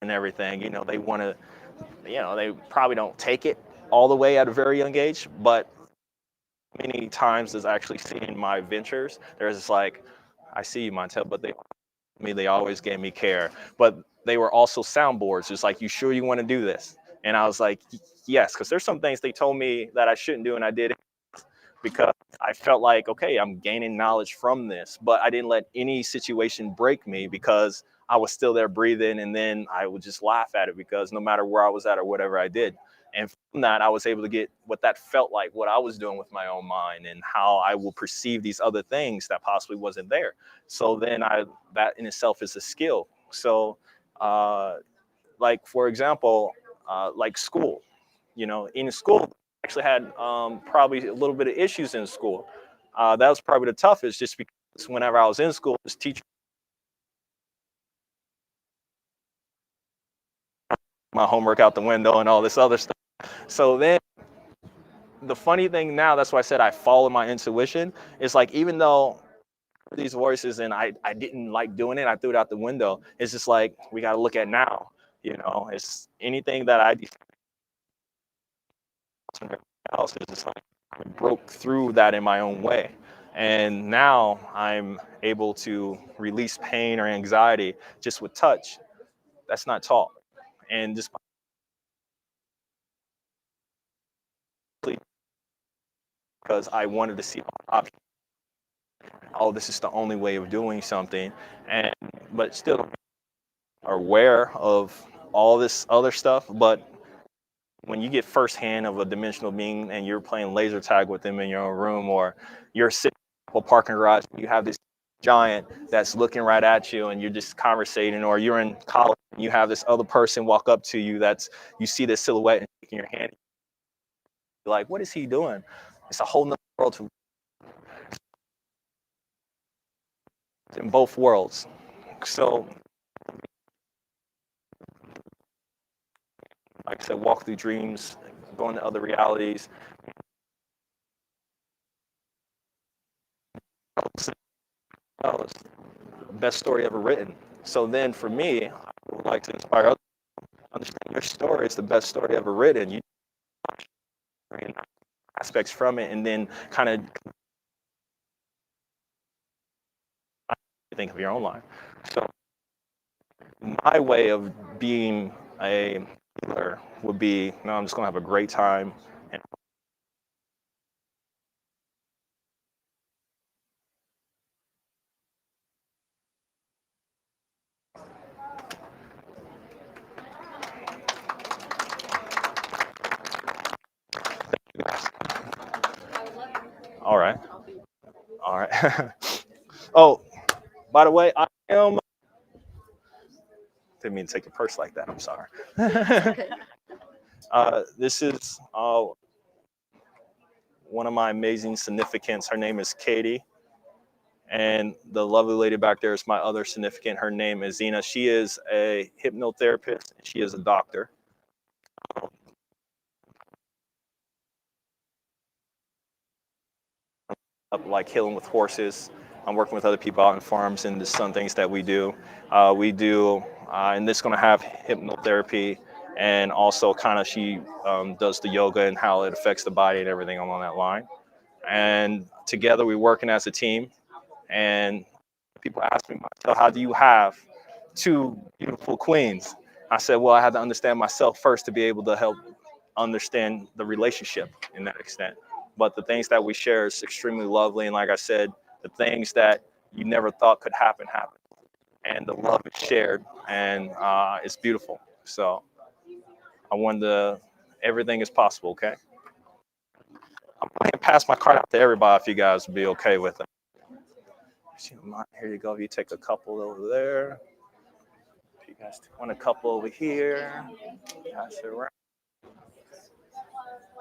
and everything, you know, they want to, you know, they probably don't take it all the way at a very young age, but many times is actually seeing my ventures. There's just like, I see you, Montel, but they always gave me care. But they were also soundboards. It's like, you sure you want to do this? And I was like, yes, because there's some things they told me that I shouldn't do, and I did it because I felt like, okay, I'm gaining knowledge from this, but I didn't let any situation break me because I was still there breathing, and then I would just laugh at it because no matter where I was at or whatever I did. And from that, I was able to get what that felt like, what I was doing with my own mind, and how I will perceive these other things that possibly wasn't there. So then that in itself is a skill. So, like for example, like school, in school, I actually had probably a little bit of issues in school. That was probably the toughest, just because whenever I was in school, this teacher my homework out the window and all this other stuff. So then the funny thing now, that's why I said I follow my intuition. It's like, even though these voices and I didn't like doing it, I threw it out the window. It's just like, we got to look at now, it's anything that I do else is just like, I broke through that in my own way. And now I'm able to release pain or anxiety just with touch. That's not taught. And just because I wanted to see options. Oh, this is the only way of doing something, but still are aware of all this other stuff. But when you get firsthand of a dimensional being and you're playing laser tag with them in your own room, or you're sitting in a parking garage, you have this giant that's looking right at you and you're just conversating, or you're in college and you have this other person walk up to you you see this silhouette and shaking your hand. You're like, what is he doing? It's a whole nother world in both worlds. So like I said, walk through dreams, go into other realities. That was the best story ever written. So then for me, I would like to inspire others to understand your story is the best story ever written. You aspects from it, and then kind of think of your own life. So my way of being a healer would be, no, I'm just going to have a great time. And all right. All right. Oh, by the way, I am. Didn't mean to take your purse like that. I'm sorry. This is one of my amazing significants. Her name is Katie. And the lovely lady back there is my other significant. Her name is Zena. She is a hypnotherapist. She is a doctor. Like healing with horses. I'm working with other people out in farms, and there's some things that we do. And this is going to have hypnotherapy, and also kind of she does the yoga and how it affects the body and everything along that line. And together we're working as a team. And people ask me, how do you have two beautiful queens? I said, well, I had to understand myself first to be able to help understand the relationship in that extent. But the things that we share is extremely lovely. And like I said, the things that you never thought could happen. And the love is shared, and it's beautiful. So I wanted to, everything is possible, okay? I'm going to pass my card out to everybody if you guys would be okay with it. Here you go. You take a couple over there. If you guys want a couple over here, pass it around.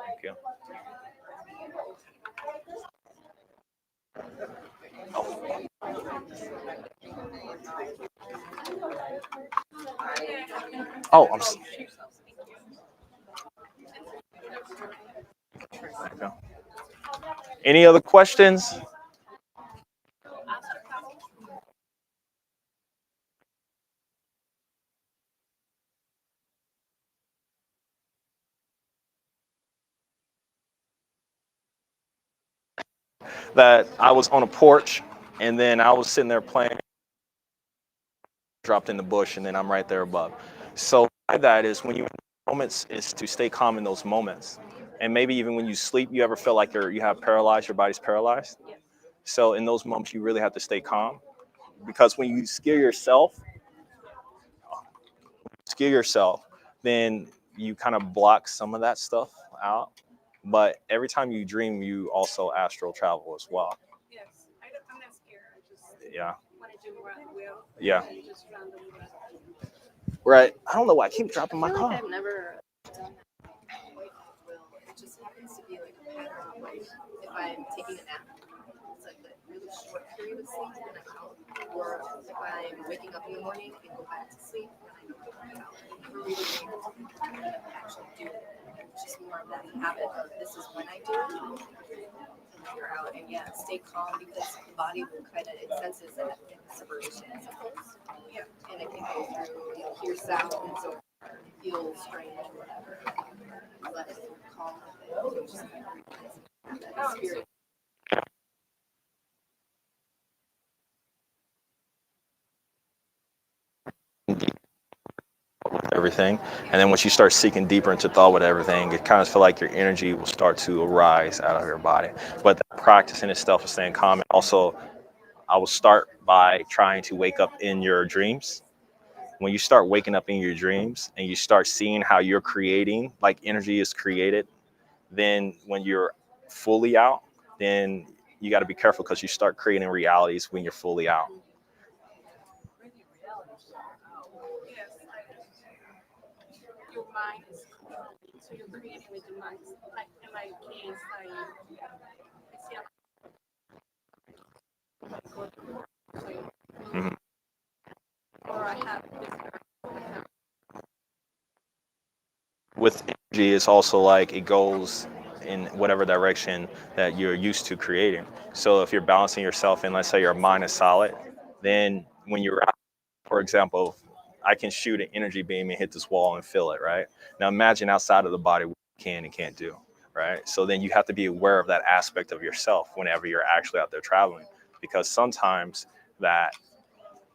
Thank you. Oh, I'm sorry. Any other questions? That I was on a porch, and then I was sitting there playing, dropped in the bush, and then I'm right there above. So that is when you moments is to stay calm in those moments. And maybe even when you sleep, you ever feel like you have paralyzed, your body's paralyzed. So in those moments, you really have to stay calm, because when you scare yourself, skill yourself, then you kind of block some of that stuff out. But every time you dream, you also astral travel as well. Yes, I'm not scared. I just Yeah. want to do what I will. Yeah. And just randomly. Right. I don't know why I keep dropping my I feel car. like I've never done that quite at will. It just happens to be like a pattern of like if I'm taking a nap, it's like a really short period of sleep and I'm out. Or if I'm waking up in the morning and go back to sleep and I know I'm out. I've never really been able to actually do it. It's just more of that habit of this is when I do it and you're out. And yeah, stay calm because the body will kind of, it senses that separation, I suppose. Yeah. And it can go through, you'll hear sounds or feel strange or whatever. Let it calm with it. Just kind of that spirit. Everything, and then once you start seeking deeper into thought with everything, it kind of feel like your energy will start to arise out of your body. But the practice in itself is staying calm. And also, I will start by trying to wake up in your dreams. When you start waking up in your dreams and you start seeing how you're creating, like energy is created, then when you're fully out, then you got to be careful because you start creating realities when you're fully out. Yes, your mind is so you're creating with your mind. Like in my case, I see Mhm. or I have this. With energy, it's also like it goes in whatever direction that you're used to creating. So if you're balancing yourself and let's say your mind is solid, then when you're out, for example, I can shoot an energy beam and hit this wall and feel it, right? Now imagine outside of the body what you can and can't do, right? So then you have to be aware of that aspect of yourself whenever you're actually out there traveling, because sometimes that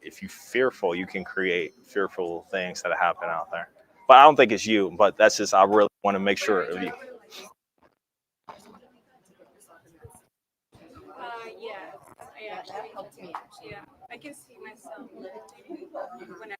if you're fearful, you can create fearful things that happen out there. But I don't think it's you, but that's just, I really want to make sure of you. Yes, I actually helped me. Yeah, I can see myself when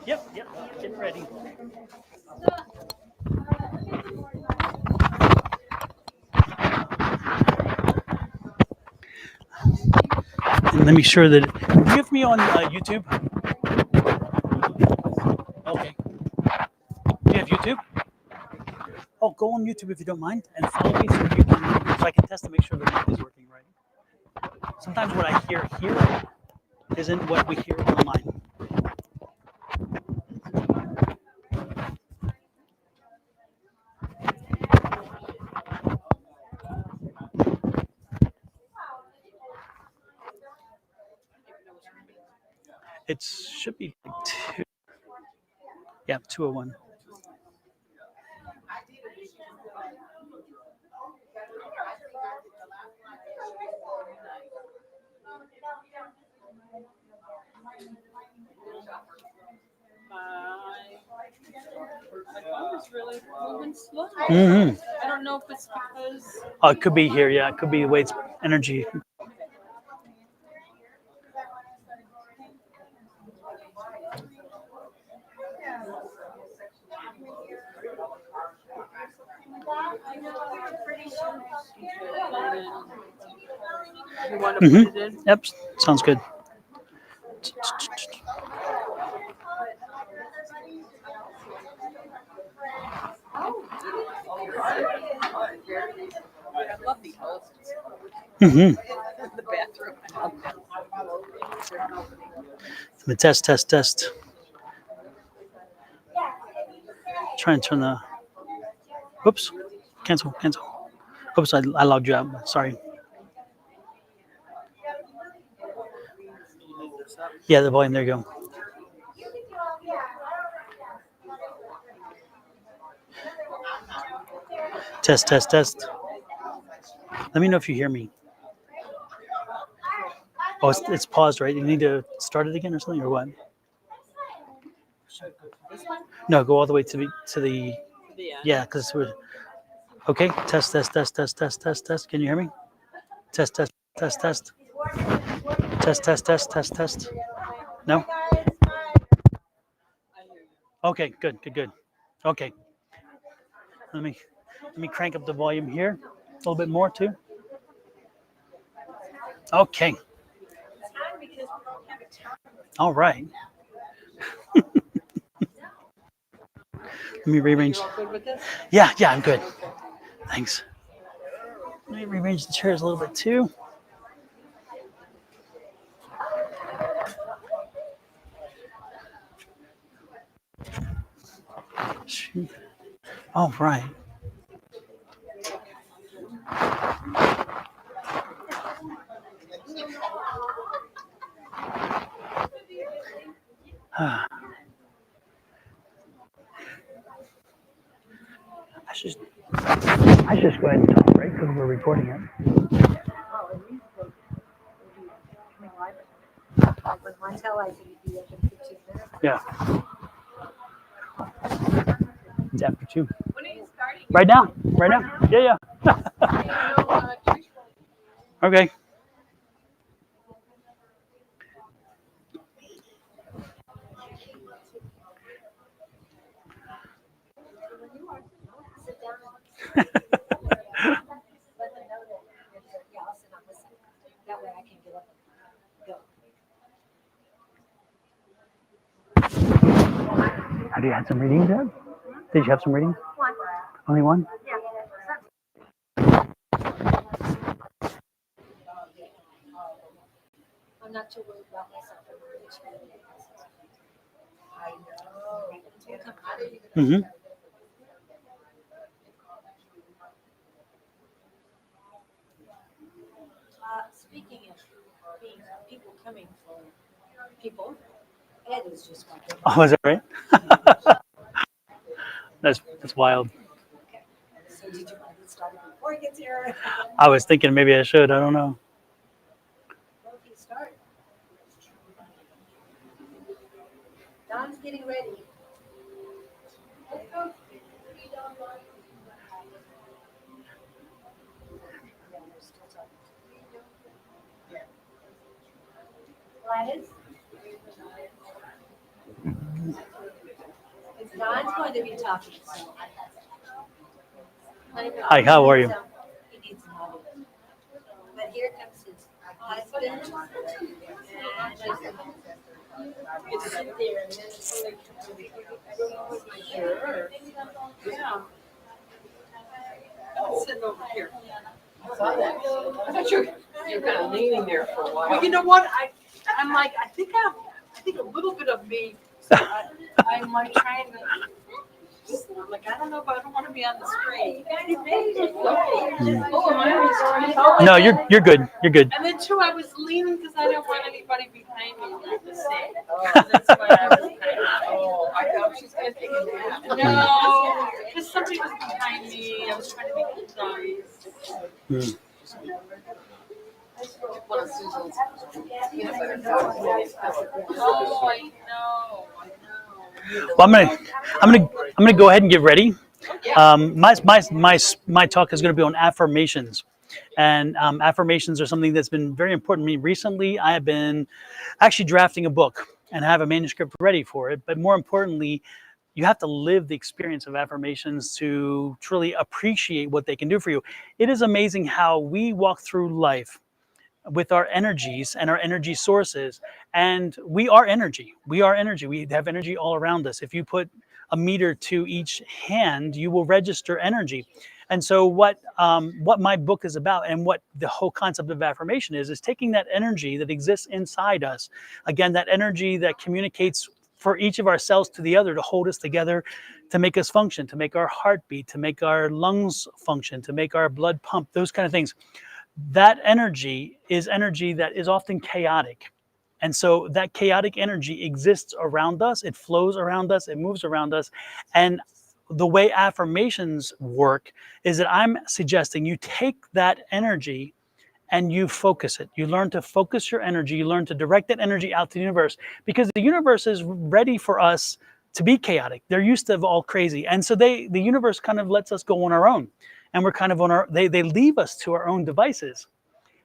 Yep, getting ready. And let me sure that you have me on YouTube. Okay. Do you have YouTube? Oh, go on YouTube if you don't mind, and follow me so you can, so I can test to make sure the mic is working right. Sometimes what I hear here isn't what we hear online. It should be like 2. Yeah, 201. My phone is really moving slow. Mm-hmm. I don't know if it's because Oh, it could be here. Yeah, it could be the way it's energy. you want to put it in. Yep, sounds good. I love the hoses. Mm-hmm. The bathroom. The test. Try and turn the. Oops. Cancel. Oops, I logged you out. Sorry. Yeah, the volume. There you go. Test. Let me know if you hear me. Oh, it's paused, right? You need to start it again or something, or what? No, go all the way to the. Yeah, because we're. Okay. Test. Can you hear me? Test. No. Okay. Good. Okay. Let me crank up the volume here a little bit more too. Okay. All right. Let me rearrange. Yeah, I'm good. Thanks. Let me rearrange the chairs a little bit too. Shoot. All right. I should just go ahead and talk, right? Because we're recording it. Yeah. It's after 2. When are you starting? Right now. Yeah. Okay. Have you had some readings yet? Did you have some readings? One. Only one? Yeah. I'm not too worried about myself. Mm-hmm. Speaking of being people coming for people, Ed is just my goodness. Oh, is that right? That's wild. So did you want to get started before he gets here? I was thinking maybe I should. I don't know. Well, if you start. Don's getting ready. Let's go. Gladys? Don's going to be talking. Hi, how are you? He needs an audience. But here comes his husband. And you sit there and then it's like, sure. Yeah. Sitting over here. I saw that. I thought you're kind of leaning there for a while. Well, you know what? I'm like, I think a little bit of me. I'm like trying to. I'm like, I don't know if I don't want to be on the screen. No, you're good. You're good. And then too, I was leaning because I didn't want anybody behind me to see. That's why I was kind of. Oh, I thought she's gonna take a nap. No, because somebody was behind me. I was trying to be nice. One of Susan's peanut butter cups. Oh, I know. Well, I'm gonna go ahead and get ready. My talk is going to be on affirmations, and affirmations are something that's been very important to me recently. I have been actually drafting a book and have a manuscript ready for it. But more importantly, you have to live the experience of affirmations to truly appreciate what they can do for you. It is amazing how we walk through life with our energies and our energy sources, and we are energy. We are energy. We have energy all around us. If you put a meter to each hand, you will register energy. And so what my book is about, and what the whole concept of affirmation is taking that energy that exists inside us, again, that energy that communicates for each of our cells to the other, to hold us together, to make us function, to make our heart beat, to make our lungs function, to make our blood pump, those kind of things. That energy is energy that is often chaotic. And so that chaotic energy exists around us, it flows around us, it moves around us. And the way affirmations work is that I'm suggesting you take that energy and you focus it. You learn to focus your energy, you learn to direct that energy out to the universe, because the universe is ready for us to be chaotic. They're used to all crazy. And so the universe kind of lets us go on our own. And we're kind of on they leave us to our own devices.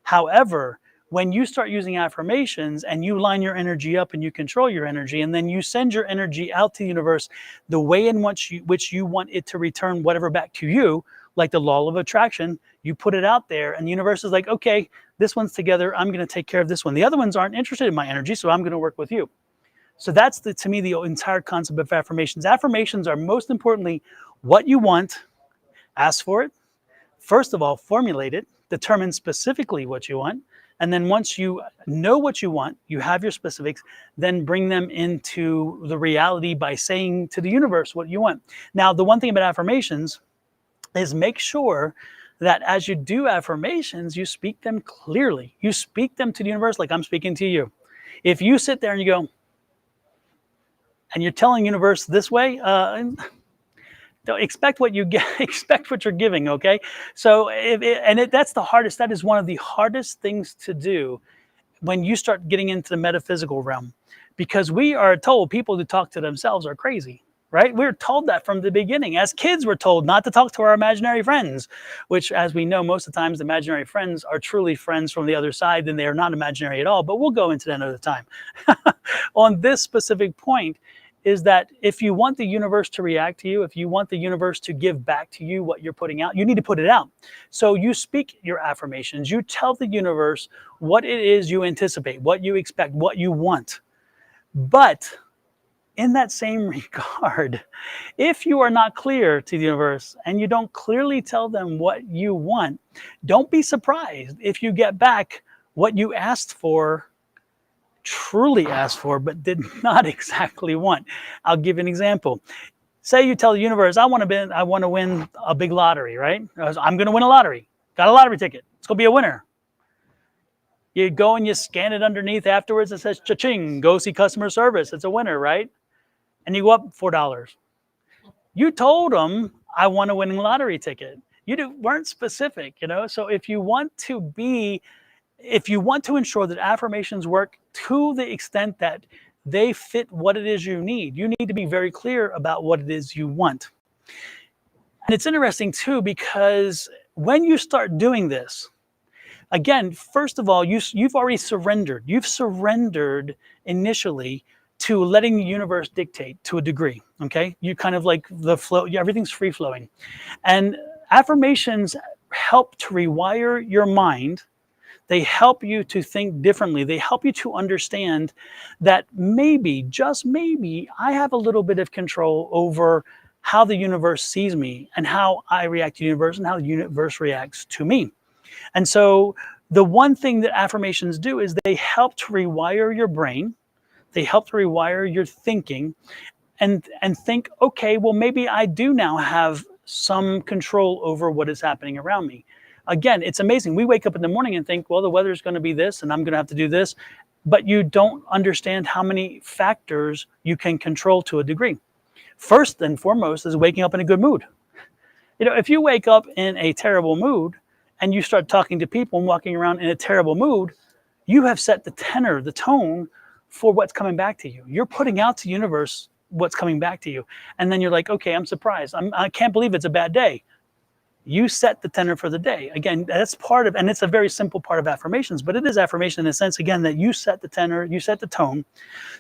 However, when you start using affirmations and you line your energy up and you control your energy, and then you send your energy out to the universe the way in which you want it to return whatever back to you, like the law of attraction, you put it out there and the universe is like, okay, this one's together, I'm going to take care of this one. The other ones aren't interested in my energy, so I'm going to work with you. So that's, to me, the entire concept of affirmations. Affirmations are most importantly what you want. Ask for it. First of all, formulate it, determine specifically what you want. And then once you know what you want, you have your specifics, then bring them into the reality by saying to the universe what you want. Now, the one thing about affirmations is make sure that as you do affirmations, you speak them clearly. You speak them to the universe like I'm speaking to you. If you sit there and you go, and you're telling universe this way, don't expect what you get, expect what you're giving, okay? So, that's the hardest, that is one of the hardest things to do when you start getting into the metaphysical realm, because we are told people who talk to themselves are crazy, right? We're told that from the beginning. As kids, we're told not to talk to our imaginary friends, which, as we know, most of the times, imaginary friends are truly friends from the other side, and they are not imaginary at all, but we'll go into that another time. On this specific point, is that if you want the universe to react to you, if you want the universe to give back to you what you're putting out, you need to put it out. So you speak your affirmations. You tell the universe what it is you anticipate, what you expect, what you want. But in that same regard, if you are not clear to the universe and you don't clearly tell them what you want, don't be surprised if you get back what you asked for, truly asked for, but did not exactly want. I'll give you an example. Say you tell the universe, I want to win a big lottery, right? I'm going to win a lottery. Got a lottery ticket. It's going to be a winner. You go and you scan it underneath afterwards. It says, cha-ching, go see customer service. It's a winner, right? And you go up $4. You told them, I want a winning lottery ticket. You weren't specific, So if you want to ensure that affirmations work to the extent that they fit what it is you need to be very clear about what it is you want. And it's interesting too, because when you start doing this, again, first of all, you've already surrendered. You've surrendered initially to letting the universe dictate to a degree. Okay, you kind of like the flow. Everything's free flowing, and affirmations help to rewire your mind. They help you to think differently. They help you to understand that maybe, just maybe, I have a little bit of control over how the universe sees me and how I react to the universe and how the universe reacts to me. And so the one thing that affirmations do is they help to rewire your brain. They help to rewire your thinking and think, okay, well, maybe I do now have some control over what is happening around me. Again, it's amazing. We wake up in the morning and think, well, the weather's going to be this and I'm going to have to do this. But you don't understand how many factors you can control to a degree. First and foremost is waking up in a good mood. You know, if you wake up in a terrible mood and you start talking to people and walking around in a terrible mood, you have set the tenor, the tone for what's coming back to you. You're putting out to the universe what's coming back to you. And then you're like, okay, I'm surprised. I can't believe it's a bad day. You set the tenor for the day. Again, that's part of, and it's a very simple part of affirmations, but it is affirmation in a sense, again, that you set the tenor, you set the tone.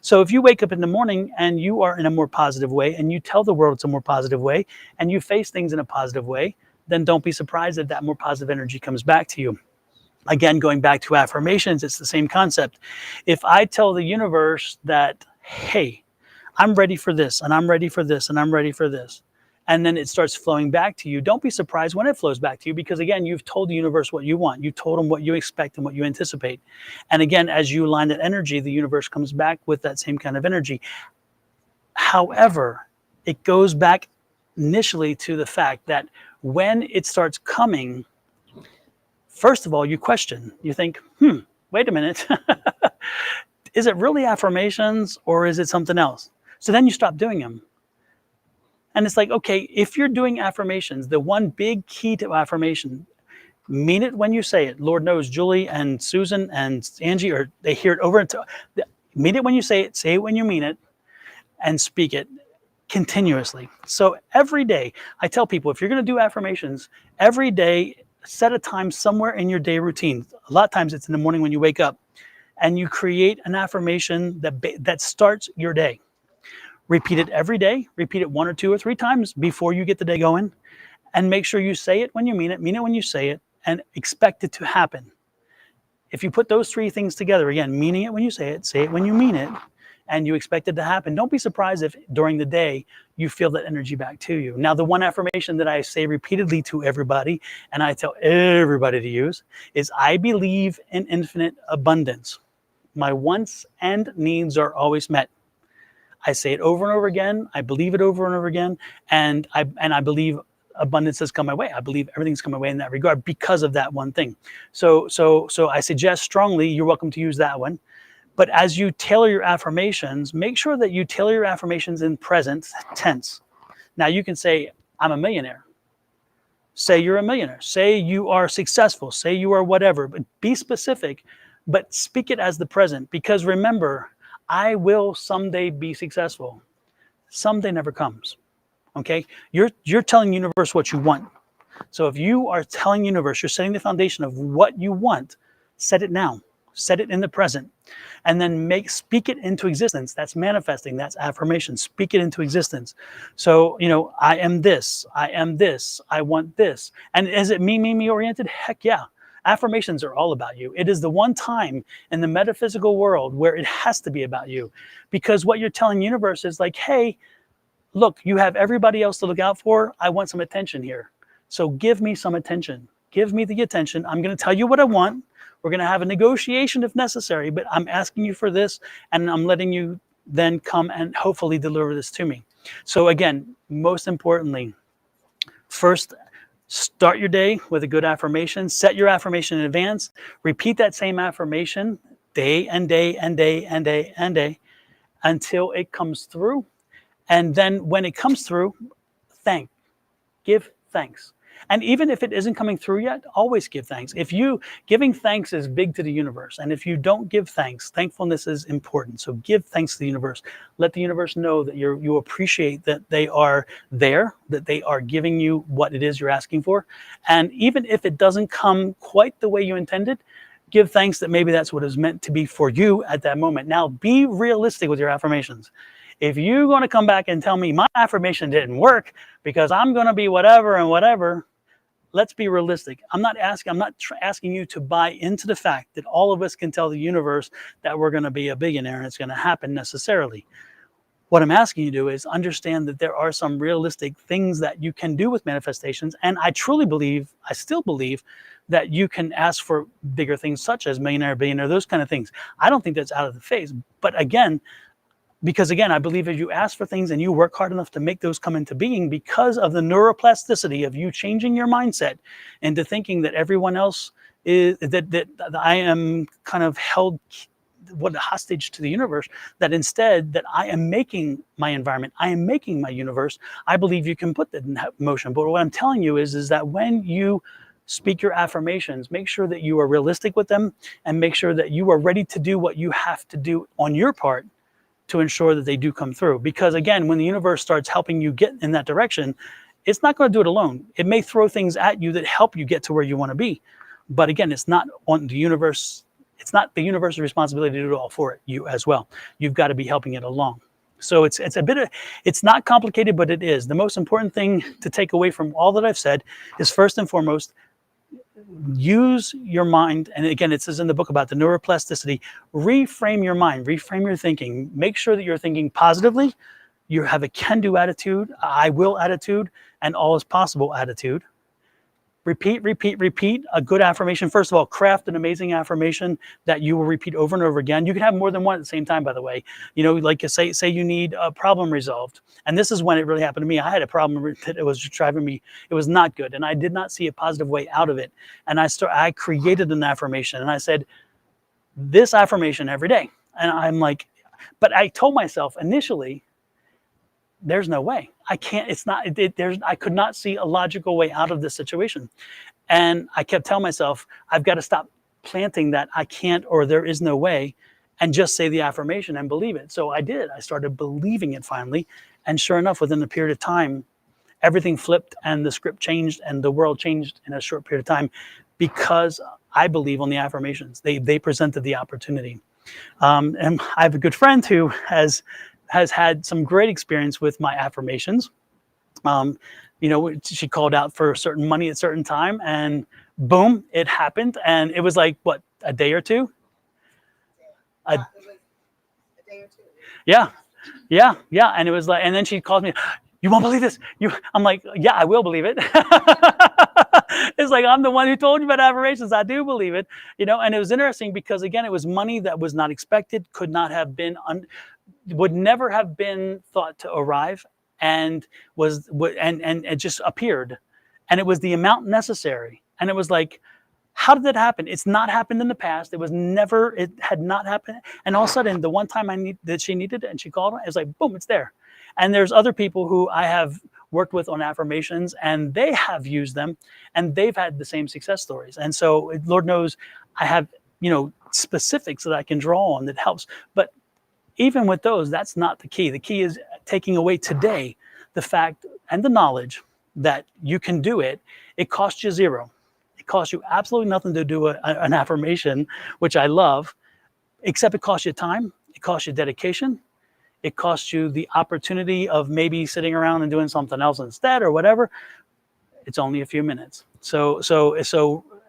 So if you wake up in the morning and you are in a more positive way and you tell the world it's a more positive way and you face things in a positive way, then don't be surprised if that more positive energy comes back to you. Again, going back to affirmations, it's the same concept. If I tell the universe that, hey, I'm ready for this and I'm ready for this and I'm ready for this, and then it starts flowing back to you, don't be surprised when it flows back to you because, again, you've told the universe what you want. You told them what you expect and what you anticipate. And again, as you align that energy, the universe comes back with that same kind of energy. However, it goes back initially to the fact that when it starts coming, first of all, you question. You think, wait a minute. Is it really affirmations or is it something else? So then you stop doing them. And it's like, okay, if you're doing affirmations, the one big key to affirmation, mean it when you say it. Lord knows Julie and Susan and Angie, or they hear it over and mean it when you say it when you mean it, and speak it continuously. So every day, I tell people, if you're going to do affirmations, every day, set a time somewhere in your day routine. A lot of times it's in the morning when you wake up, and you create an affirmation that starts your day. Repeat it every day. Repeat it 1 or 2 or 3 times before you get the day going. And make sure you say it when you mean it when you say it, and expect it to happen. If you put those 3 things together, again, meaning it when you say it when you mean it, and you expect it to happen, don't be surprised if during the day you feel that energy back to you. Now, the one affirmation that I say repeatedly to everybody, and I tell everybody to use, is I believe in infinite abundance. My wants and needs are always met. I say it over and over again. I believe it over and over again. And I believe abundance has come my way. I believe everything's come my way in that regard because of that one thing. So I suggest strongly, you're welcome to use that one. But as you tailor your affirmations, make sure that you tailor your affirmations in present tense. Now you can say, I'm a millionaire. Say you're a millionaire. Say you are successful. Say you are whatever. But be specific, but speak it as the present. Because remember, I will someday be successful. Someday never comes. Okay? You're telling the universe what you want. So if you are telling the universe, you're setting the foundation of what you want, set it now. Set it in the present. And then speak it into existence. That's manifesting. That's affirmation. Speak it into existence. So, I am this. I am this. I want this. And is it me oriented? Heck yeah. Affirmations are all about you. It is the one time in the metaphysical world where it has to be about you. Because what you're telling the universe is like, hey, look, you have everybody else to look out for. I want some attention here. So give me some attention. Give me the attention. I'm going to tell you what I want. We're going to have a negotiation if necessary, but I'm asking you for this, and I'm letting you then come and hopefully deliver this to me. So again, most importantly, first, start your day with a good affirmation. Set your affirmation in advance. Repeat that same affirmation day and day and day and day and day until it comes through. And then when it comes through, give thanks. And even if it isn't coming through yet, always give thanks. Giving thanks is big to the universe. And if you don't give thanks, thankfulness is important. So give thanks to the universe. Let the universe know that you appreciate that they are there, that they are giving you what it is you're asking for. And even if it doesn't come quite the way you intended, give thanks that maybe that's what it was meant to be for you at that moment. Now, be realistic with your affirmations. If you're going to come back and tell me my affirmation didn't work because I'm going to be whatever and whatever, let's be realistic. I'm not asking you to buy into the fact that all of us can tell the universe that we're going to be a billionaire and it's going to happen necessarily. What I'm asking you to do is understand that there are some realistic things that you can do with manifestations. And I truly believe, I still believe, that you can ask for bigger things such as millionaire, billionaire, those kind of things. I don't think that's out of the phase. But again, because again, I believe if you ask for things and you work hard enough to make those come into being, because of the neuroplasticity of you changing your mindset into thinking that everyone else is, that I am kind of held hostage to the universe, that instead that I am making my environment, I am making my universe, I believe you can put that in motion. But what I'm telling you is that when you speak your affirmations, make sure that you are realistic with them and make sure that you are ready to do what you have to do on your part to ensure that they do come through. Because again, when the universe starts helping you get in that direction, it's not going to do it alone. It may throw things at you that help you get to where you want to be. But again, it's not on the universe. It's not the universe's responsibility to do it all for it, you as well. You've got to be helping it along. So it's a bit of, it's not complicated, but it is. The most important thing to take away from all that I've said is, first and foremost, use your mind. And again, it says in the book about the neuroplasticity, reframe your mind, reframe your thinking. Make sure that you're thinking positively. You have a can-do attitude, I will attitude, and all is possible attitude. Repeat, repeat, repeat a good affirmation. First of all, craft an amazing affirmation that you will repeat over and over again. You can have more than one at the same time, by the way. You know, like say you need a problem resolved. And this is when it really happened to me. I had a problem that it was driving me. It was not good. And I did not see a positive way out of it. And I created an affirmation and I said, this affirmation every day. And I'm like, but I told myself initially, there's no way. I can't, it's not, I could not see a logical way out of this situation. And I kept telling myself, I've got to stop planting that I can't, or there is no way, and just say the affirmation and believe it. So I did. I started believing it finally. And sure enough, within a period of time, everything flipped and the script changed and the world changed in a short period of time, because I believe on the affirmations. They presented the opportunity. And I have a good friend who has had some great experience with my affirmations. You know, she called out for certain money at a certain time and boom, it happened. And it was like, what, a day or two? It was a day or two. Yeah. And it was like, and then she called me, you won't believe this. I'm like, yeah, I will believe it. It's like, I'm the one who told you about affirmations. I do believe it, you know. And it was interesting because again, it was money that was not expected, could not have been, would never have been thought to arrive, and it just appeared, and it was the amount necessary. And it was like, how did that happen? It's not happened in the past. It had not happened. And all of a sudden, the one time that she needed it and she called, it was like, boom, it's there. And there's other people who I have worked with on affirmations and they have used them and they've had the same success stories. And so Lord knows I have, you know, specifics that I can draw on that helps. But even with those, that's not the key. The key is taking away today the fact and the knowledge that you can do it. It costs you zero. It costs you absolutely nothing to do an affirmation, which I love, except it costs you time. It costs you dedication. It costs you the opportunity of maybe sitting around and doing something else instead or whatever. It's only a few minutes. So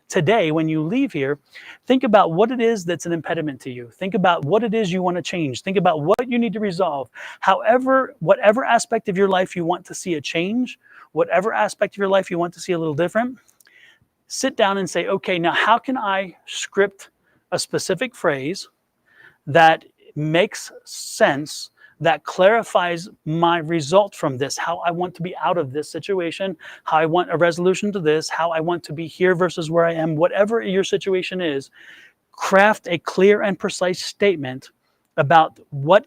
today, when you leave here, think about what it is that's an impediment to you. Think about what it is you want to change. Think about what you need to resolve. Whatever aspect of your life you want to see a change, whatever aspect of your life you want to see a little different, sit down and say, okay, now how can I script a specific phrase that makes sense, that clarifies my result from this, how I want to be out of this situation, how I want a resolution to this, how I want to be here versus where I am, whatever your situation is, craft a clear and precise statement about what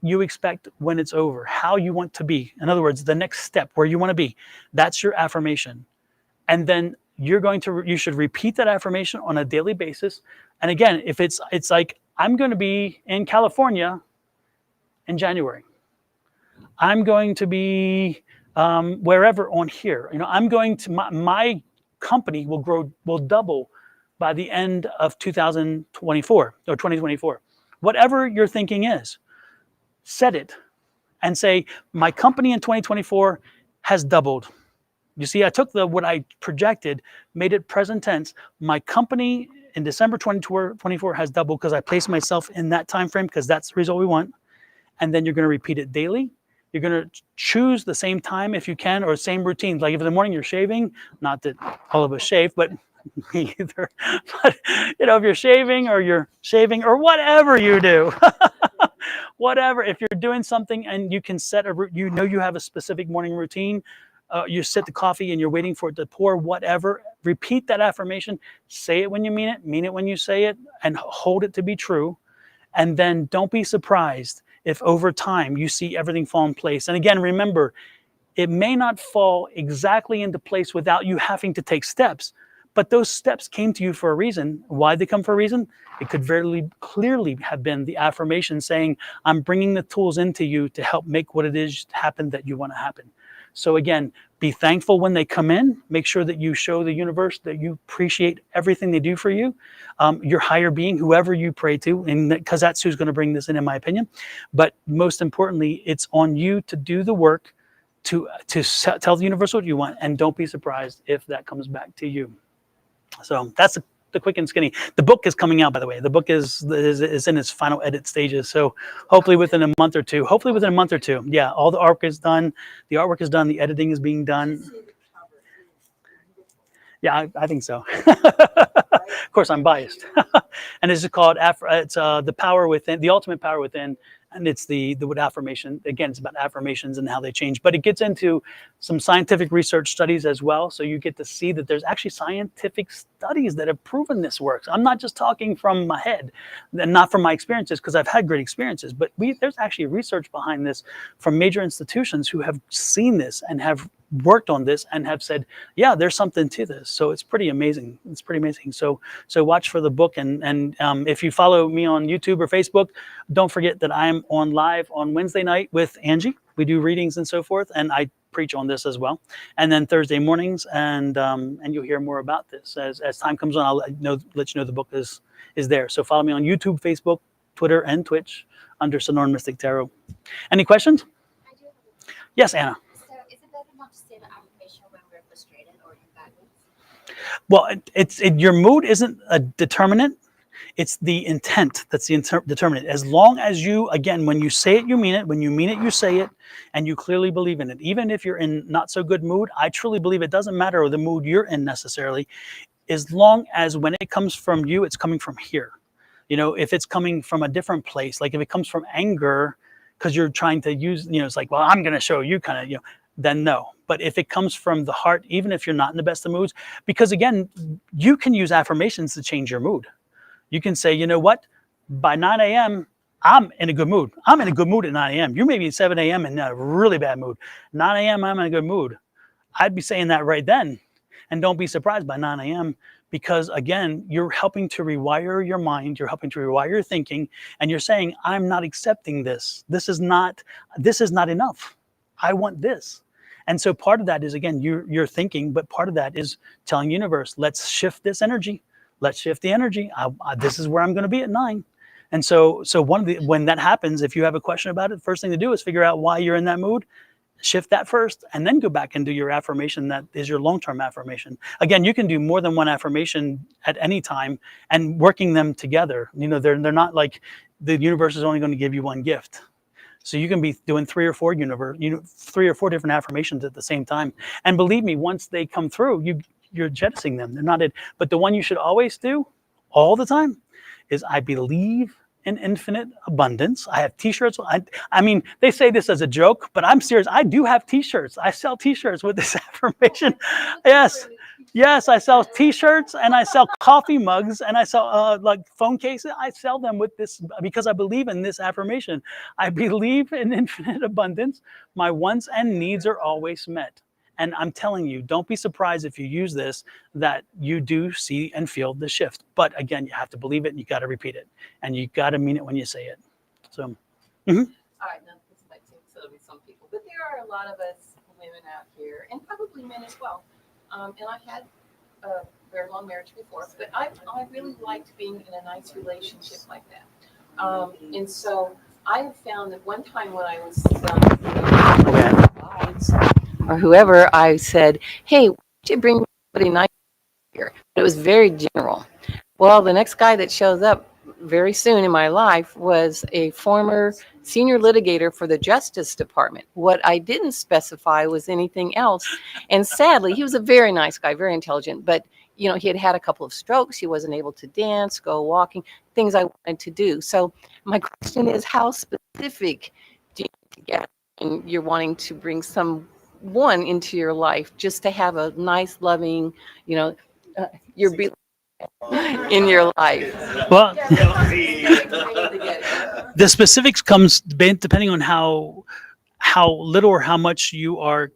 you expect when it's over, how you want to be. In other words, the next step, where you want to be. That's your affirmation. And then you should repeat that affirmation on a daily basis. And again, if it's like, I'm going to be in California in January. I'm going to be wherever on here. You know, I'm going to, my company will double by the end of 2024 or 2024. Whatever your thinking is, set it and say, my company in 2024 has doubled. You see, I took what I projected, made it present tense. My company in December 2024 has doubled because I placed myself in that time frame because that's the result we want. And then you're going to repeat it daily. You're going to choose the same time if you can, or same routines. Like if in the morning you're shaving, not that all of us shave, but me either. But if you're shaving or whatever you do, whatever, if you're doing something and you can set you have a specific morning routine, you set the coffee and you're waiting for it to pour, whatever, repeat that affirmation, say it when you mean it when you say it, and hold it to be true. And then don't be surprised if over time you see everything fall in place. And again, remember, it may not fall exactly into place without you having to take steps, but those steps came to you for a reason. Why they come for a reason? It could very clearly have been the affirmation saying, I'm bringing the tools into you to help make what it is happen that you want to happen. So again, be thankful when they come in. Make sure that you show the universe that you appreciate everything they do for you. Your higher being, whoever you pray to, and because that's who's going to bring this in my opinion. But most importantly, it's on you to do the work to tell the universe what you want, and don't be surprised if that comes back to you. So that's the quick and skinny. The book is coming out, by the way. The book is in its final edit stages. So hopefully within a month or two. Yeah, all the artwork is done. The artwork is done. The editing is being done. Yeah, I think so. Of course, I'm biased. And this is called the power within, the ultimate power within. And it's the affirmation. Again, it's about affirmations and how they change. But it gets into some scientific research studies as well. So you get to see that there's actually scientific studies that have proven this works. I'm not just talking from my head and not from my experiences, because I've had great experiences. But there's actually research behind this from major institutions who have seen this and have worked on this and have said, yeah, there's something to this. So it's pretty amazing. It's pretty amazing. So watch for the book. And if you follow me on YouTube or Facebook, don't forget that I'm on live on Wednesday night with Angie. We do readings and so forth. And I preach on this as well. And then Thursday mornings, and you'll hear more about this. As time comes on, I'll let you know the book is there. So follow me on YouTube, Facebook, Twitter, and Twitch under Sonoran Mystic Tarot. Any questions? I do have a question. Yes, Anna. So is it better not to say the affirmation when we're frustrated or in bad moods? Well, your mood isn't a determinant. It's the intent that's the determinant. As long as you, again, when you say it, you mean it. When you mean it, you say it, and you clearly believe in it. Even if you're in not so good mood, I truly believe it doesn't matter the mood you're in necessarily, as long as when it comes from you, it's coming from here. If it's coming from a different place, like if it comes from anger, because you're trying to use, it's like, well, I'm going to show you kind of, then no. But if it comes from the heart, even if you're not in the best of moods, because again, you can use affirmations to change your mood. You can say, you know what, by 9 a.m., I'm in a good mood. I'm in a good mood at 9 a.m. You may be at 7 a.m. in a really bad mood. 9 a.m., I'm in a good mood. I'd be saying that right then. And don't be surprised by 9 a.m. because, again, you're helping to rewire your mind. You're helping to rewire your thinking. And you're saying, I'm not accepting this. This is not enough. I want this. And so part of that is, again, you're thinking, but part of that is telling universe, let's shift this energy. Let's shift the energy. This is where I'm going to be at 9. And so when that happens, if you have a question about it, first thing to do is figure out why you're in that mood, shift that first, and then go back and do your affirmation that is your long-term affirmation. Again, you can do more than one affirmation at any time and working them together. They're not like the universe is only going to give you one gift. So you can be doing 3 or 4 different affirmations at the same time. And believe me, once they come through, you're jettisoning them. They're not it. But the one you should always do all the time is I believe in infinite abundance. I have t-shirts. I mean, they say this as a joke, but I'm serious. I do have t-shirts. I sell t-shirts with this affirmation. Yes, I sell t-shirts and I sell coffee mugs and I sell like phone cases. I sell them with this because I believe in this affirmation. I believe in infinite abundance. My wants and needs are always met. And I'm telling you, don't be surprised if you use this, that you do see and feel the shift. But again, you have to believe it and you got to repeat it. And you got to mean it when you say it. So, All right, now this might seem silly with some people, but there are a lot of us women out here, and probably men as well. And I had very long marriage before, but I really liked being in a nice relationship like that. And so I have found that one time when I was or whoever, I said, "Hey, why don't you bring somebody nice here?" It was very general. Well, the next guy that shows up very soon in my life was a former senior litigator for the Justice Department. What I didn't specify was anything else. And sadly, he was a very nice guy, very intelligent, but you know, he had had a couple of strokes. He wasn't able to dance, go walking, things I wanted to do. So my question is, how specific do you need to get? And you're wanting to bring someone into your life just to have a nice, loving, you know, your in your life. Well, the specifics comes depending on how little or how much you are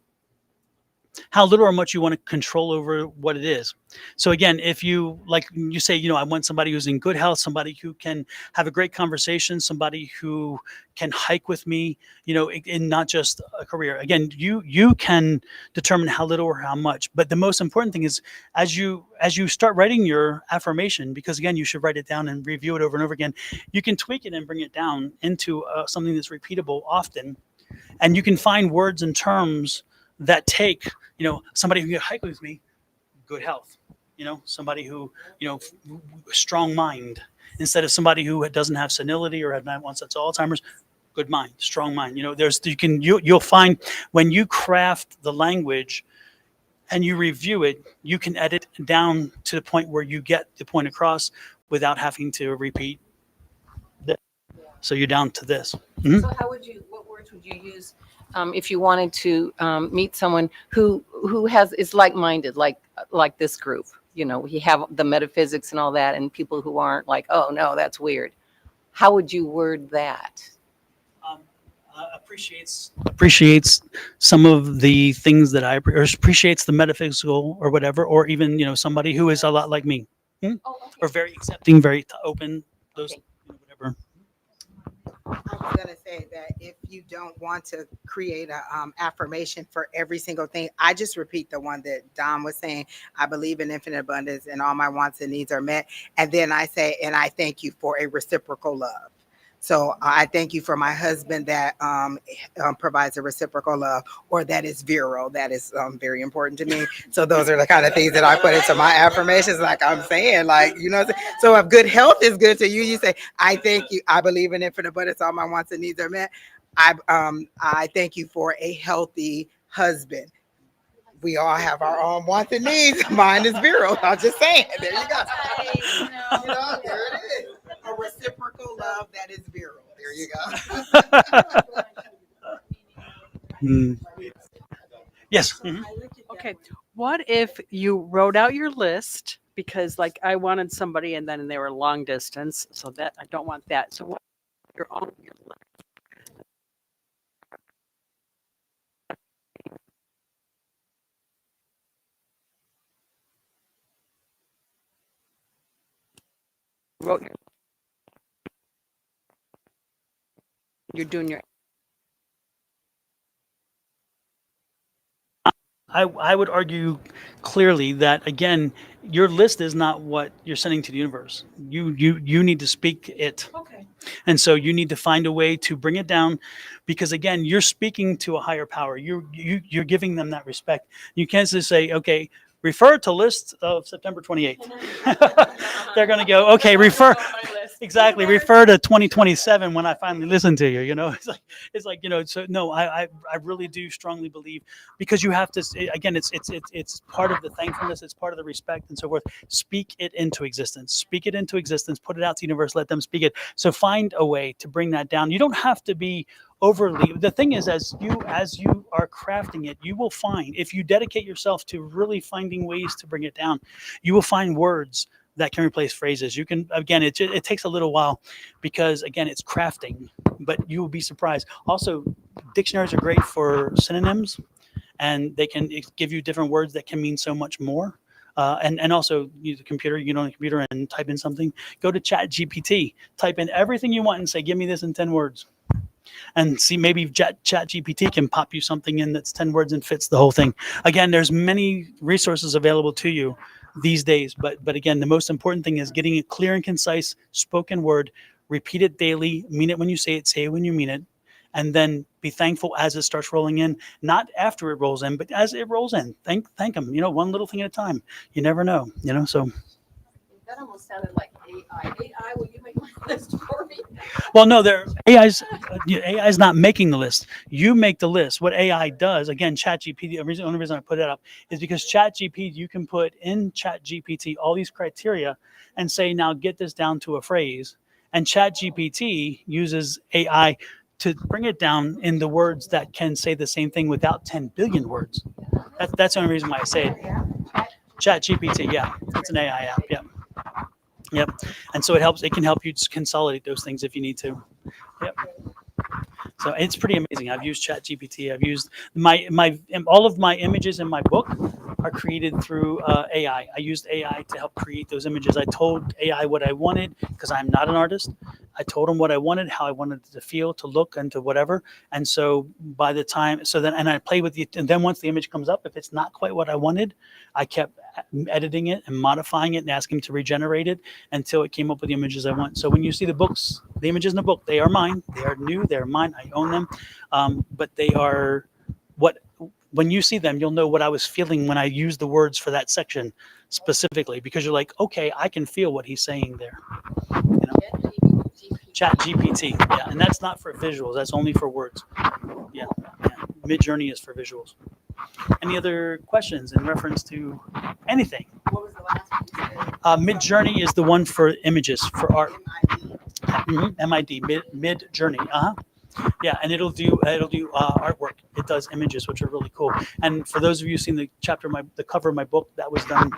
how little or much you want to control over what it is. So again, if you, like you say, you know, I want somebody who's in good health, somebody who can have a great conversation, somebody who can hike with me, you know, in not just a career. Again, you can determine how little or how much. But the most important thing is as you start writing your affirmation, because again, you should write it down and review it over and over again. You can tweak it and bring it down into something that's repeatable often, and you can find words and terms that take, you know, somebody who can hike with me, good health, you know, somebody who, you know, strong mind, instead of somebody who doesn't have senility or wants that's Alzheimer's, good mind, strong mind. You know, you'll find when you craft the language and you review it, you can edit down to the point where you get the point across without having to repeat this. So you're down to this. Mm-hmm. So what words would you use if you wanted to meet someone who is like-minded, like this group? You know, we have the metaphysics and all that, and people who aren't like, oh no, that's weird. How would you word that? Appreciates some of the things that I appreciates the metaphysical or whatever, or even, you know, somebody who is a lot like me, or very accepting, very open. Those, whatever. I was gonna say that if you don't want to create a affirmation for every single thing, I just repeat the one that Don was saying. I believe in infinite abundance, and all my wants and needs are met. And then I say, and I thank you for a reciprocal love. So I thank you for my husband that provides a reciprocal love, or that is virile. That is very important to me. So those are the kind of things that I put into my affirmations. Like I'm saying, like, you know, so if good health is good to you, you say, I thank you. I believe in infinite abundance. All my wants and needs are met. I thank you for a healthy husband. We all have our own wants and needs. Mine is virile. I'm just saying. There you go. You know, there it is. A reciprocal love that is virile. There you go. Yes. Okay. What if you wrote out your list? Because like I wanted somebody and then they were long distance, so that I don't want that. So what your own your list? You're doing your. I would argue clearly that, again, your list is not what you're sending to the universe. You need to speak it. Okay. And so you need to find a way to bring it down, because again, you're speaking to a higher power. You're giving them that respect. You can't just say, okay, refer to list of September 28th. They're going to go, okay, refer to 2027 when I finally listen to you. You know, it's like, you know, so no, I really do strongly believe, because you have to, again, it's part of the thankfulness. It's part of the respect and so forth. Speak it into existence, put it out to the universe, let them speak it. So find a way to bring that down. You don't have to be overly. The thing is, as you are crafting it, you will find, if you dedicate yourself to really finding ways to bring it down, you will find words that can replace phrases. You can, again, it takes a little while, because again, it's crafting, but you will be surprised. Also, dictionaries are great for synonyms, and they can give you different words that can mean so much more. And also use a computer, on a computer and type in something. Go to Chat GPT, type in everything you want and say, give me this in 10 words. And see, maybe Chat GPT can pop you something in that's 10 words and fits the whole thing. Again, there's many resources available to you these days. But again, the most important thing is getting a clear and concise spoken word. Repeat it daily. Mean it when you say it when you mean it. And then be thankful as it starts rolling in, not after it rolls in, but as it rolls in. Thank them. One little thing at a time. You never know. So. That almost sounded like AI. AI, will you make my list for me? Well, no, AI is not making the list. You make the list. What AI does, again, ChatGPT. The only reason I put it up is because ChatGPT, you can put in ChatGPT all these criteria and say, now get this down to a phrase. And ChatGPT uses AI to bring it down in the words that can say the same thing without 10 billion words. That's the only reason why I say it. ChatGPT, yeah, it's an AI app, yeah. Yep. And so it can help you consolidate those things if you need to. Yep. So it's pretty amazing. I've used ChatGPT. I've used all of my images in my book are created through AI. I used AI to help create those images. I told AI what I wanted because I'm not an artist. I told him what I wanted, how I wanted it to feel, to look, and to whatever. And so by the time, and I play with it. And then once the image comes up, if it's not quite what I wanted, I kept editing it and modifying it and asking him to regenerate it until it came up with the images I want. So when you see the images in the book, they are mine. They are new. They're mine. I own them. But they are when you see them, you'll know what I was feeling when I used the words for that section specifically, because you're like, okay, I can feel what he's saying there. Chat GPT, yeah, and that's not for visuals. That's only for words. Yeah. Midjourney is for visuals. Any other questions in reference to anything? What was the last one? Midjourney is the one for images, for art. MID, Midjourney. Yeah, and it'll do artwork. It does images, which are really cool. And for those of you who've seen the cover of my book, that was done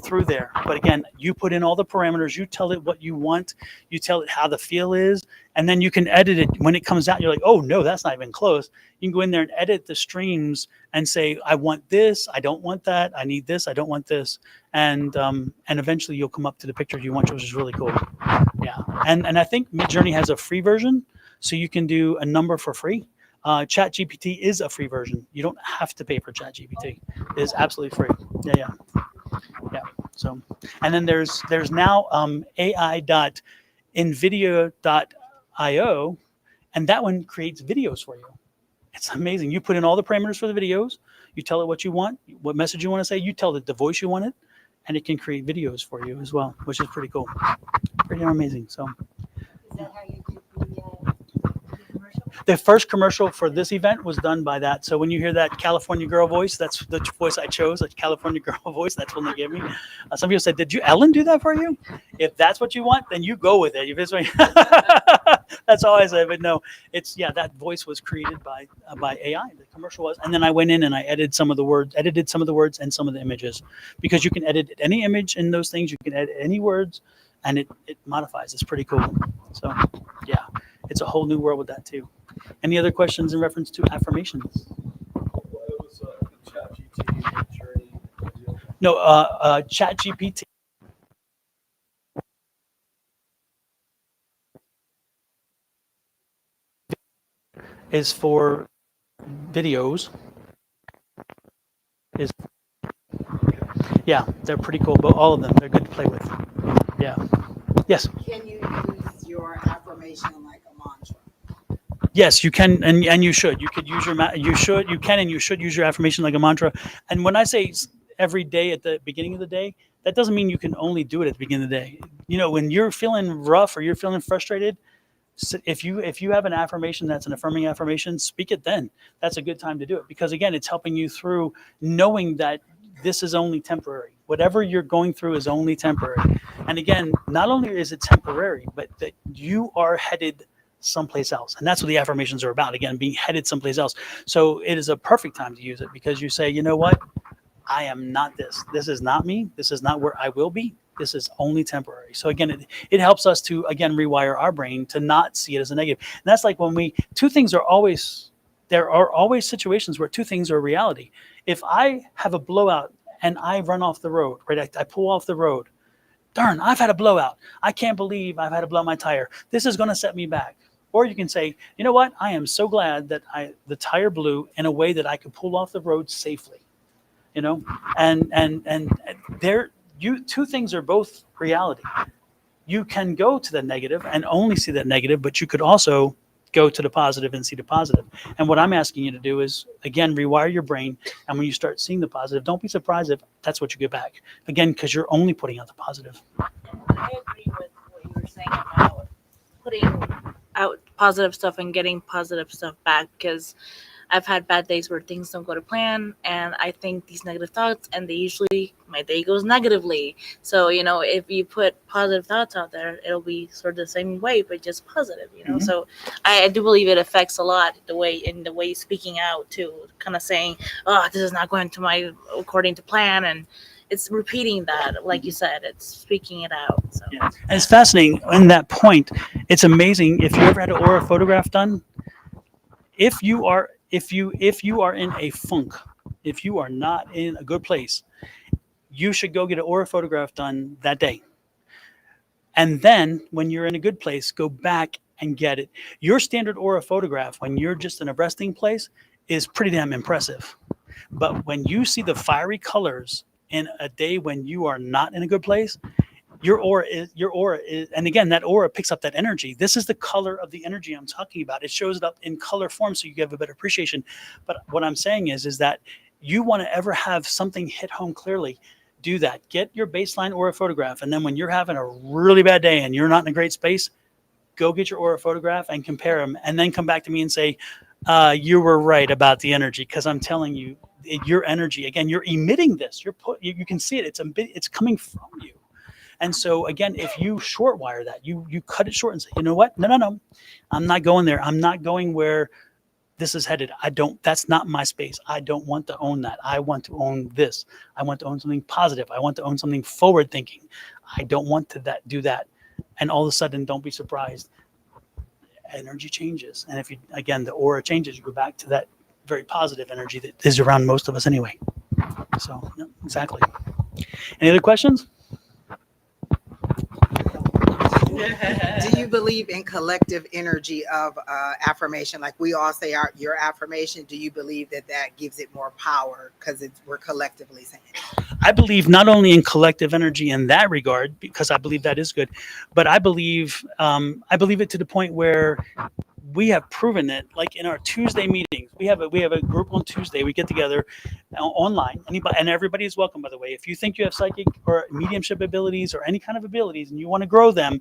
through there. But again, you put in all the parameters. You tell it what you want. You tell it how the feel is, and then you can edit it when it comes out. You're like, oh no, that's not even close. You can go in there and edit the streams and say, I want this. I don't want that. I need this. I don't want this. And eventually you'll come up to the picture you want, which is really cool. Yeah, and I think Midjourney has a free version. So you can do a number for free. ChatGPT is a free version. You don't have to pay for ChatGPT. It is absolutely free. Yeah. So, and then there's now AI.nvidia.io, and that one creates videos for you. It's amazing. You put in all the parameters for the videos. You tell it what you want, what message you want to say. You tell it the voice you want it, and it can create videos for you as well, which is pretty cool. Pretty amazing. So. Is that how you do the first commercial for this event was done by that. So when you hear that California girl voice, that's the voice I chose, a California girl voice. That's one they gave me. Some people said, did Ellen do that for you? If that's what you want, then you go with it. That's all I said. But no, that voice was created by AI. The commercial was. And then I went in and I edited some of the words and some of the images, because you can edit any image in those things. You can edit any words, and it modifies. It's pretty cool. So yeah, it's a whole new world with that too. Any other questions in reference to affirmations? No, ChatGPT is for videos. Yeah, they're pretty cool, but all of them, they're good to play with. Yeah. Yes. Can you use your affirmation like a mantra? Yes, you can, and you should. You could use you can and you should use your affirmation like a mantra. And when I say every day at the beginning of the day, that doesn't mean you can only do it at the beginning of the day. When you're feeling rough or you're feeling frustrated, if you have an affirmation that's an affirming affirmation, speak it then. That's a good time to do it, because again, it's helping you through knowing that this is only temporary. Whatever you're going through is only temporary. And again, not only is it temporary, but that you are headed someplace else. And that's what the affirmations are about. Again, being headed someplace else. So it is a perfect time to use it, because you say, you know what? I am not this. This is not me. This is not where I will be. This is only temporary. So again, it helps us to, again, rewire our brain to not see it as a negative. And that's like when there are always situations where two things are reality. If I have a blowout and I run off the road, right? I pull off the road. Darn, I've had a blowout. I can't believe I've had to blow out my tire. This is going to set me back. Or you can say, you know what? I am so glad that the tire blew in a way that I could pull off the road safely. And two things are both reality. You can go to the negative and only see that negative, but you could also go to the positive and see the positive. And what I'm asking you to do is, again, rewire your brain. And when you start seeing the positive, don't be surprised if that's what you get back. Again, because you're only putting out the positive. I agree with what you were saying about putting out positive stuff and getting positive stuff back, because I've had bad days where things don't go to plan and I think these negative thoughts, and my day goes negatively. So, if you put positive thoughts out there, it'll be sort of the same way, but just positive, Mhm. So I do believe it affects a lot the way speaking out too, kind of saying, oh, this is not going to according to plan. And it's repeating that, like you said, it's speaking it out. So. Yeah. And it's fascinating in that point. It's amazing. If you ever had an aura photograph done, if you are in a funk, if you are not in a good place, you should go get an aura photograph done that day. And then when you're in a good place, go back and get it. Your standard aura photograph, when you're just in a resting place, is pretty damn impressive. But when you see the fiery colors in a day when you are not in a good place, your aura is, and again, that aura picks up that energy. This is the color of the energy I'm talking about. It shows it up in color form so you have a better appreciation. But what I'm saying is that you want to ever have something hit home clearly, do that. Get your baseline aura photograph. And then when you're having a really bad day and you're not in a great space, go get your aura photograph and compare them. And then come back to me and say, you were right about the energy. Because I'm telling you, your energy, again, you're emitting this. You can see it. It's coming from you. And so again, if you short wire that, you cut it short and say, you know what? No. I'm not going there. I'm not going where this is headed. That's not my space. I don't want to own that. I want to own this. I want to own something positive. I want to own something forward thinking. I don't want to do that. And all of a sudden, don't be surprised. Energy changes. And the aura changes, you go back to that very positive energy that is around most of us anyway. So, yeah, exactly. Any other questions? Do you believe in collective energy of affirmation? Like we all say your affirmation. Do you believe that gives it more power because we're collectively saying it? I believe not only in collective energy in that regard, because I believe that is good, but I believe it to the point where we have proven it. Like in our Tuesday meetings, we have a group on Tuesday. We get together online. Anybody and everybody is welcome, by the way. If you think you have psychic or mediumship abilities or any kind of abilities and you want to grow them,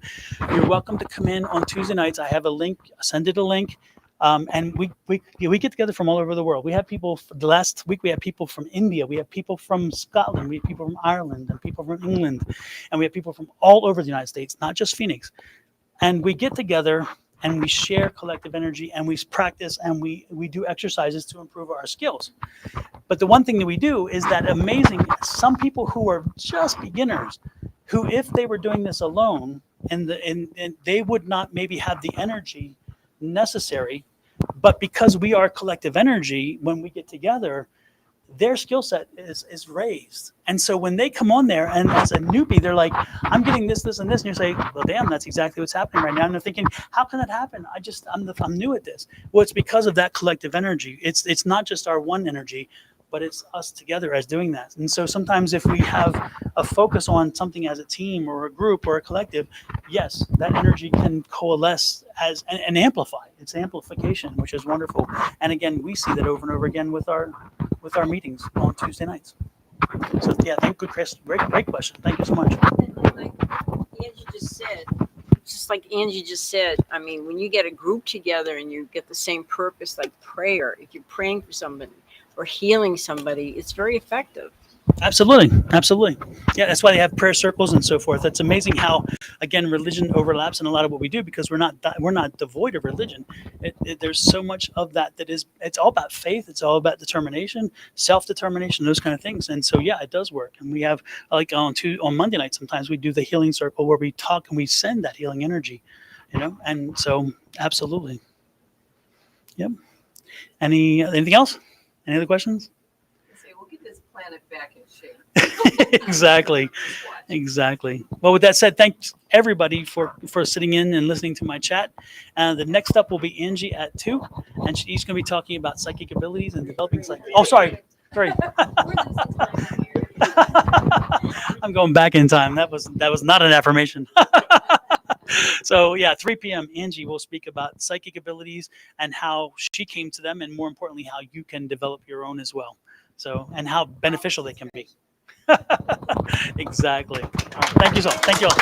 you're welcome to come in on Tuesday nights. I have a link. Send it a link. And we get together from all over the world. We have people. The last week we had people from India. We have people from Scotland. We have people from Ireland and people from England, and we have people from all over the United States, not just Phoenix. And we get together and we share collective energy and we practice and we do exercises to improve our skills. But the one thing that we do is that amazing. Some people who are just beginners, who if they were doing this alone, and they would not maybe have the energy necessary. But because we are collective energy, when we get together, their skill set is raised. And so when they come on there and as a newbie, they're like, I'm getting this, and this. And you say, well, damn, that's exactly what's happening right now. And they're thinking, how can that happen? I'm new at this. Well, it's because of that collective energy. It's not just our one energy, but it's us together as doing that. And so sometimes if we have a focus on something as a team or a group or a collective, yes, that energy can coalesce as and amplify. It's amplification, which is wonderful. And again, we see that over and over again with our meetings on Tuesday nights. So yeah, good, Chris. Great question. Thank you so much. Like Angie just said, I mean, when you get a group together and you get the same purpose, like prayer, if you're praying for somebody or healing somebody, it's very effective. Absolutely. Yeah, that's why they have prayer circles and so forth. It's amazing how, again, religion overlaps in a lot of what we do because we're not devoid of religion. There's so much of that is. It's all about faith. It's all about determination, self-determination, those kind of things. And so, yeah, it does work. And we have like on Monday night, sometimes we do the healing circle where we talk and we send that healing energy, And so, absolutely. Yep. Anything else? Any other questions? We'll get this planet back in shape. Exactly. Well, with that said, thanks everybody for sitting in and listening to my chat. The next up will be Angie at 2, and she's going to be talking about psychic abilities and developing psychic. Oh, sorry. I'm going back in time. That was not an affirmation. So yeah, 3 p.m. Angie will speak about psychic abilities and how she came to them, and more importantly, how you can develop your own as well. So, and how beneficial they can be. Exactly. All right, thank you so. Thank you all.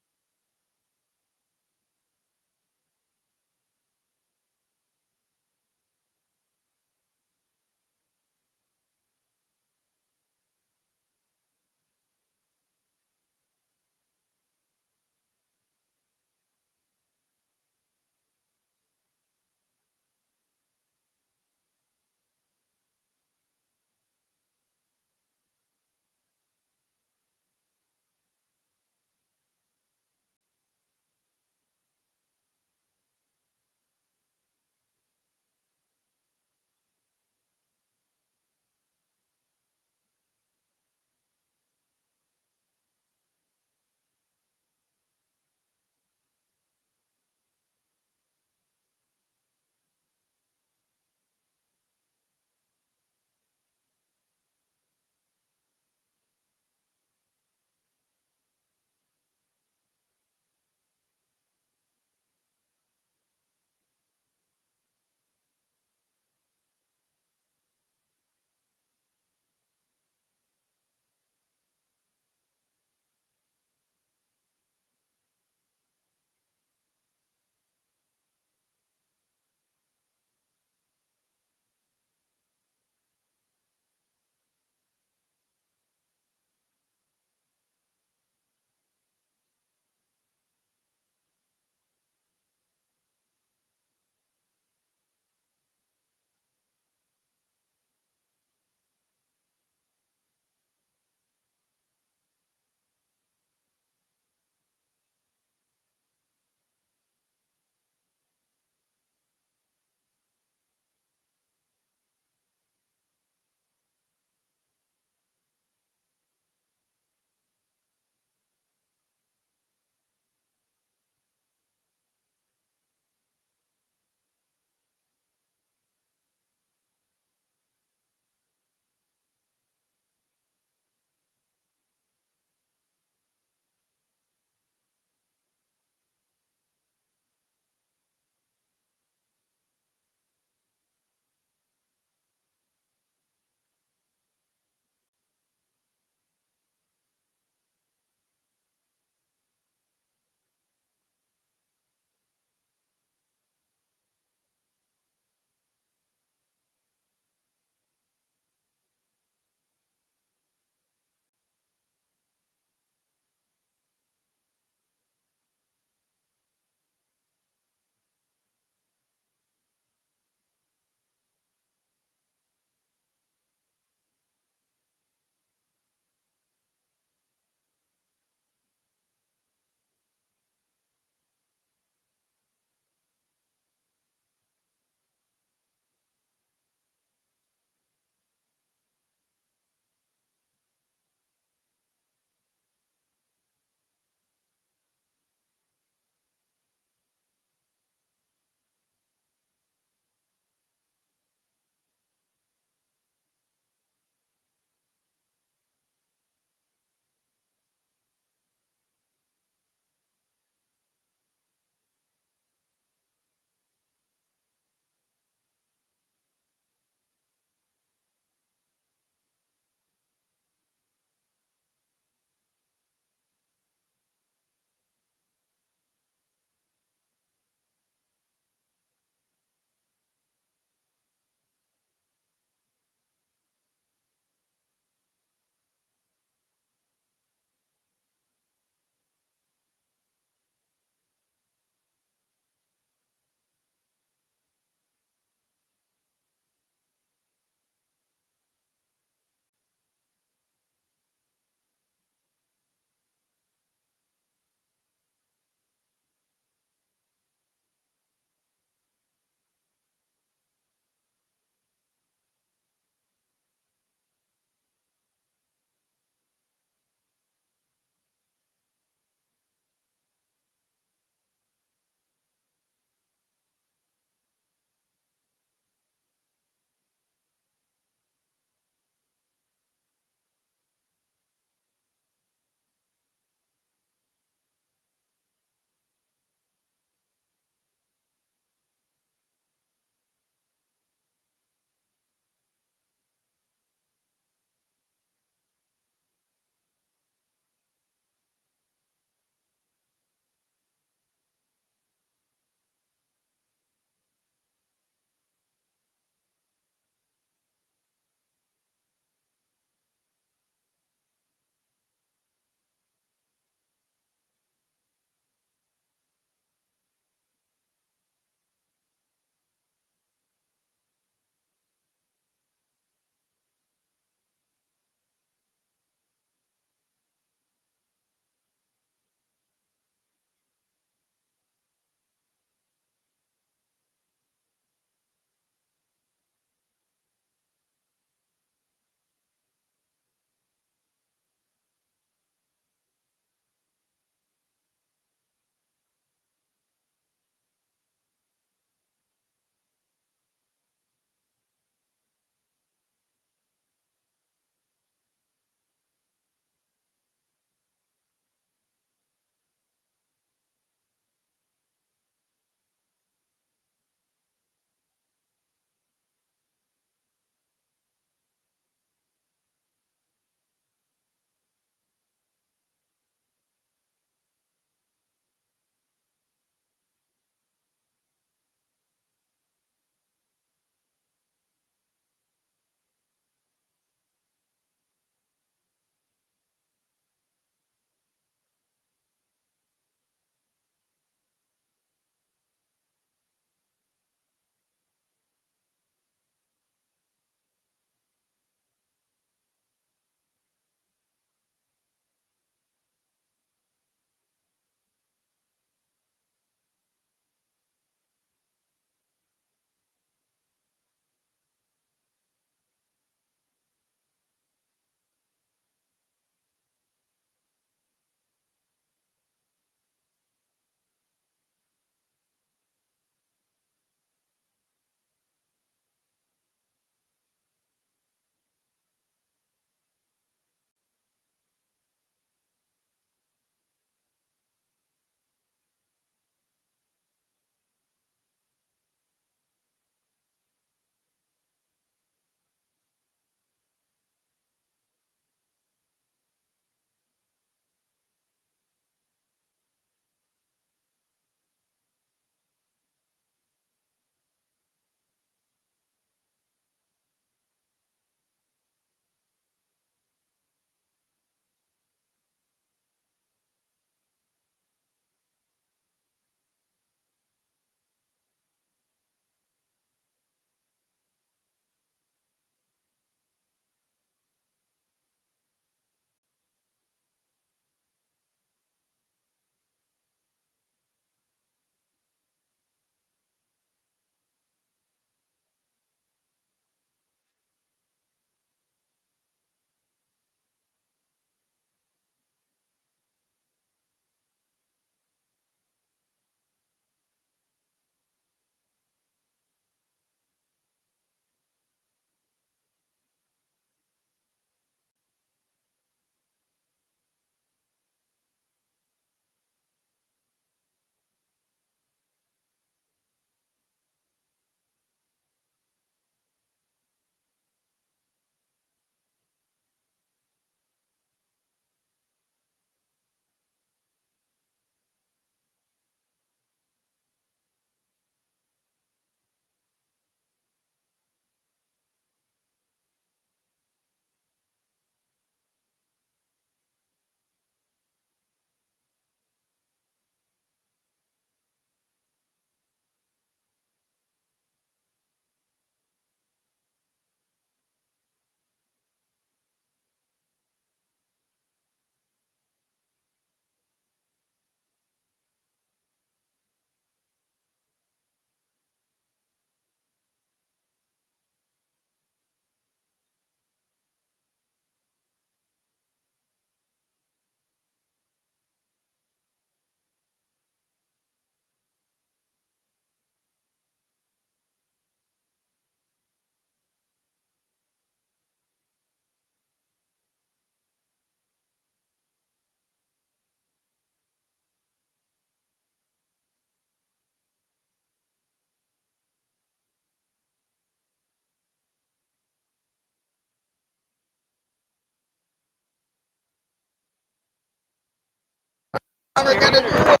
how we're gonna do it.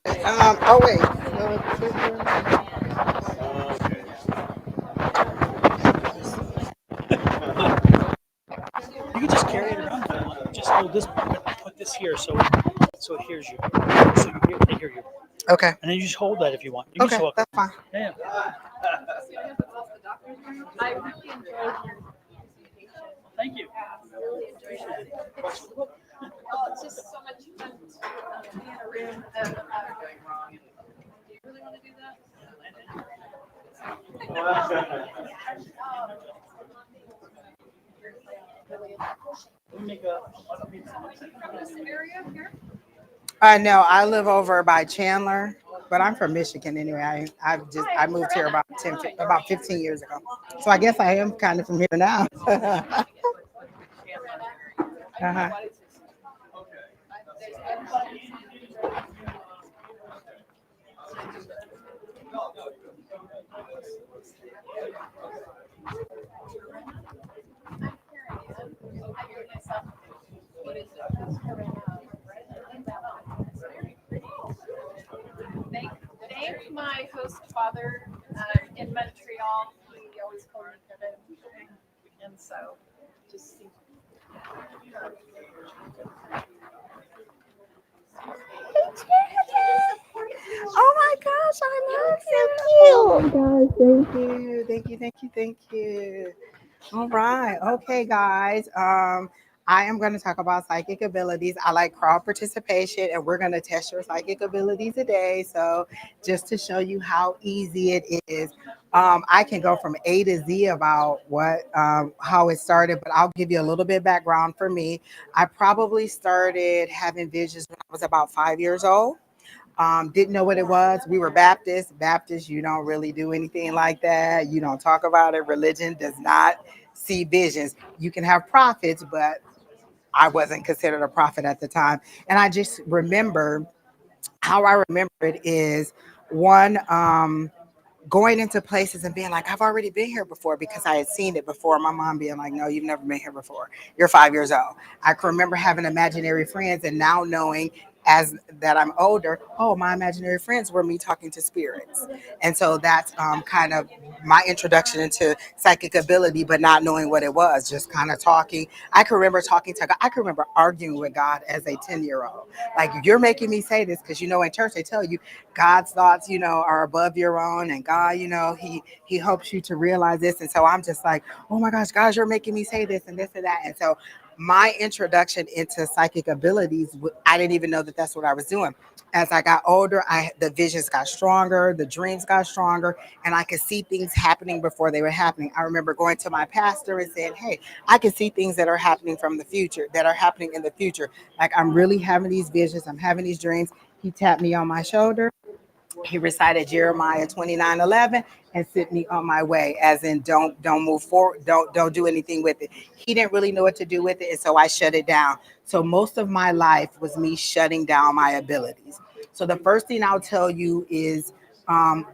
Oh wait. You can just carry it around if you want. Just hold this, put this here so it hears you. So they hear you. Okay. And then you just hold that if you want. You can Okay, just walk that's fine. Yeah. I really enjoyed your Thank you. really enjoyed it. Well, it's just so much fun to be in a room of do you really want to do that? From this area here? No, I live over by Chandler, but I'm from Michigan anyway. I moved here about 15 years ago. So I guess I am kind of from here now. Uh-huh. Thank my host father in Montreal. He always called me Kevin. And so just Oh my gosh, I love you. Guys, thank you. Thank you. Thank you. Thank you. All right. Okay, guys. I am going to talk about psychic abilities. I like crowd participation, and we're going to test your psychic ability today. So, just to show you how easy it is, I can go from A to Z about how it started, but I'll give you a little bit background for me. I probably started having visions when I was about 5 years old. Didn't know what it was. We were Baptists. Baptists, you don't really do anything like that. You don't talk about it. Religion does not see visions. You can have prophets, but I wasn't considered a prophet at the time. And I just remember how I remember it is one, going into places and being like, I've already been here before because I had seen it before. My mom being like, no, you've never been here before. You're 5 years old. I can remember having imaginary friends and now knowing as that I'm older, oh, my imaginary friends were me talking to spirits. And so that's kind of my introduction into psychic ability, but not knowing what it was, just kind of talking. I can remember talking to God. I can remember arguing with God as a 10-year-old. Like, you're making me say this because, in church they tell you God's thoughts, are above your own, and God, he helps you to realize this. And so I'm just like, oh my gosh, God, you're making me say this and this and that. And so my introduction into psychic abilities, I didn't even know that that's what I was doing. As I got older, the visions got stronger, the dreams got stronger, and I could see things happening before they were happening. I remember going to my pastor and saying, hey, I can see things that are happening from the future, that are happening in the future. Like, I'm really having these visions, I'm having these dreams. He tapped me on my shoulder. He recited Jeremiah 29:11 and sent me on my way, as in don't move forward, don't do anything with it. He didn't really know what to do with it, and so I shut it down. So most of my life was me shutting down my abilities. So the first thing I'll tell you is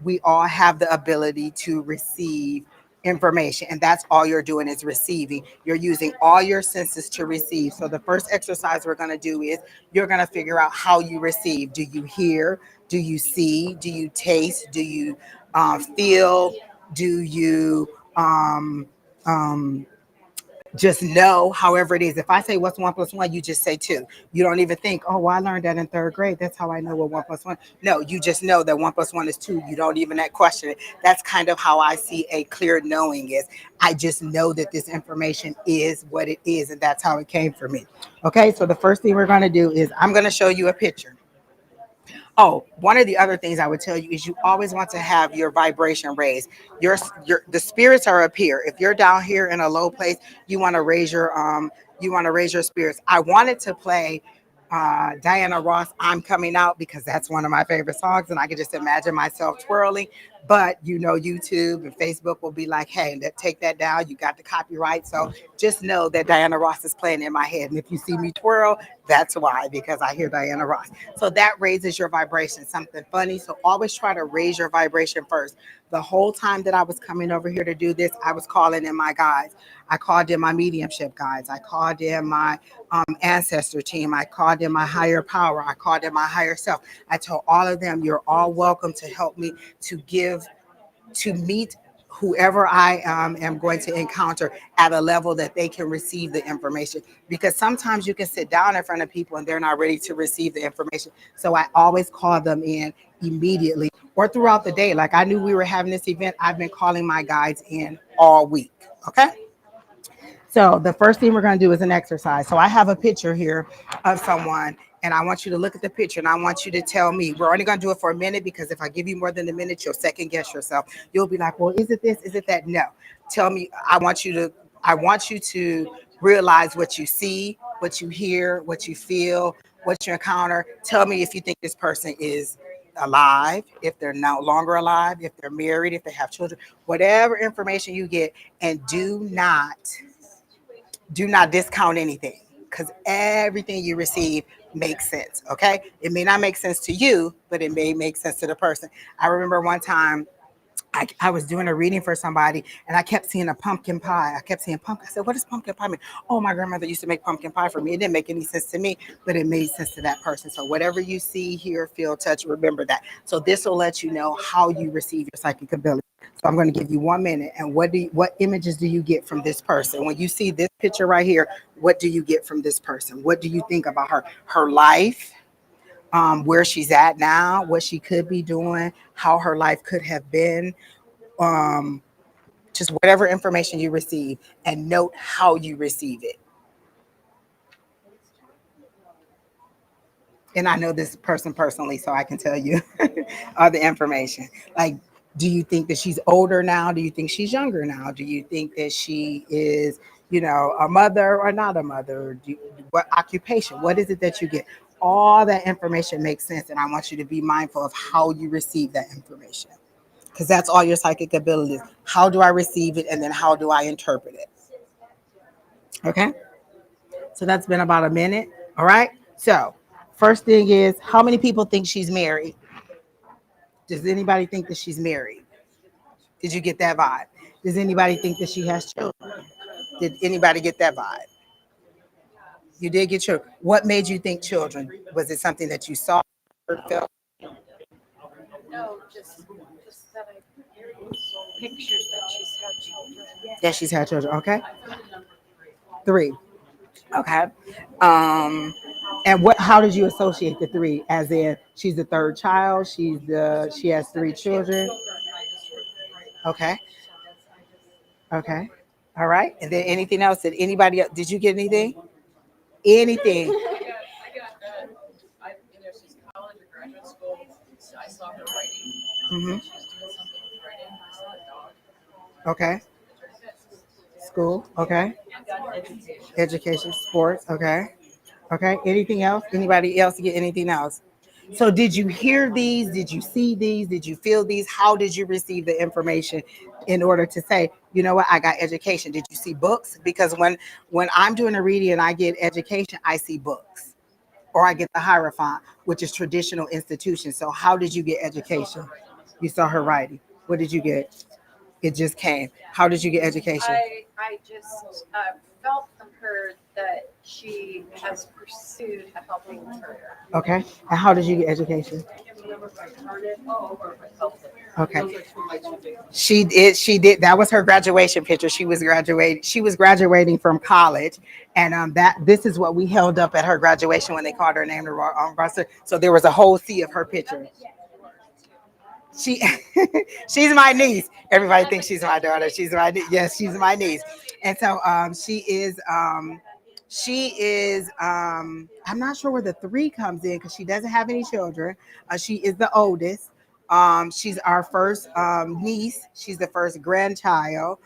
we all have the ability to receive information, and that's all you're doing is receiving. You're using all your senses to receive. So the first exercise we're going to do is you're going to figure out how you receive. Do you hear? Do you see? Do you taste? Do you feel? Do you just know? However it is. If I say what's 1+1, you just say 2. You don't even think, oh, well, I learned that in 3rd grade. That's how I know what 1+1. No, you just know that 1+1 is 2. You don't even question it. That's kind of how I see a clear knowing is. I just know that this information is what it is, and that's how it came for me. Okay, so the first thing we're going to do is I'm going to show you a picture. Oh, one of the other things I would tell you is you always want to have your vibration raised. The spirits are up here. If you're down here in a low place, you want to raise your spirits. I wanted to play Diana Ross, I'm Coming Out, because that's one of my favorite songs, and I could just imagine myself twirling. But YouTube and Facebook will be like, hey, take that down. You got the copyright. So just know that Diana Ross is playing in my head. And if you see me twirl, That's why, because I hear Diana Ross. So that raises your vibration, something funny. So always try to raise your vibration first. The whole time that I was coming over here to do this, I was calling in my guides. I called in my mediumship guides. I called in my ancestor team. I called in my higher power. I called in my higher self. I told all of them, you're all welcome to help me to meet whoever I am going to encounter at a level that they can receive the information. Because sometimes you can sit down in front of people and they're not ready to receive the information. So I always call them in immediately or throughout the day. Like I knew we were having this event. I've been calling my guides in all week. Okay. So the first thing we're going to do is an exercise. So I have a picture here of someone, and I want you to look at the picture, and I want you to tell me. We're only going to do it for a minute, because if I give you more than a minute, you'll second guess yourself. You'll be like, well, is it this? Is it that? No. Tell me. I want you to realize what you see, what you hear, what you feel, what you encounter. Tell me if you think this person is alive, if they're no longer alive, if they're married, if they have children, whatever information you get, and do not discount anything, because everything you receive makes sense. Okay, it may not make sense to you, but it may make sense to the person. I remember one time I was doing a reading for somebody, and I kept seeing a pumpkin pie. I kept seeing pumpkin. I said, what does pumpkin pie mean? Oh, my grandmother used to make pumpkin pie for me. It didn't make any sense to me, but it made sense to that person. So whatever you see, hear, feel, touch, remember that. So this will let you know how you receive your psychic ability. So I'm going to give you 1 minute. And what images do you get from this person? When you see this picture right here, what do you get from this person? What do you think about her life, where she's at now, what she could be doing, how her life could have been, just whatever information you receive, and note how you receive it. And I know this person personally, so I can tell you all the information. Like, do you think that she's older now? Do you think she's younger now? Do you think that she is, a mother or not a mother? What occupation? What is it that you get? All that information makes sense, and I want you to be mindful of how you receive that information, because that's all your psychic abilities. How do I receive it, and then how do I interpret it? Okay? So that's been about a minute. All right? So first thing is, how many people think she's married? Does anybody think that she's married? Did you get that vibe? Does anybody think that she has children? Did anybody get that vibe? You did get children. What made you think children? Was it something that you saw or felt? No, just that I pictures that she's had children. Yeah, she's had children. Okay. 3. Okay. And how did you associate the 3? As in, she's the third child, she has 3 children. Okay. Okay. All right. And then anything else? Did you get anything? Anything? She's college or graduate school. I saw her writing. Mm-hmm. She's doing something with writing. I saw a dog. Okay. School. Okay. Education, sports. Okay. Okay. Anything else? Anybody else get anything else? So did you hear these? Did you see these? Did you feel these? How did you receive the information in order to say, you know what, I got education? Did you see books? Because when I'm doing a reading and I get education, I see books. Or I get the Hierophant, which is traditional institution. So how did you get education? You saw her writing. What did you get? It just came. How did you get education? I just felt from her that she has pursued a helping career. Okay. And how did you get education? Okay. She did. That was her graduation picture. She was graduating from college. And this is what we held up at her graduation when they called her name the roster. So there was a whole sea of her pictures. She's my niece. Everybody thinks she's my daughter. She's my niece. Yes, she's my niece. And so she is I'm not sure where the 3 comes in, because she doesn't have any children. She is the oldest. She's our first niece. She's the first grandchild.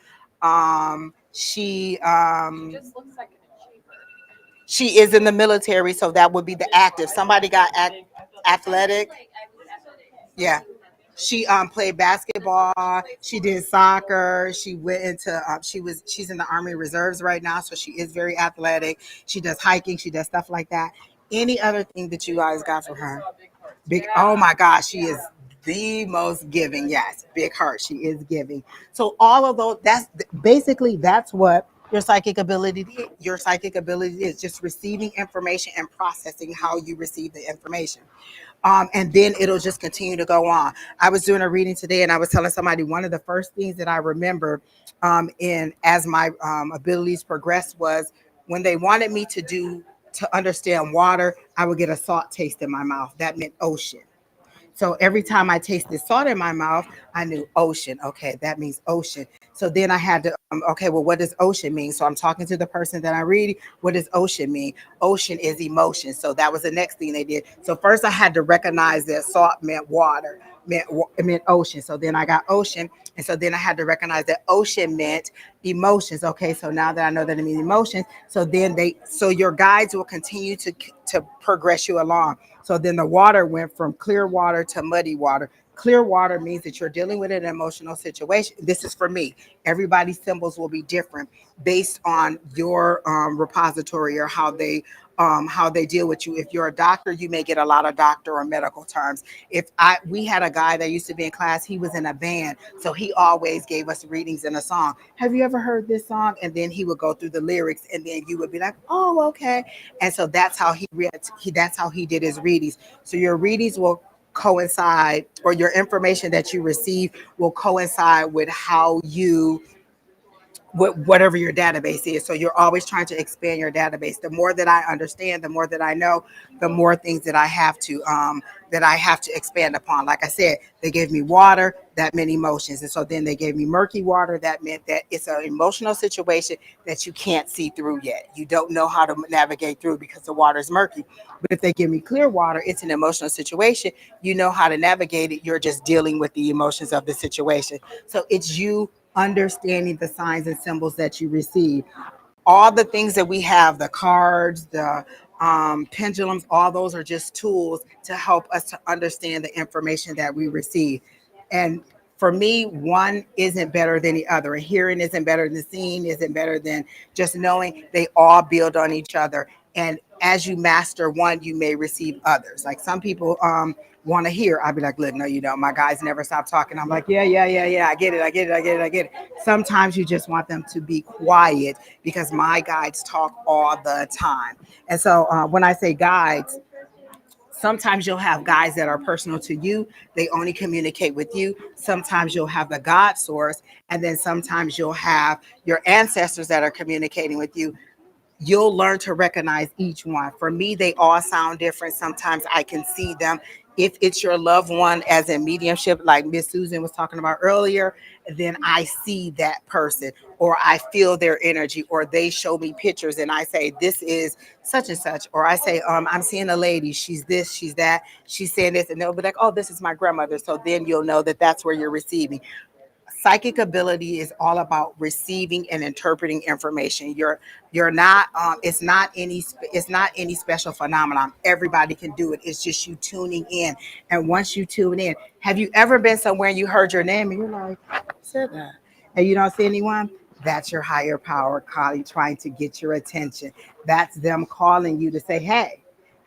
She just looks like an achiever. She is in the military, so that would be the active. Somebody got athletic. Yeah. She played basketball. She did soccer. She went into she's in the Army Reserves right now, so she is very athletic. She does hiking. She does stuff like that. Any other thing that you guys got from her? Big. Oh my gosh, she is the most giving. Yes, big heart. She is giving. So all of those. That's basically that's what your psychic ability. Your psychic ability is just receiving information and processing how you receive the information. And then it'll just continue to go on. I was doing a reading today, and I was telling somebody one of the first things that I remember in as my abilities progressed was when they wanted me to understand water, I would get a salt taste in my mouth. That meant ocean. So every time I tasted salt in my mouth, I knew ocean. Okay, that means ocean. So then I had to, okay, well, what does ocean mean? So I'm talking to the person that I read. What does ocean mean? Ocean is emotion. So that was the next thing they did. So first I had to recognize that salt meant water, it meant ocean. So then I got ocean. And so then I had to recognize that ocean meant emotions. Okay, so now that I know that it means emotions, so your guides will continue to progress you along. So then the water went from clear water to muddy water. Clear water means that you're dealing with an emotional situation. This is for me. Everybody's symbols will be different based on your repository or how they deal with you. If you're a doctor, you may get a lot of doctor or medical terms. We had a guy that used to be in class, he was in a band, so he always gave us readings in a song. Have you ever heard this song? And then he would go through the lyrics, and then you would be like, oh, okay. And so that's how that's how he did his readings. So your readings will coincide, or your information that you receive will coincide with how you whatever your database is. So you're always trying to expand your database. The more that I understand, the more that I know, the more things that I have to expand upon. Like I said, they gave me water, that meant emotions. And so then they gave me murky water, that meant that it's an emotional situation that you can't see through yet. You don't know how to navigate through because the water is murky. But if they give me clear water, it's an emotional situation. You know how to navigate it. You're just dealing with the emotions of the situation. So it's you understanding the signs and symbols that you receive. All the things that we have, the cards, the pendulums, all those are just tools to help us to understand the information that we receive. And for me, one isn't better than the other. And hearing isn't better than seeing, isn't better than just knowing. They all build on each other. And as you master one, you may receive others. Like some people want to hear. I'd be like, look, no, you don't. My guys never stop talking. I'm like, yeah, yeah, yeah, yeah. I get it. I get it. I get it. I get it. Sometimes you just want them to be quiet because my guides talk all the time. And so when I say guides, sometimes you'll have guides that are personal to you. They only communicate with you. Sometimes you'll have the God source. And then sometimes you'll have your ancestors that are communicating with you. You'll learn to recognize each one. For me, they all sound different. Sometimes I can see them. If it's your loved one, as in mediumship, like Miss Susan was talking about earlier, then I see that person, or I feel their energy, or they show me pictures and I say, this is such and such. Or I say, I'm seeing a lady, she's this, she's that, she's saying this, and they'll be like, oh, this is my grandmother. So then you'll know that that's where you're receiving. Psychic ability is all about receiving and interpreting information. You're not it's not any special phenomenon. Everybody can do it. It's just you tuning in. And once you tune in, have you ever been somewhere and you heard your name and you're like, who said that? And you don't see anyone? That's your higher power calling, trying to get your attention. That's them calling you to say, hey.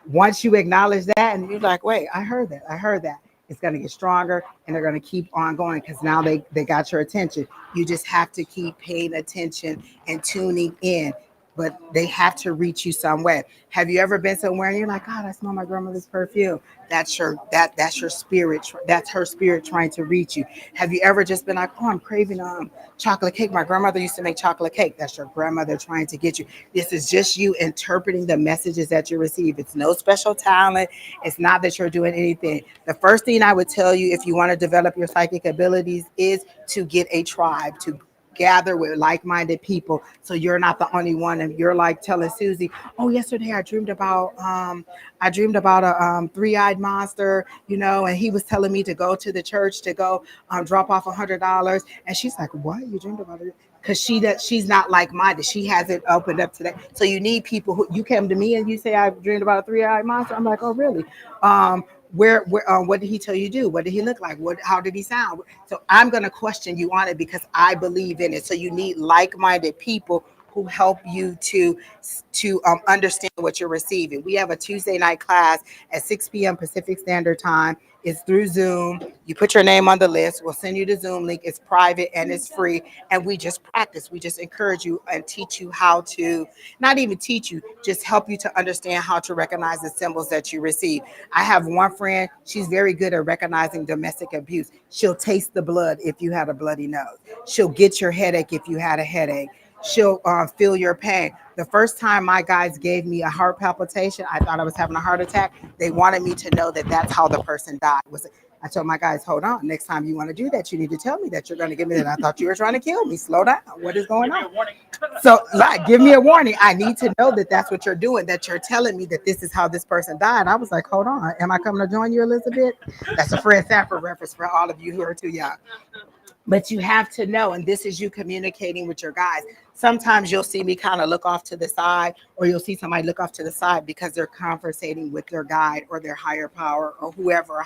Once you acknowledge that and you're like, wait, I heard that. I heard that. It's going to get stronger and they're going to keep on going because now they got your attention. You just have to keep paying attention and tuning in, but they have to reach you some way. Have you ever been somewhere and you're like, God, I smell my grandmother's perfume? That's your spirit. That's her spirit trying to reach you. Have you ever just been like, oh, I'm craving chocolate cake. My grandmother used to make chocolate cake. That's your grandmother trying to get you. This is just you interpreting the messages that you receive. It's no special talent. It's not that you're doing anything. The first thing I would tell you if you want to develop your psychic abilities is to get a tribe, to gather with like-minded people so you're not the only one. And you're like telling Susie, oh, yesterday I dreamed about a three-eyed monster, and he was telling me to go to the church to go drop off $100. And she's like, what? You dreamed about it? Because she's not like-minded. She hasn't opened up to that. So you need people who, you come to me and you say, I dreamed about a three-eyed monster. I'm like, oh, really? What did he tell you to do? What did he look like? How did he sound? So I'm going to question you on it because I believe in it. So you need like-minded people who help you to understand what you're receiving. We have a Tuesday night class at 6 p.m. Pacific Standard Time. It's through Zoom. You put your name on the list. We'll send you the Zoom link. It's private and it's free. And we just practice. We just encourage you and teach you how to, not even teach you, just help you to understand how to recognize the symbols that you receive. I have one friend, she's very good at recognizing domestic abuse. She'll taste the blood if you had a bloody nose. She'll get your headache if you had a headache. She'll feel your pain. The first time my guys gave me a heart palpitation, I thought I was having a heart attack. They wanted me to know that that's how the person died. I told my guys, hold on, next time you want to do that, you need to tell me that you're going to give me that. I thought you were trying to kill me. Slow down. What is going on? So, like, give me a warning. I need to know that that's what you're doing, that you're telling me that this is how this person died. I was like, hold on. Am I coming to join you, Elizabeth? That's a Fred Sanford reference for all of you who are too young. But you have to know, and this is you communicating with your guys. Sometimes you'll see me kind of look off to the side, or you'll see somebody look off to the side because they're conversating with their guide or their higher power or whoever.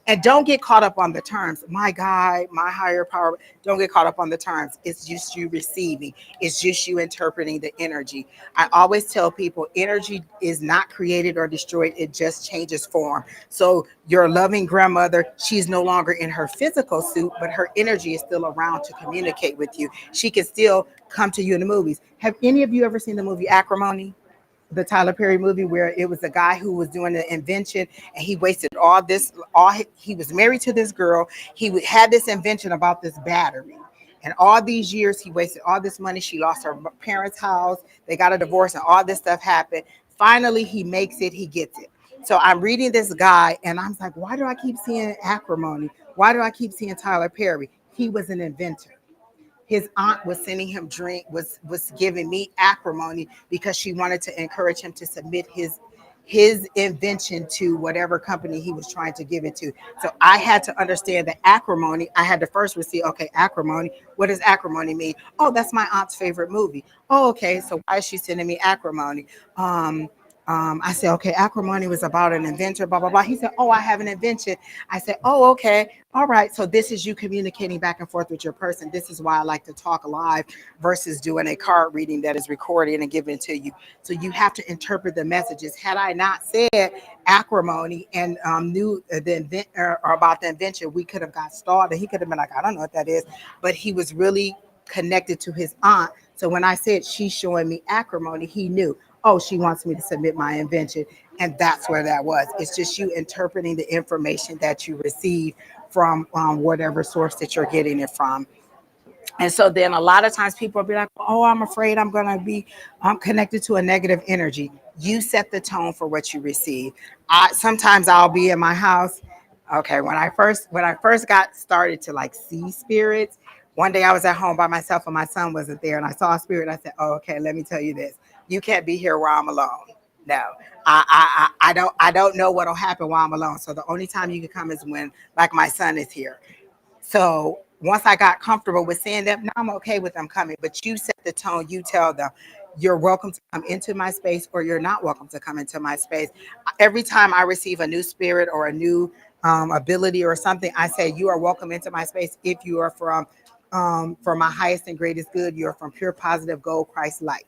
And don't get caught up on the terms. My guide, my higher power. Don't get caught up on the terms. It's just you receiving. It's just you interpreting the energy. I always tell people energy is not created or destroyed. It just changes form. So your loving grandmother, she's no longer in her physical suit, but her energy is still around to communicate with you. She can still come to you in the movies. Have any of you ever seen the movie Acrimony? The Tyler Perry movie where it was a guy who was doing an invention and he wasted he was married to this girl. He had this invention about this battery. And all these years, he wasted all this money. She lost her parents' house. They got a divorce and all this stuff happened. Finally, he makes it. He gets it. So I'm reading this guy and I'm like, why do I keep seeing Acrimony? Why do I keep seeing Tyler Perry? He was an inventor. His aunt was sending him was giving me acrimony because she wanted to encourage him to submit his invention to whatever company he was trying to give it to. So I had to understand the acrimony. I had to first receive, okay, acrimony. What does acrimony mean? Oh, that's my aunt's favorite movie. Oh, okay. So why is she sending me acrimony? I said, okay, acrimony was about an inventor, blah, blah, blah. He said, oh, I have an invention. I said, oh, okay. All right. So this is you communicating back and forth with your person. This is why I like to talk live versus doing a card reading that is recorded and given to you. So you have to interpret the messages. Had I not said acrimony and knew about the invention, we could have got stalled and he could have been like, I don't know what that is. But he was really connected to his aunt. So when I said she's showing me acrimony, he knew, oh, she wants me to submit my invention. And that's where that was. It's just you interpreting the information that you receive from whatever source that you're getting it from. And so then a lot of times people will be like, oh, I'm afraid I'm going to be connected to a negative energy. You set the tone for what you receive. Sometimes I'll be in my house. Okay, when I first got started to like see spirits, one day I was at home by myself and my son wasn't there, and I saw a spirit. I said, oh, okay, let me tell you this. You can't be here while I'm alone. No, I don't know what'll happen while I'm alone. So the only time you can come is when like my son is here. So once I got comfortable with seeing them, now I'm okay with them coming. But you set the tone. You tell them you're welcome to come into my space or you're not welcome to come into my space. Every time I receive a new spirit or a new ability or something, I say you are welcome into my space if you are from my highest and greatest good. You're from pure positive gold Christ light.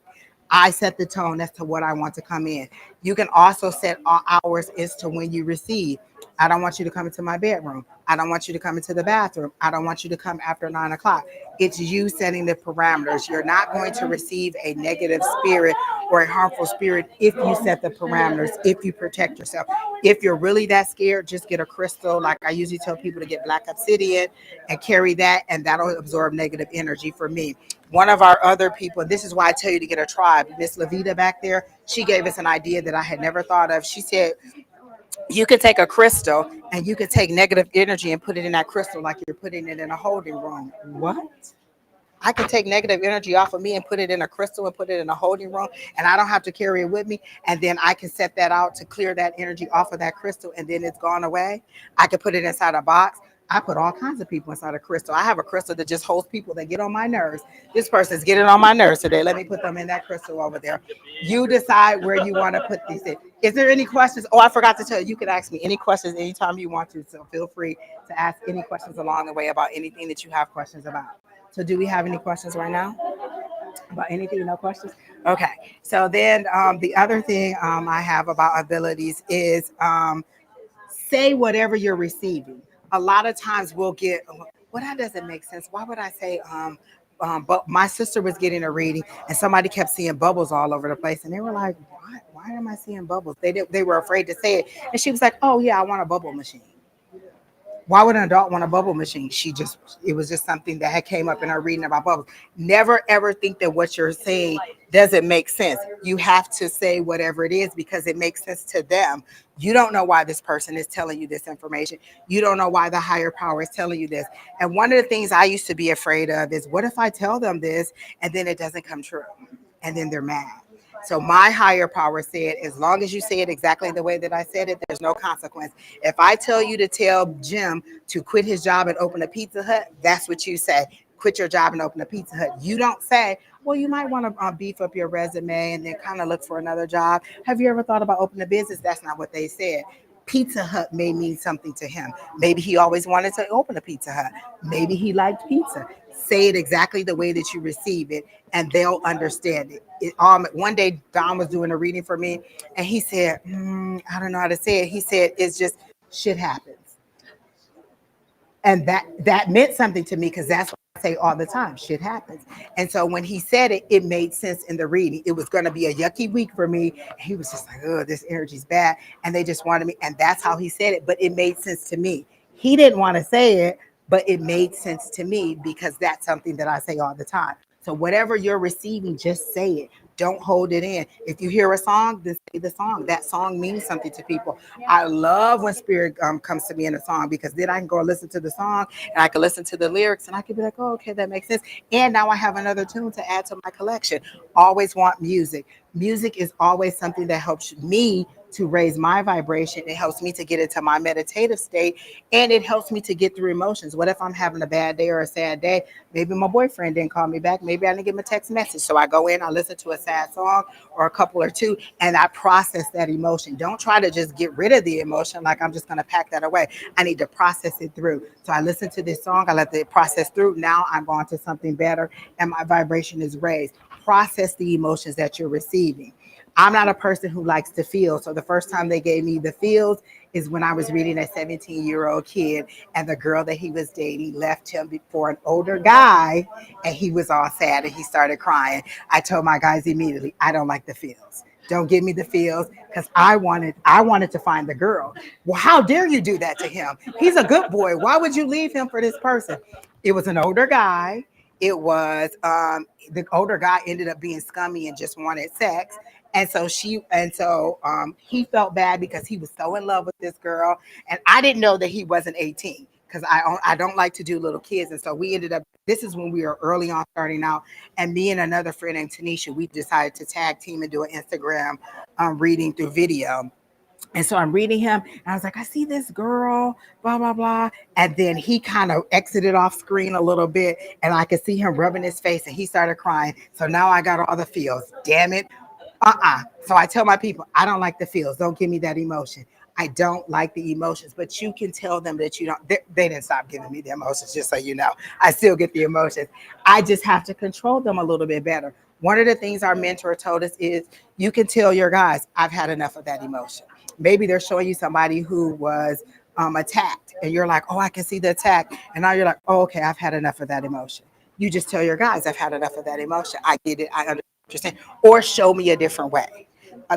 I set the tone as to what I want to come in. You can also set hours as to when you receive. I don't want you to come into my bedroom. I don't want you to come into the bathroom. I don't want you to come after 9 o'clock. It's you setting the parameters. You're not going to receive a negative spirit or a harmful spirit if you set the parameters, if you protect yourself. If you're really that scared, just get a crystal. Like I usually tell people to get black obsidian and carry that, and that'll absorb negative energy for me. One of our other people, this is why I tell you to get a tribe, Miss Levita back there, she gave us an idea that I had never thought of. She said, you could take a crystal and you could take negative energy and put it in that crystal like you're putting it in a holding room. What? I can take negative energy off of me and put it in a crystal and put it in a holding room, and I don't have to carry it with me. And then I can set that out to clear that energy off of that crystal, and then it's gone away. I can put it inside a box. I put all kinds of people inside a crystal. I have a crystal that just holds people that get on my nerves. This person's getting on my nerves today. Let me put them in that crystal over there. You decide where you want to put these in. Is there any questions? Oh, I forgot to tell you, you can ask me any questions anytime you want to. So feel free to ask any questions along the way about anything that you have questions about. So do we have any questions right now? About anything, no questions? Okay. So then the other thing I have about abilities is say whatever you're receiving. A lot of times we'll get, well, that doesn't make sense. Why would I say, but my sister was getting a reading and somebody kept seeing bubbles all over the place. And they were like, why am I seeing bubbles? They were afraid to say it. And she was like, oh, yeah, I want a bubble machine. Why would an adult want a bubble machine? It was just something that had came up in her reading about bubbles. Never ever think that what you're saying doesn't make sense. You have to say whatever it is because it makes sense to them. You don't know why this person is telling you this information. You don't know why the higher power is telling you this. And one of the things I used to be afraid of is what if I tell them this and then it doesn't come true? And then they're mad. So my higher power said, as long as you say it exactly the way that I said it, there's no consequence. If I tell you to tell Jim to quit his job and open a Pizza Hut, that's what you say. Quit your job and open a Pizza Hut. You don't say, well, you might want to beef up your resume and then kind of look for another job. Have you ever thought about opening a business? That's not what they said. Pizza Hut may mean something to him. Maybe he always wanted to open a Pizza Hut. Maybe he liked pizza. Say it exactly the way that you receive it, and they'll understand it. One day, Don was doing a reading for me, and he said, I don't know how to say it. He said, it's just shit happens. And that meant something to me because that's what I say all the time. Shit happens. And so when he said it, it made sense in the reading. It was going to be a yucky week for me. He was just like, oh, this energy's bad. And they just wanted me. And that's how he said it. But it made sense to me. He didn't want to say it, but it made sense to me because that's something that I say all the time. So whatever you're receiving, just say it. Don't hold it in. If you hear a song, then say the song. That song means something to people. I love when spirit comes to me in a song because then I can go listen to the song and I can listen to the lyrics and I can be like, oh, okay, that makes sense. And now I have another tune to add to my collection. Always want music. Music is always something that helps me to raise my vibration. It helps me to get into my meditative state and it helps me to get through emotions. What if I'm having a bad day or a sad day? Maybe my boyfriend didn't call me back. Maybe I didn't get him a text message. So I go in, I listen to a sad song or a couple or two, and I process that emotion. Don't try to just get rid of the emotion like I'm just going to pack that away. I need to process it through. So I listen to this song, I let it process through. Now I'm on to something better and my vibration is raised. Process the emotions that you're receiving. I'm not a person who likes to feel. So the first time they gave me the feels is when I was reading a 17-year-old kid and the girl that he was dating left him for an older guy and he was all sad and he started crying. I told my guys immediately, I don't like the feels. Don't give me the feels because I wanted to find the girl. Well, how dare you do that to him? He's a good boy. Why would you leave him for this person? It was an older guy. It was the older guy ended up being scummy and just wanted sex. And so he felt bad because he was so in love with this girl. And I didn't know that he wasn't 18 because I don't like to do little kids. And so we ended up, this is when we were early on starting out. And me and another friend named Tanisha, we decided to tag team and do an Instagram reading through video. And so I'm reading him and I was like, I see this girl, blah, blah, blah. And then he kind of exited off screen a little bit and I could see him rubbing his face and he started crying. So now I got all the feels. Damn it. So I tell my people, I don't like the feels. Don't give me that emotion. I don't like the emotions, but you can tell them that you don't. They didn't stop giving me the emotions, just so you know. I still get the emotions. I just have to control them a little bit better. One of the things our mentor told us is you can tell your guys, I've had enough of that emotion. Maybe they're showing you somebody who was attacked and you're like, oh, I can see the attack. And now you're like, oh, okay, I've had enough of that emotion. You just tell your guys, I've had enough of that emotion. I get it. I understand. Or show me a different way.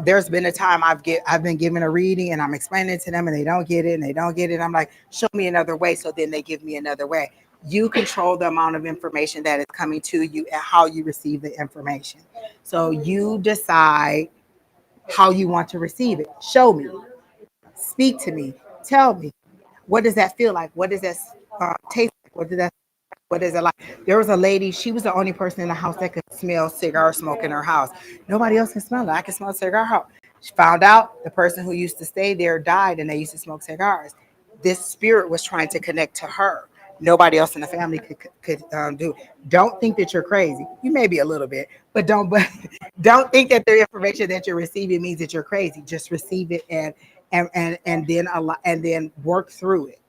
There's been a time I've been given a reading and I'm explaining it to them and they don't get it and they don't get it. I'm like, show me another way. So then they give me another way. You control the amount of information that is coming to you and how you receive the information. So you decide how you want to receive it. Show me, speak to me, tell me, what does that feel like? What does that taste like? What is it like? There was a lady, she was the only person in the house that could smell cigar smoke in her house. Nobody else can smell it. I can smell cigar smoke. She found out the person who used to stay there died and they used to smoke cigars. This spirit was trying to connect to her. Nobody else in the family could do. Don't think that you're crazy. You may be a little bit, but don't think that the information that you're receiving means that you're crazy. Just receive it and then work through it.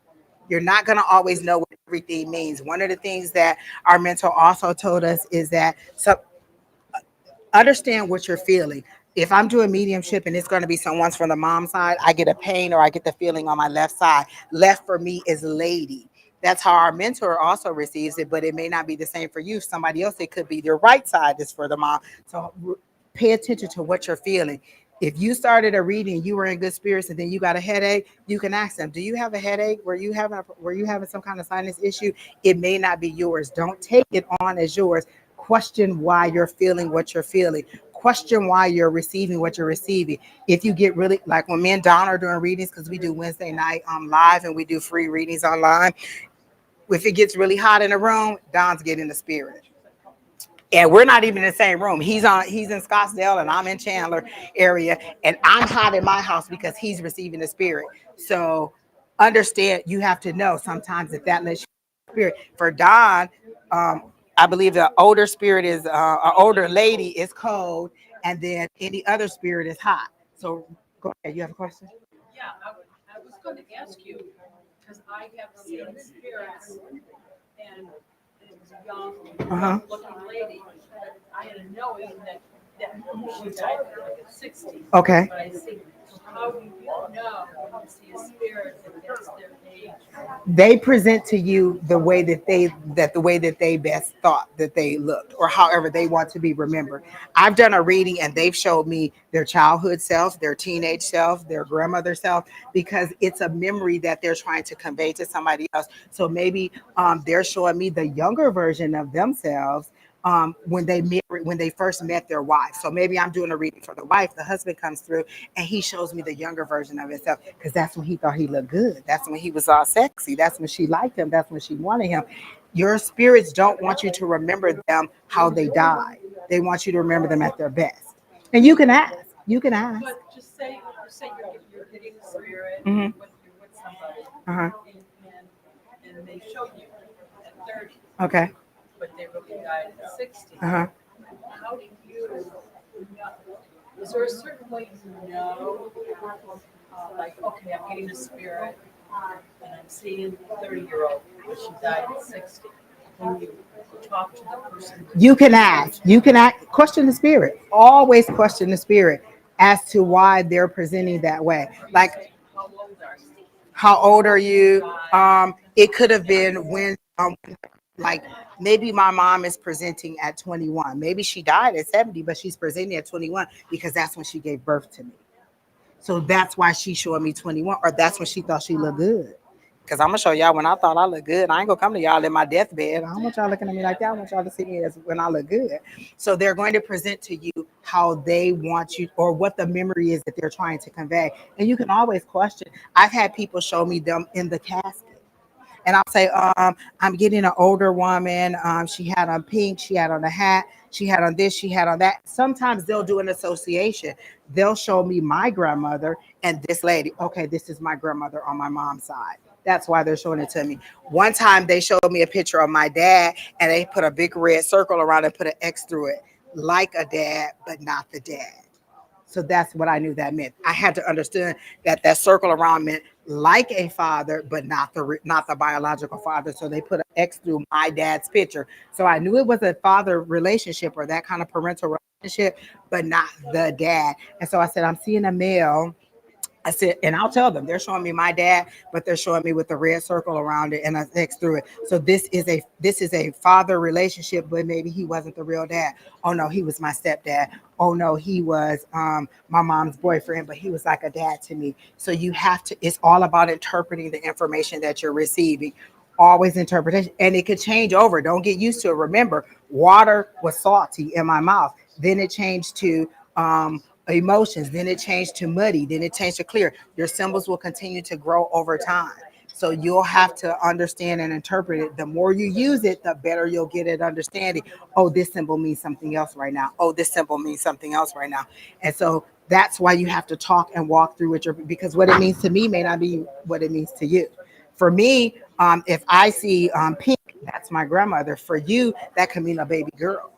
You're not going to always know what everything means. One of the things that our mentor also told us is that understand what you're feeling. If I'm doing mediumship and it's going to be someone's from the mom side, I get a pain or I get the feeling on my left side. Left for me is lady. That's how our mentor also receives it, but it may not be the same for you. Somebody else, it could be their right side is for the mom. So pay attention to what you're feeling. If you started a reading, you were in good spirits, and then you got a headache, you can ask them, do you have a headache? Were you having some kind of sinus issue? It may not be yours. Don't take it on as yours. Question why you're feeling what you're feeling. Question why you're receiving what you're receiving. If you get really, like when me and Don are doing readings, because we do Wednesday night live and we do free readings online. If it gets really hot in the room, Don's getting the spirit. And we're not even in the same room. He's in Scottsdale and I'm in Chandler area, and I'm hot in my house because he's receiving the spirit. So understand, you have to know sometimes if that lets you spirit. For Don, I believe the older spirit is an older lady is cold, and then any other spirit is hot. So go ahead. You have a question? Yeah, I was going to ask you, because I have seen spirits, and it was a young looking lady. I had a knowing that she died at 60. Okay. But I see, how do you know how to see a spirit if that's their age? They present to you the way that they best thought that they looked, or however they want to be remembered. I've done a reading and they've showed me their childhood self, their teenage self, their grandmother self, because it's a memory that they're trying to convey to somebody else. So maybe they're showing me the younger version of themselves when they first met their wife. So maybe I'm doing a reading for the wife. The husband comes through and he shows me the younger version of himself, because that's when he thought he looked good. That's when he was all sexy. That's when she liked him. That's when she wanted him. Your spirits don't want you to remember them how they died. They want you to remember them at their best. And you can ask. You can ask. But just say you're getting a spirit Mhm. when you're with somebody, Uh-huh. and they show you at 30, Okay. but they really died at 60. Uh-huh. How do you know? Is there a certain way you know? Like, okay, I'm getting a spirit, and I'm seeing a 30-year-old, but she died at 60. When you talk to the person, You can ask. Question the spirit. Always question the spirit as to why they're presenting that way. Like, how old are you? how old are you? It could have been when, like, maybe my mom is presenting at 21. Maybe she died at 70, but she's presenting at 21 because that's when she gave birth to me. So that's why she showed me 21, or that's when she thought she looked good. Because I'm gonna show y'all when I thought I looked good. I ain't gonna come to y'all in my deathbed. I don't want y'all looking at me like that. I want y'all to see me as when I look good. So they're going to present to you how they want you, or what the memory is that they're trying to convey. And you can always question. I've had people show me them in the casket. And I'll say, I'm getting an older woman. She had on pink, she had on a hat, she had on this, she had on that. Sometimes they'll do an association. They'll show me my grandmother and this lady. Okay, this is my grandmother on my mom's side. That's why they're showing it to me. One time they showed me a picture of my dad, and they put a big red circle around and put an X through it, like a dad, but not the dad. So that's what I knew that meant. I had to understand that circle around meant like a father, but not the biological father. So they put an X through my dad's picture. So I knew it was a father relationship or that kind of parental relationship, but not the dad. And so I said, I'm seeing a male. I said, and I'll tell them they're showing me my dad, but they're showing me with the red circle around it and a X through it. So this is a father relationship, but maybe he wasn't the real dad. Oh no, he was my stepdad. Oh no, he was my mom's boyfriend, but he was like a dad to me. So you have to. It's all about interpreting the information that you're receiving. Always interpretation, and it could change over. Don't get used to it. Remember, water was salty in my mouth. Then it changed to emotions, then it changed to muddy, then it changed to clear. Your symbols will continue to grow over time. So you'll have to understand and interpret it. The more you use it, the better you'll get at understanding. Oh, this symbol means something else right now. Oh, this symbol means something else right now. And so that's why you have to talk and walk through with because what it means to me may not be what it means to you. For me, if I see pink, that's my grandmother. For you, that could mean a baby girl.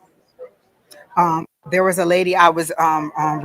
There was a lady I was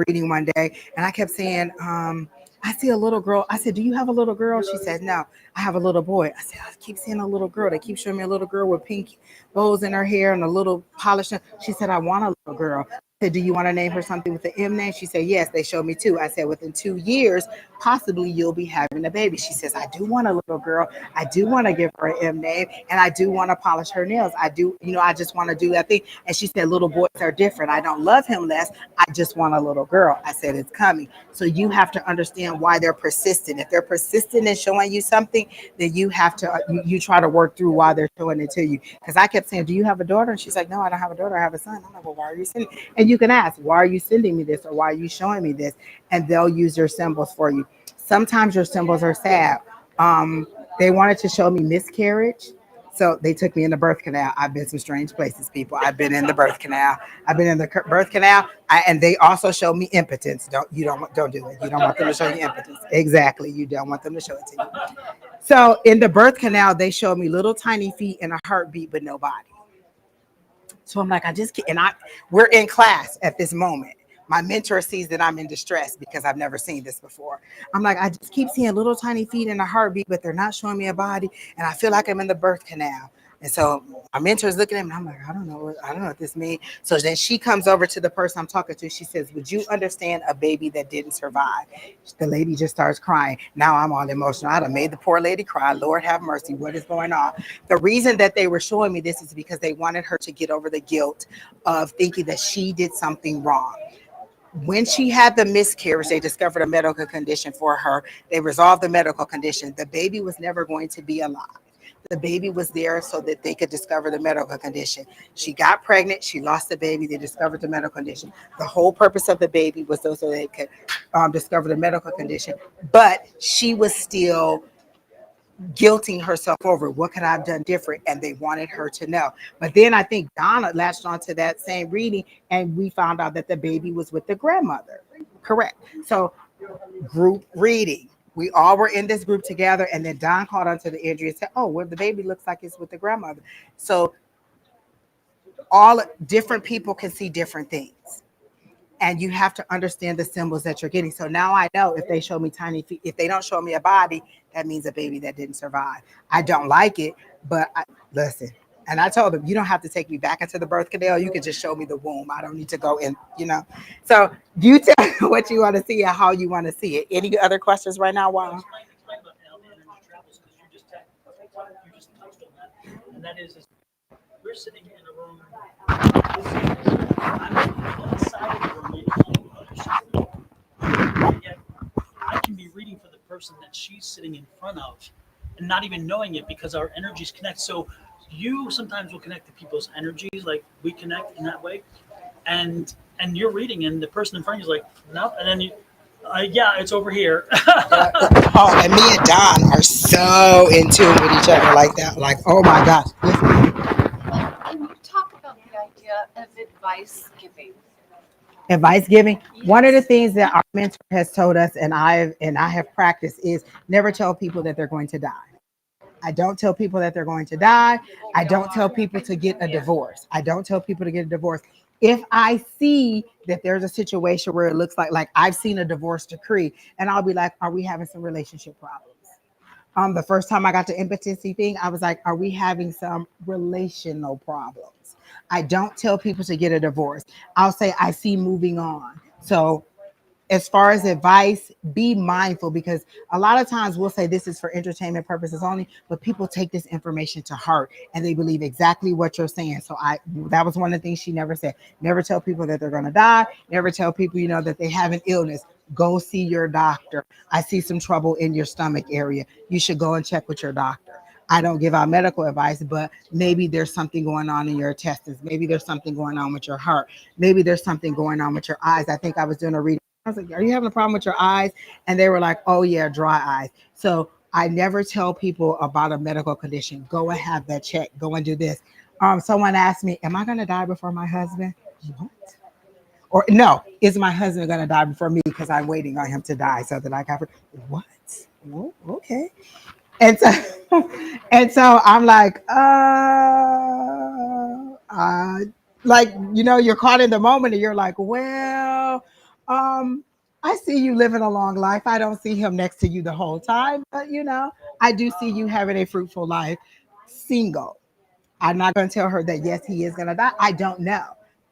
reading one day, and I kept saying, I see a little girl. I said, do you have a little girl? She said, no, I have a little boy. I said, I keep seeing a little girl. They keep showing me a little girl with pink bows in her hair and a little polished. She said, I want a little girl. said, do you want to name her something with the M name? She said, yes. They showed me two. I said, within 2 years, possibly you'll be having a baby. She says, I do want a little girl. I do want to give her an M name, and I do want to polish her nails. I do, I just want to do that thing. And she said, little boys are different. I don't love him less. I just want a little girl. I said, it's coming. So you have to understand why they're persistent. If they're persistent in showing you something, then you have to, you try to work through why they're showing it to you. Because I kept saying, do you have a daughter? And she's like, no, I don't have a daughter. I have a son. I'm like, well, why are you sending? And you can ask, why are you sending me this, or why are you showing me this? And they'll use your symbols for you. Sometimes your symbols are sad. They wanted to show me miscarriage. So they took me in the birth canal. I've been some strange places, people. I've been in the birth canal. I've been in the birth canal, and they also showed me impotence. Don't do it. You don't want them to show you impotence. Exactly. You don't want them to show it to you. So in the birth canal, they showed me little tiny feet and a heartbeat, but no body. So I'm like, I just can't. And we're in class at this moment. My mentor sees that I'm in distress because I've never seen this before. I'm like, I just keep seeing little tiny feet and a heartbeat, but they're not showing me a body. And I feel like I'm in the birth canal. And so my mentor's looking at me, and I'm like, I don't know what this means. So then she comes over to the person I'm talking to. She says, would you understand a baby that didn't survive? The lady just starts crying. Now I'm all emotional. I'd have made the poor lady cry. Lord have mercy. What is going on? The reason that they were showing me this is because they wanted her to get over the guilt of thinking that she did something wrong. When she had the miscarriage, they discovered a medical condition for her. They resolved the medical condition. The baby was never going to be alive. The baby was there so that they could discover the medical condition. She got pregnant. She lost the baby. They discovered the medical condition. The whole purpose of the baby was so they could discover the medical condition. But she was still guilting herself over what could I have done different, and they wanted her to know. But then I think Donna latched onto that same reading, and we found out that the baby was with the grandmother. Correct. So group reading. We all were in this group together, and then Don called onto the injury and said, oh, well, the baby looks like it's with the grandmother. So all different people can see different things. And you have to understand the symbols that you're getting. So now I know if they show me tiny feet, if they don't show me a body, that means a baby that didn't survive. I don't like it, but listen. And I told them, you don't have to take me back into the birth canal. You can just show me the womb. I don't need to go in, So you tell me what you want to see and how you want to see it. Any other questions right now? Wow. And that is we're sitting in a room. I'm inside of the room on the other side of the room. And yet I can be reading for the person that she's sitting in front of and not even knowing it because our energies connect. So you sometimes will connect to people's energies, like we connect in that way. And you're reading and the person in front of you is like, no. And then you, yeah, it's over here. Oh, and me and Don are so in tune with each other like that. Like, oh my gosh. Can you talk about the idea of advice giving? Advice giving. Yes. One of the things that our mentor has told us, and I have practiced, is never tell people that they're going to die. I don't tell people that they're going to die. I don't tell people to get a divorce. I don't tell people to get a divorce. If I see that there's a situation where it looks like I've seen a divorce decree, and I'll be like, are we having some relationship problems? The first time I got the impotency thing, I was like, are we having some relational problems? I don't tell people to get a divorce. I'll say, I see moving on. So as far as advice, be mindful, because a lot of times we'll say this is for entertainment purposes only, but people take this information to heart and they believe exactly what you're saying. So that was one of the things she never said. Never tell people that they're going to die. Never tell people, that they have an illness. Go see your doctor. I see some trouble in your stomach area. You should go and check with your doctor. I don't give out medical advice, but maybe there's something going on in your intestines. Maybe there's something going on with your heart. Maybe there's something going on with your eyes. I think I was doing a reading. I was like, are you having a problem with your eyes? And they were like, oh yeah, dry eyes. So I never tell people about a medical condition. Go and have that check. Go and do this. Someone asked me, am I going to die before my husband? What? Or no, is my husband going to die before me because I'm waiting on him to die so that I can. What? Oh, okay. And so I'm like, you're caught in the moment and you're like, well, I see you living a long life. I don't see him next to you the whole time, but I do see you having a fruitful life, single. I'm not going to tell her that, yes, he is going to die. I don't know.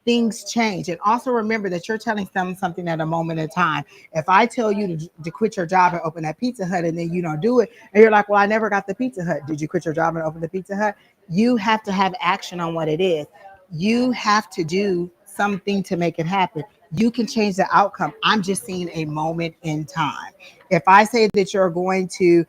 things change. And also remember that you're telling them something at a moment in time. If I tell you to quit your job and open that Pizza Hut and then you don't do it, and you're like, well, I never got the Pizza Hut. Did you quit your job and open the Pizza Hut? You have to have action on what it is. You have to do something to make it happen. You can change the outcome. I'm just seeing a moment in time. If I say that you're going to,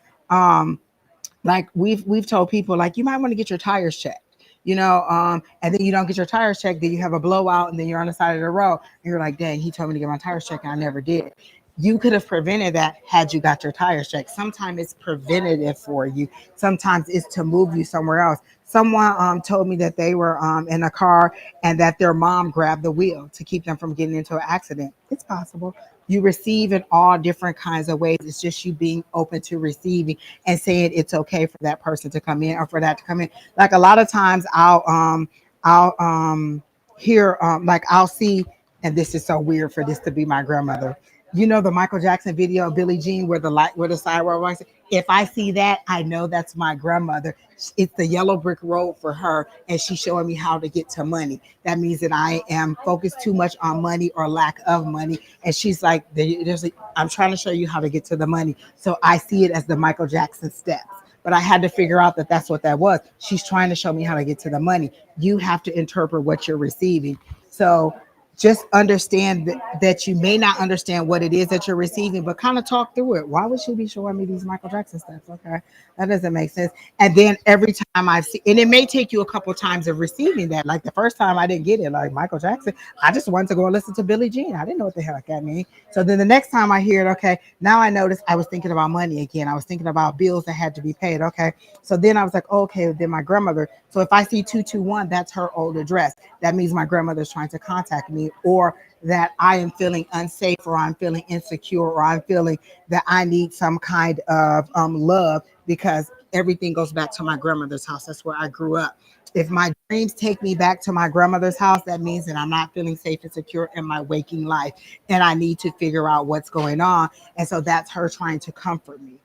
like we've told people, like you might want to get your tires checked, and then you don't get your tires checked, then you have a blowout, and then you're on the side of the road, and you're like, dang, he told me to get my tires checked, and I never did. You could have prevented that had you got your tires checked. Sometimes it's preventative for you. Sometimes it's to move you somewhere else. Someone told me that they were in a car and that their mom grabbed the wheel to keep them from getting into an accident. It's possible. You receive in all different kinds of ways. It's just you being open to receiving and saying it's okay for that person to come in or for that to come in. Like a lot of times I'll hear like I'll see, and this is so weird for this to be my grandmother. You know the Michael Jackson video of Billie Jean where the sidewalk lights. If I see that, I know that's my grandmother. It's the yellow brick road for her, and she's showing me how to get to money. That means that I am focused too much on money or lack of money. And she's like, I'm trying to show you how to get to the money. So I see it as the Michael Jackson steps. But I had to figure out that that's what that was. She's trying to show me how to get to the money. You have to interpret what you're receiving. So just understand that you may not understand what it is that you're receiving, but kind of talk through it. Why would she be showing me these Michael Jackson steps? Okay, that doesn't make sense. And then every time I see, and it may take you a couple times of receiving that. Like the first time I didn't get it, like Michael Jackson, I just wanted to go and listen to Billie Jean. I didn't know what the heck that means. So then the next time I hear it, okay, now I notice I was thinking about money again. I was thinking about bills that had to be paid. Okay, so then I was like, okay, then my grandmother. So if I see 221, that's her old address. That means my grandmother's trying to contact me, or that I am feeling unsafe, or I'm feeling insecure, or I'm feeling that I need some kind of love, because everything goes back to my grandmother's house. That's where I grew up. If my dreams take me back to my grandmother's house, that means that I'm not feeling safe and secure in my waking life, and I need to figure out what's going on. And so that's her trying to comfort me.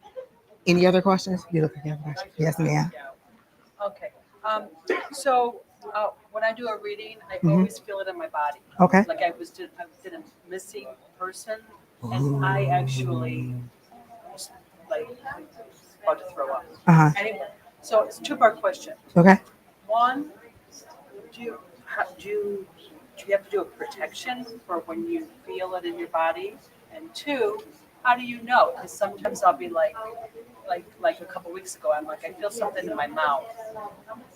Any other questions? You look again. Yes, ma'am. Okay. So when I do a reading, I Mhm. always feel it in my body. Okay. Like I did a missing person, and I actually was like about to throw up. Anyway, so it's a two-part question. Okay. One, do you have to do a protection for when you feel it in your body? And two, how do you know? Because sometimes I'll be like a couple weeks ago, I'm like, I feel something in my mouth,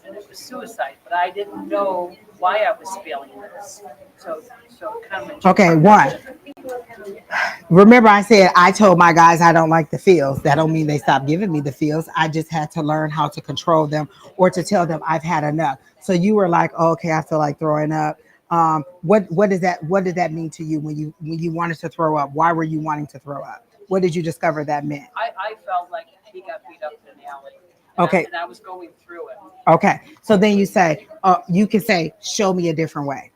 and it was suicide, but I didn't know why I was feeling this. So kind of. Okay, one. Remember I said I told my guys I don't like the feels. That don't mean they stopped giving me the feels. I just had to learn how to control them, or to tell them I've had enough. So you were like, oh, okay, I feel like throwing up. What did that mean to you when you wanted to throw up? Why were you wanting to throw up? What did you discover that meant? I felt like he got beat up in the alley. Okay. And I was going through it. Okay. So then you can say, show me a different way.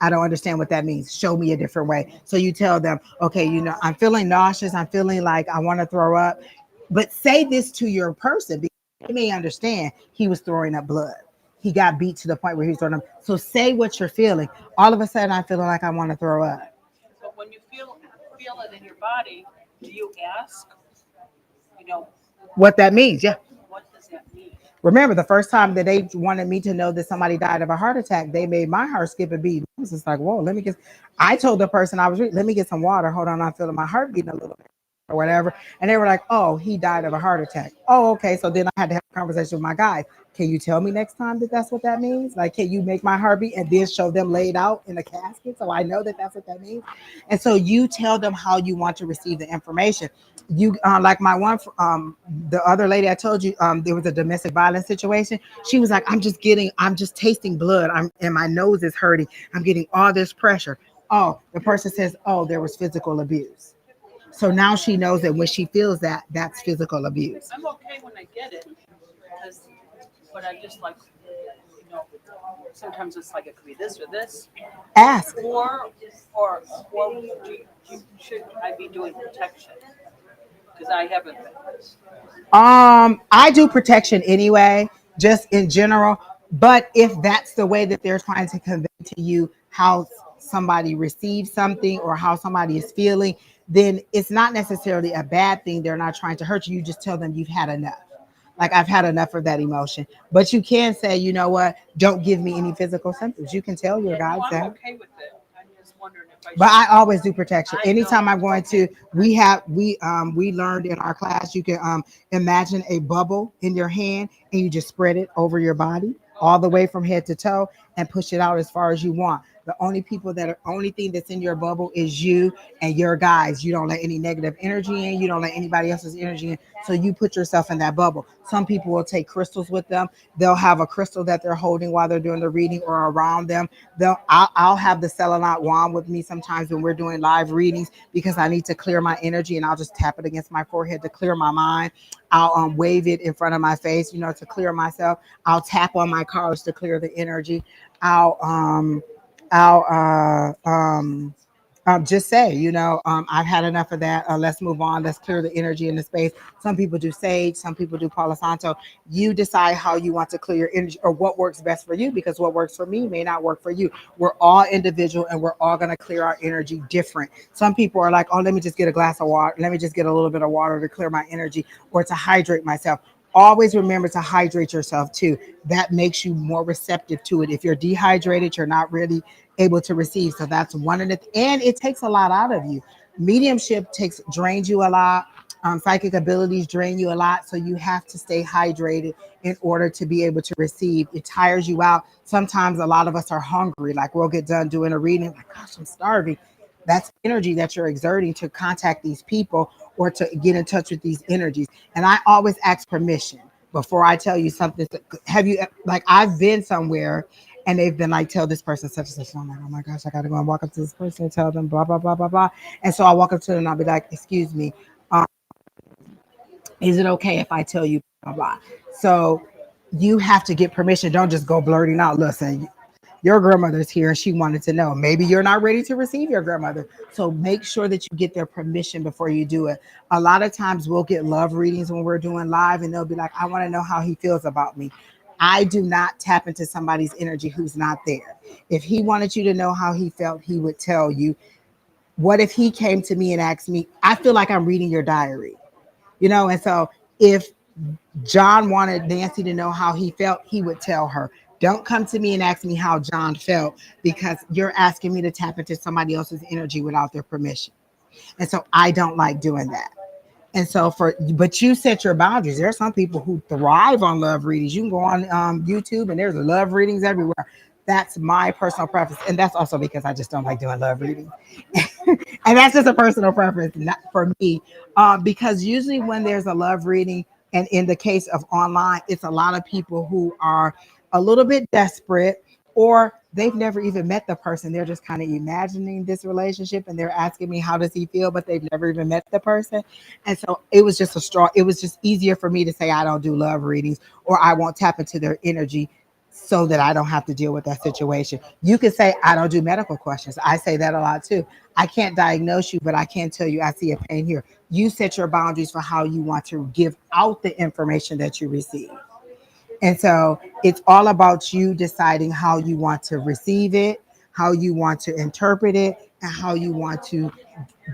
I don't understand what that means. Show me a different way. So you tell them, okay, I'm feeling nauseous. I'm feeling like I want to throw up. But say this to your person, because they may understand he was throwing up blood. He got beat to the point where he was throwing up. So say what you're feeling. All of a sudden, I'm feeling like I want to throw up. But when you feel it in your body, do you ask, What that means, yeah. what does that mean? Remember, the first time that they wanted me to know that somebody died of a heart attack, they made my heart skip a beat. I was just like, whoa, I told the person I was reading, let me get some water. Hold on, I'm feeling my heart beating a little bit or whatever. And they were like, oh, he died of a heart attack. Oh, okay. So then I had to have a conversation with my guys. Can you tell me next time that that's what that means? Like, can you make my heart beat and then show them laid out in a casket so I know that that's what that means? And so you tell them how you want to receive the information. You like my one, the other lady I told you, there was a domestic violence situation. She was like, I'm just tasting blood. And my nose is hurting. I'm getting all this pressure. Oh, the person says, oh, there was physical abuse. So now she knows that when she feels that, that's physical abuse. I'm okay when I get it, but I just like, sometimes it's like it could be this or this. Ask. Or should I be doing protection? Because I haven't been. I do protection anyway, just in general. But if that's the way that they're trying to convey to you how somebody receives something or how somebody is feeling, then it's not necessarily a bad thing. They're not trying to hurt you. You just tell them you've had enough. Like, I've had enough of that emotion. But you can say, you know what, don't give me any physical symptoms. You can tell your guys I'm that. okay with it. I'm just wondering if I But should. I always do protection. I Anytime know. I'm going to, we learned in our class, you can imagine a bubble in your hand and you just spread it over your body all the way from head to toe and push it out as far as you want. The only thing that's in your bubble is you and your guys. You don't let any negative energy in. You don't let anybody else's energy in. So you put yourself in that bubble. Some people will take crystals with them. They'll have a crystal that they're holding while they're doing the reading or around them. I'll have the selenite wand with me sometimes when we're doing live readings because I need to clear my energy, and I'll just tap it against my forehead to clear my mind. I'll wave it in front of my face, to clear myself. I'll tap on my cards to clear the energy. I'll I'll just say, I've had enough of that. Let's move on. Let's clear the energy in the space. Some people do sage, some people do Palo Santo. You decide how you want to clear your energy or what works best for you, because what works for me may not work for you. We're all individual and we're all going to clear our energy different. Some people are like, oh, let me just get a glass of water. Let me just get a little bit of water to clear my energy or to hydrate myself. Always remember to hydrate yourself too. That makes you more receptive to it. If you're dehydrated, you're not really able to receive. So that's one of the, and it takes a lot out of you. Mediumship drains you a lot. Psychic abilities drain you a lot. So you have to stay hydrated in order to be able to receive. It tires you out. Sometimes a lot of us are hungry. Like, we'll get done doing a reading. Like, gosh, I'm starving. That's energy that you're exerting to contact these people or to get in touch with these energies. And I always ask permission before I tell you something. Have you, like, I've been somewhere and they've been like, tell this person such and such. I'm like, oh my gosh, I gotta go and walk up to this person and tell them blah, blah, blah, blah, blah. And so I walk up to them and I'll be like, excuse me, is it okay if I tell you blah, blah, blah? So you have to get permission. Don't just go blurting out, listen, your grandmother's here and she wanted to know. Maybe you're not ready to receive your grandmother. So make sure that you get their permission before you do it. A lot of times we'll get love readings when we're doing live and they'll be like, I want to know how he feels about me. I do not tap into somebody's energy who's not there. If he wanted you to know how he felt, he would tell you. What if he came to me and asked me, I feel like I'm reading your diary, and so if John wanted Nancy to know how he felt, he would tell her. Don't come to me and ask me how John felt, because you're asking me to tap into somebody else's energy without their permission. And so I don't like doing that. And so but you set your boundaries. There are some people who thrive on love readings. You can go on YouTube and there's love readings everywhere. That's my personal preference. And that's also because I just don't like doing love readings. And that's just a personal preference, not for me. Because usually when there's a love reading, and in the case of online, it's a lot of people who are a little bit desperate, or they've never even met the person. They're just kind of imagining this relationship and they're asking me, how does he feel? But they've never even met the person. And so it was just easier for me to say, I don't do love readings, or I won't tap into their energy, so that I don't have to deal with that situation. You could say, I don't do medical questions. I say that a lot too. I can't diagnose you, but I can tell you, I see a pain here. You set your boundaries for how you want to give out the information that you receive. And so it's all about you deciding how you want to receive it, how you want to interpret it, and how you want to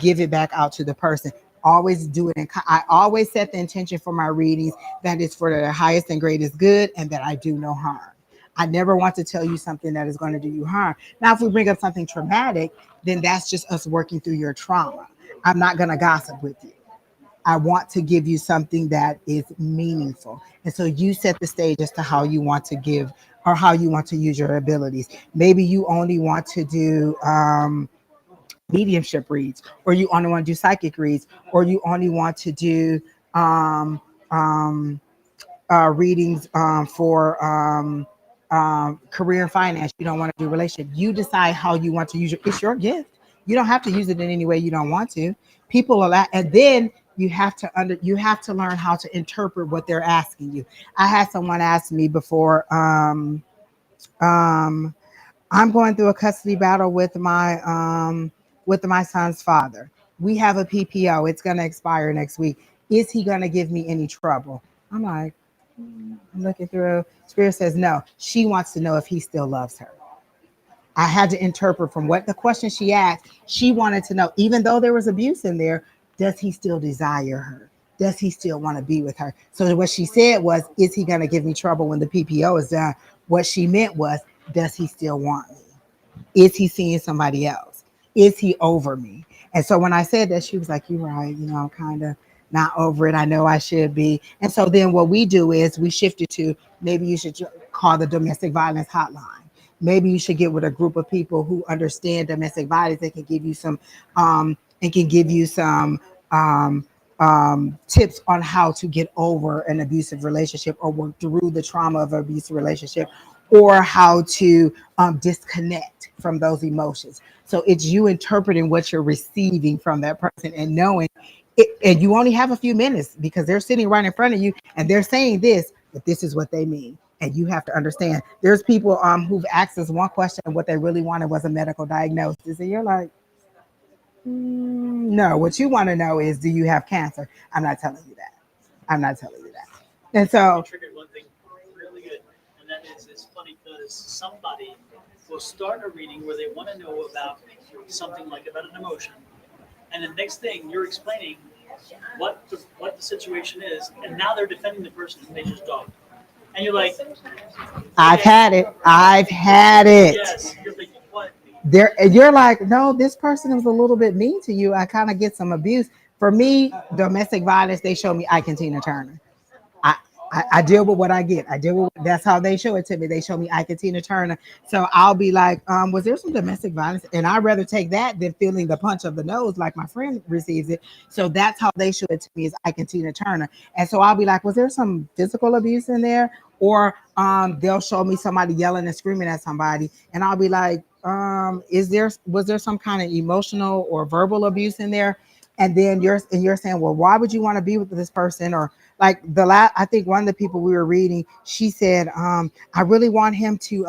give it back out to the person. Always do it. I always set the intention for my readings that is for the highest and greatest good, and that I do no harm. I never want to tell you something that is going to do you harm. Now, if we bring up something traumatic, then that's just us working through your trauma. I'm not going to gossip with you. I want to give you something that is meaningful. And so you set the stage as to how you want to give or how you want to use your abilities. Maybe you only want to do mediumship reads, or you only want to do psychic reads, or you only want to do um, um, readings for career and finance. You don't want to do relationship. You decide how you want to use it. It's your gift. You don't have to use it in any way you don't want to. People allow, and then you have to learn how to interpret what they're asking you. I had someone ask me before, I'm going through a custody battle with my son's father. We have a PPO. It's going to expire next week. Is he going to give me any trouble? I'm like, I'm looking through. Spirit says no. She wants to know if he still loves her. I had to interpret from what the question she asked. She wanted to know, even though there was abuse in there, does he still desire her? Does he still want to be with her? So what she said was, is he going to give me trouble when the PPO is done? What she meant was, does he still want me? Is he seeing somebody else? Is he over me? And so when I said that, she was like, you're right. You know, I'm kind of not over it. I know I should be. And so then what we do is we shift it to, maybe you should call the domestic violence hotline. Maybe you should get with a group of people who understand domestic violence. They can give you some, and can give you some tips on how to get over an abusive relationship or work through the trauma of an abusive relationship, or how to disconnect from those emotions. So it's you interpreting what you're receiving from that person and knowing it, and you only have a few minutes because they're sitting right in front of you and they're saying this, but this is what they mean. And you have to understand. There's people who've asked us one question and what they really wanted was a medical diagnosis. And you're like, no, what you want to know is, do you have cancer? I'm not telling you that. I'm not telling you that. And so You triggered one thing really good, and that is, it's funny because somebody will start a reading where they want to know about something like about an emotion, and the next thing you're explaining what the situation is, and now they're defending the person they just dogged. And you're like, I've had it. I've had it. yes, you're thinking, what? There, you're like, no, this person was a little bit mean to you. I kind of get some abuse. For me, domestic violence, they show me Ike and Tina Turner. I deal with what I get. I deal with, that's how they show it to me. They show me Ike and Tina Turner. So I'll be like, was there some domestic violence? And I'd rather take that than feeling the punch of the nose like my friend receives it. So that's how they show it to me, is Ike and Tina Turner. And so I'll be like, was there some physical abuse in there? Or they'll show me somebody yelling and screaming at somebody. And I'll be like, was there some kind of emotional or verbal abuse in there? And then you're saying, well, why would you want to be with this person? Or like I think one of the people we were reading, she said, I really want him to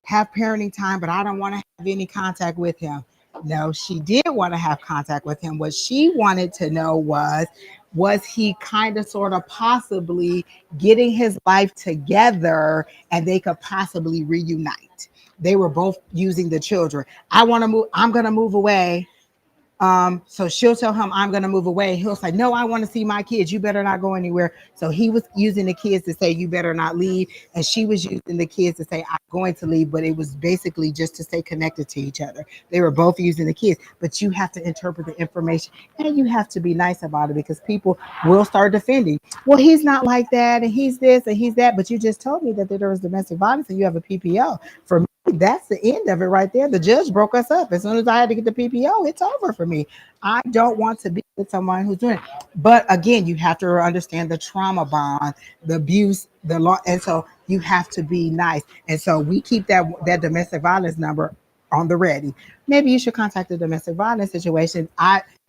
have parenting time, but I don't want to have any contact with him. No, she did want to have contact with him. What she wanted to know was he kind of sort of possibly getting his life together and they could possibly reunite. They were both using the children. I want to move. I'm going to move away. So she'll tell him, I'm going to move away. He'll say, no, I want to see my kids. You better not go anywhere. So he was using the kids to say, you better not leave. And she was using the kids to say, I'm going to leave. But it was basically just to stay connected to each other. They were both using the kids, but you have to interpret the information and you have to be nice about it, because people will start defending. Well, he's not like that. And he's this and he's that. But you just told me that there was domestic violence and you have a PPO. For me, that's the end of it right there. The judge broke us up. As soon as I had to get the PPO, it's over for me. I don't want to be with someone who's doing it. But again, you have to understand the trauma bond, the abuse, the law. And so you have to be nice. And so we keep that domestic violence number on the ready. Maybe you should contact the domestic violence situation.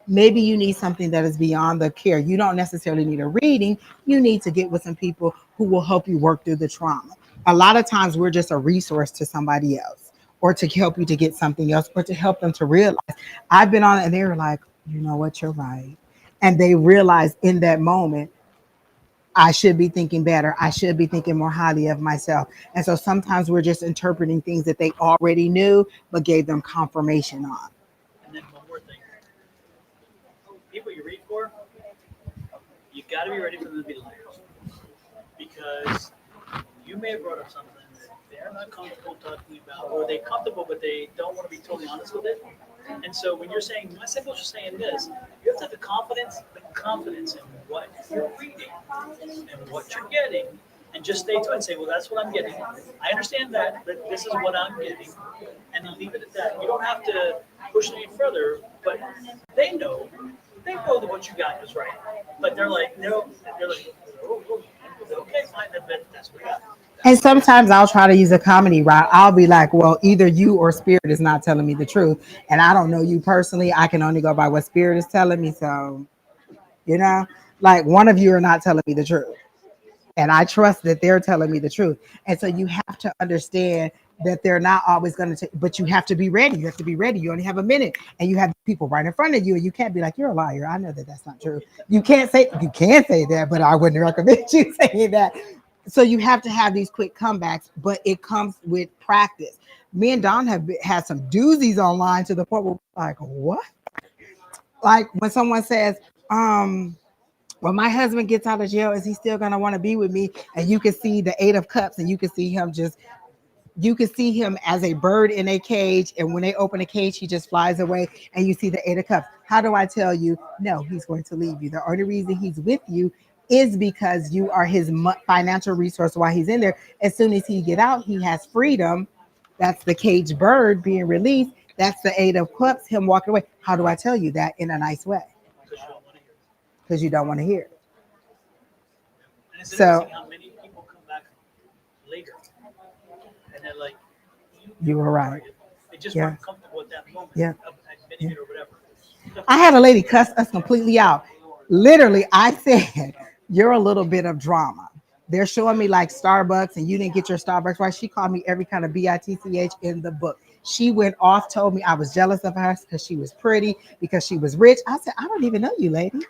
Maybe you need something that is beyond the care. You don't necessarily need a reading. You need to get with some people who will help you work through the trauma. A lot of times we're just a resource to somebody else, or to help you to get something else, or to help them to realize. I've been on it and they were like, you know what, you're right. And they realize in that moment, I should be thinking better. I should be thinking more highly of myself. And so sometimes we're just interpreting things that they already knew, but gave them confirmation on. And then one more thing. People you read for, you got to be ready for them to be liars. Because you may have brought up something that they're not comfortable talking about, or they're comfortable, but they don't want to be totally honest with it. And so when you're saying, my symbols are saying this, you have to have the confidence in what you're reading and what you're getting, and just stay to it and say, well, that's what I'm getting. I understand that, but this is what I'm getting. And then leave it at that. You don't have to push it any further, but they know that what you got is right. But they're like, no, they're like, oh, okay, fine, that's what we got. And sometimes I'll try to use a comedy route. I'll be like, well, either you or spirit is not telling me the truth. And I don't know you personally. I can only go by what spirit is telling me. So, like one of you are not telling me the truth. And I trust that they're telling me the truth. And so you have to understand that they're not always going to take, but you have to be ready. You have to be ready. You only have a minute and you have people right in front of you, and you can't be like, you're a liar. I know that that's not true. You can say that, but I wouldn't recommend you saying that. So you have to have these quick comebacks, but it comes with practice. Me and Don have had some doozies online to the point where we're like, what? Like when someone says, when my husband gets out of jail, is he still gonna want to be with me? And you can see the 8 of Cups, and you can see him as a bird in a cage. And when they open a cage, he just flies away. And you see the 8 of Cups. How do I tell you? No, he's going to leave you. The only reason he's with you is because you are his financial resource while he's in there. As soon as he get out, he has freedom. That's the caged bird being released. That's the 8 of Cups, him walking away. How do I tell you that in a nice way? Because you don't want to hear it. And it's So interesting how many people come back later and they're like, you were right. they just Yeah. weren't comfortable at that moment Yeah. of admitting it or whatever. I had a lady cuss us completely out. Literally, I said, you're a little bit of drama. They're showing me like Starbucks and you didn't get your Starbucks right. She called me every kind of BITCH in the book. She went off, told me I was jealous of her because she was pretty, because she was rich. I said, I don't even know you, lady.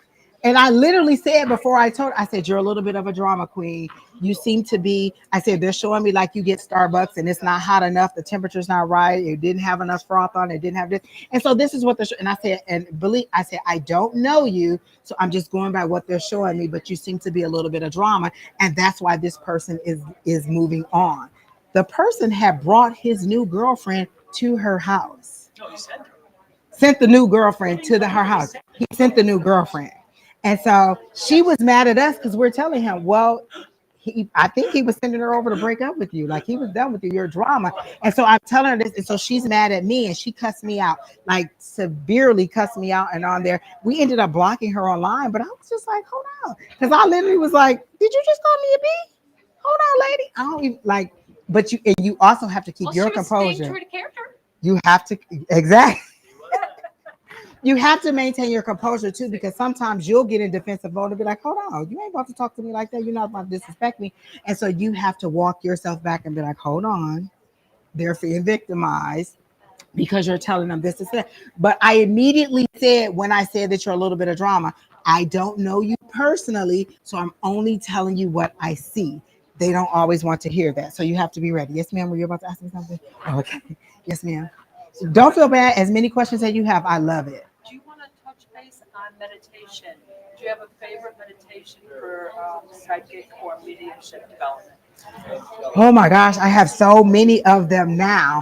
And I literally said before I told her, I said, you're a little bit of a drama queen. You seem to be, I said, they're showing me like you get Starbucks and it's not hot enough. The temperature's not right. It didn't have enough froth on it. It didn't have this. And so this is what and I said, I don't know you. So I'm just going by what they're showing me, but you seem to be a little bit of drama. And that's why this person is moving on. The person had brought his new girlfriend to her house. No, you said Sent the new girlfriend to her house. He sent the new girlfriend. And so she was mad at us because we're telling him, well, I think he was sending her over to break up with you. Like he was done with you, your drama. And so I'm telling her this. And so she's mad at me and she cussed me out, like severely cussed me out and on there. We ended up blocking her online, but I was just like, hold on. Because I literally was like, did you just call me a B? Hold on, lady. I don't even like, but you also have to keep your composure. You have to, exactly. You have to maintain your composure too, because sometimes you'll get in defensive mode and be like, hold on, you ain't about to talk to me like that. You're not about to disrespect me. And so you have to walk yourself back and be like, hold on, they're feeling victimized because you're telling them this is that. But I immediately said, when I said that you're a little bit of drama, I don't know you personally, so I'm only telling you what I see. They don't always want to hear that. So you have to be ready. Yes, ma'am. Were you about to ask me something? Oh, okay. Yes, ma'am. Don't feel bad. As many questions as you have, I love it. Do you want to touch base on meditation? Do you have a favorite meditation for psychic or mediumship development? Oh my gosh, I have so many of them now.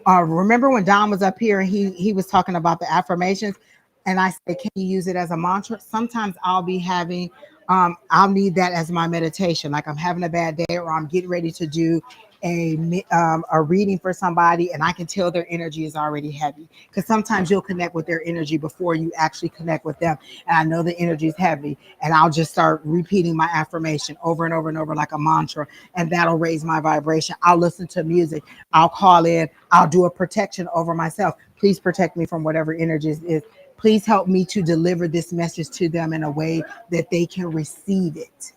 Remember when Don was up here and he was talking about the affirmations, and I said, can you use it as a mantra? Sometimes I'll be having, I'll need that as my meditation. Like I'm having a bad day or I'm getting ready to do a reading for somebody and I can tell their energy is already heavy, because sometimes you'll connect with their energy before you actually connect with them, and I know the energy is heavy, and I'll just start repeating my affirmation over and over and over like a mantra, and that'll raise my vibration. I'll listen to music, I'll call in, I'll do a protection over myself. Please protect me from whatever energy is. Please help me to deliver this message to them in a way that they can receive it.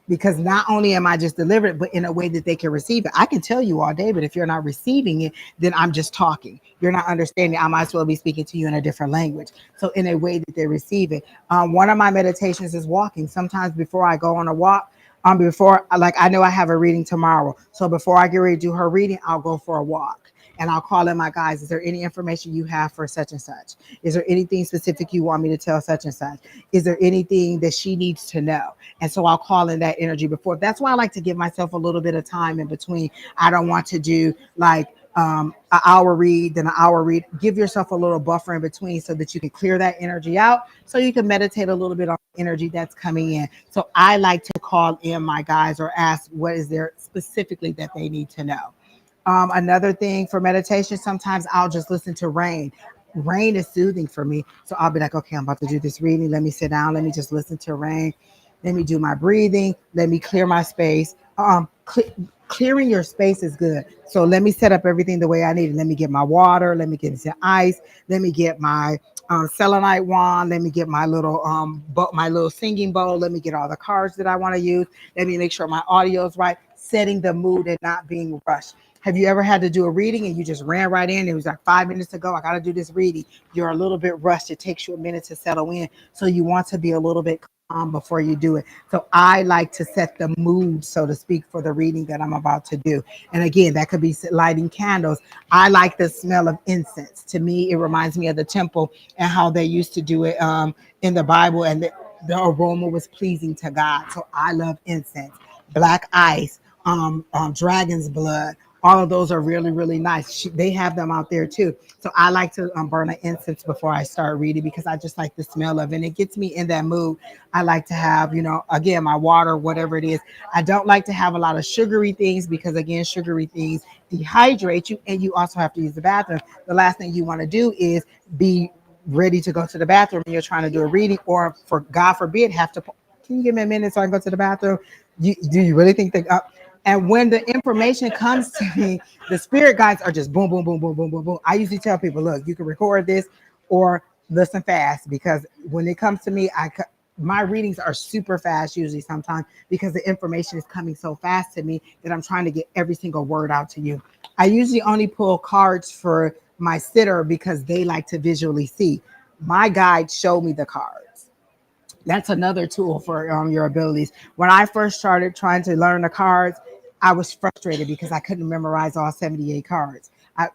Because not only am I just delivering it, but in a way that they can receive it. I can tell you all day, but if you're not receiving it, then I'm just talking. You're not understanding. I might as well be speaking to you in a different language. So in a way that they receive it. One of my meditations is walking. Sometimes before I go on a walk, I know I have a reading tomorrow. So before I get ready to do her reading, I'll go for a walk. And I'll call in my guys. Is there any information you have for such and such? Is there anything specific you want me to tell such and such? Is there anything that she needs to know? And so I'll call in that energy before. That's why I like to give myself a little bit of time in between. I don't want to do like an hour read, then an hour read. Give yourself a little buffer in between so that you can clear that energy out, so you can meditate a little bit on the energy that's coming in. So I like to call in my guys or ask what is there specifically that they need to know. Another thing for meditation, sometimes I'll just listen to rain. Rain is soothing for me. So I'll be like, okay, I'm about to do this reading. Let me sit down. Let me just listen to rain. Let me do my breathing. Let me clear my space. Clearing your space is good. So let me set up everything the way I need it. Let me get my water. Let me get some ice. Let me get my selenite wand. Let me get my little singing bowl. Let me get all the cards that I want to use. Let me make sure my audio is right. Setting the mood and not being rushed. Have you ever had to do a reading and you just ran right in? It was like 5 minutes to go. I got to do this reading. You're a little bit rushed. It takes you a minute to settle in. So you want to be a little bit before you do it. So I like to set the mood, so to speak, for the reading that I'm about to do. And again, that could be lighting candles. I like the smell of incense. To me, it reminds me of the temple and how they used to do it in the Bible, and the aroma was pleasing to God. So I love incense, black ice, dragon's blood. All of those are really, really nice. They have them out there too. So I like to burn an incense before I start reading because I just like the smell of it. And it gets me in that mood. I like to have, again, my water, whatever it is. I don't like to have a lot of sugary things because, again, sugary things dehydrate you and you also have to use the bathroom. The last thing you want to do is be ready to go to the bathroom and you're trying to do a reading or, for God forbid, have to. Can you give me a minute so I can go to the bathroom? Do you really think that? And when the information comes to me, the spirit guides are just boom, boom, boom, boom, boom, boom, boom. I usually tell people, look, you can record this or listen fast because when it comes to me, my readings are super fast usually sometimes because the information is coming so fast to me that I'm trying to get every single word out to you. I usually only pull cards for my sitter because they like to visually see. My guides show me the cards. That's another tool for your abilities. When I first started trying to learn the cards, I was frustrated because I couldn't memorize all 78 cards. I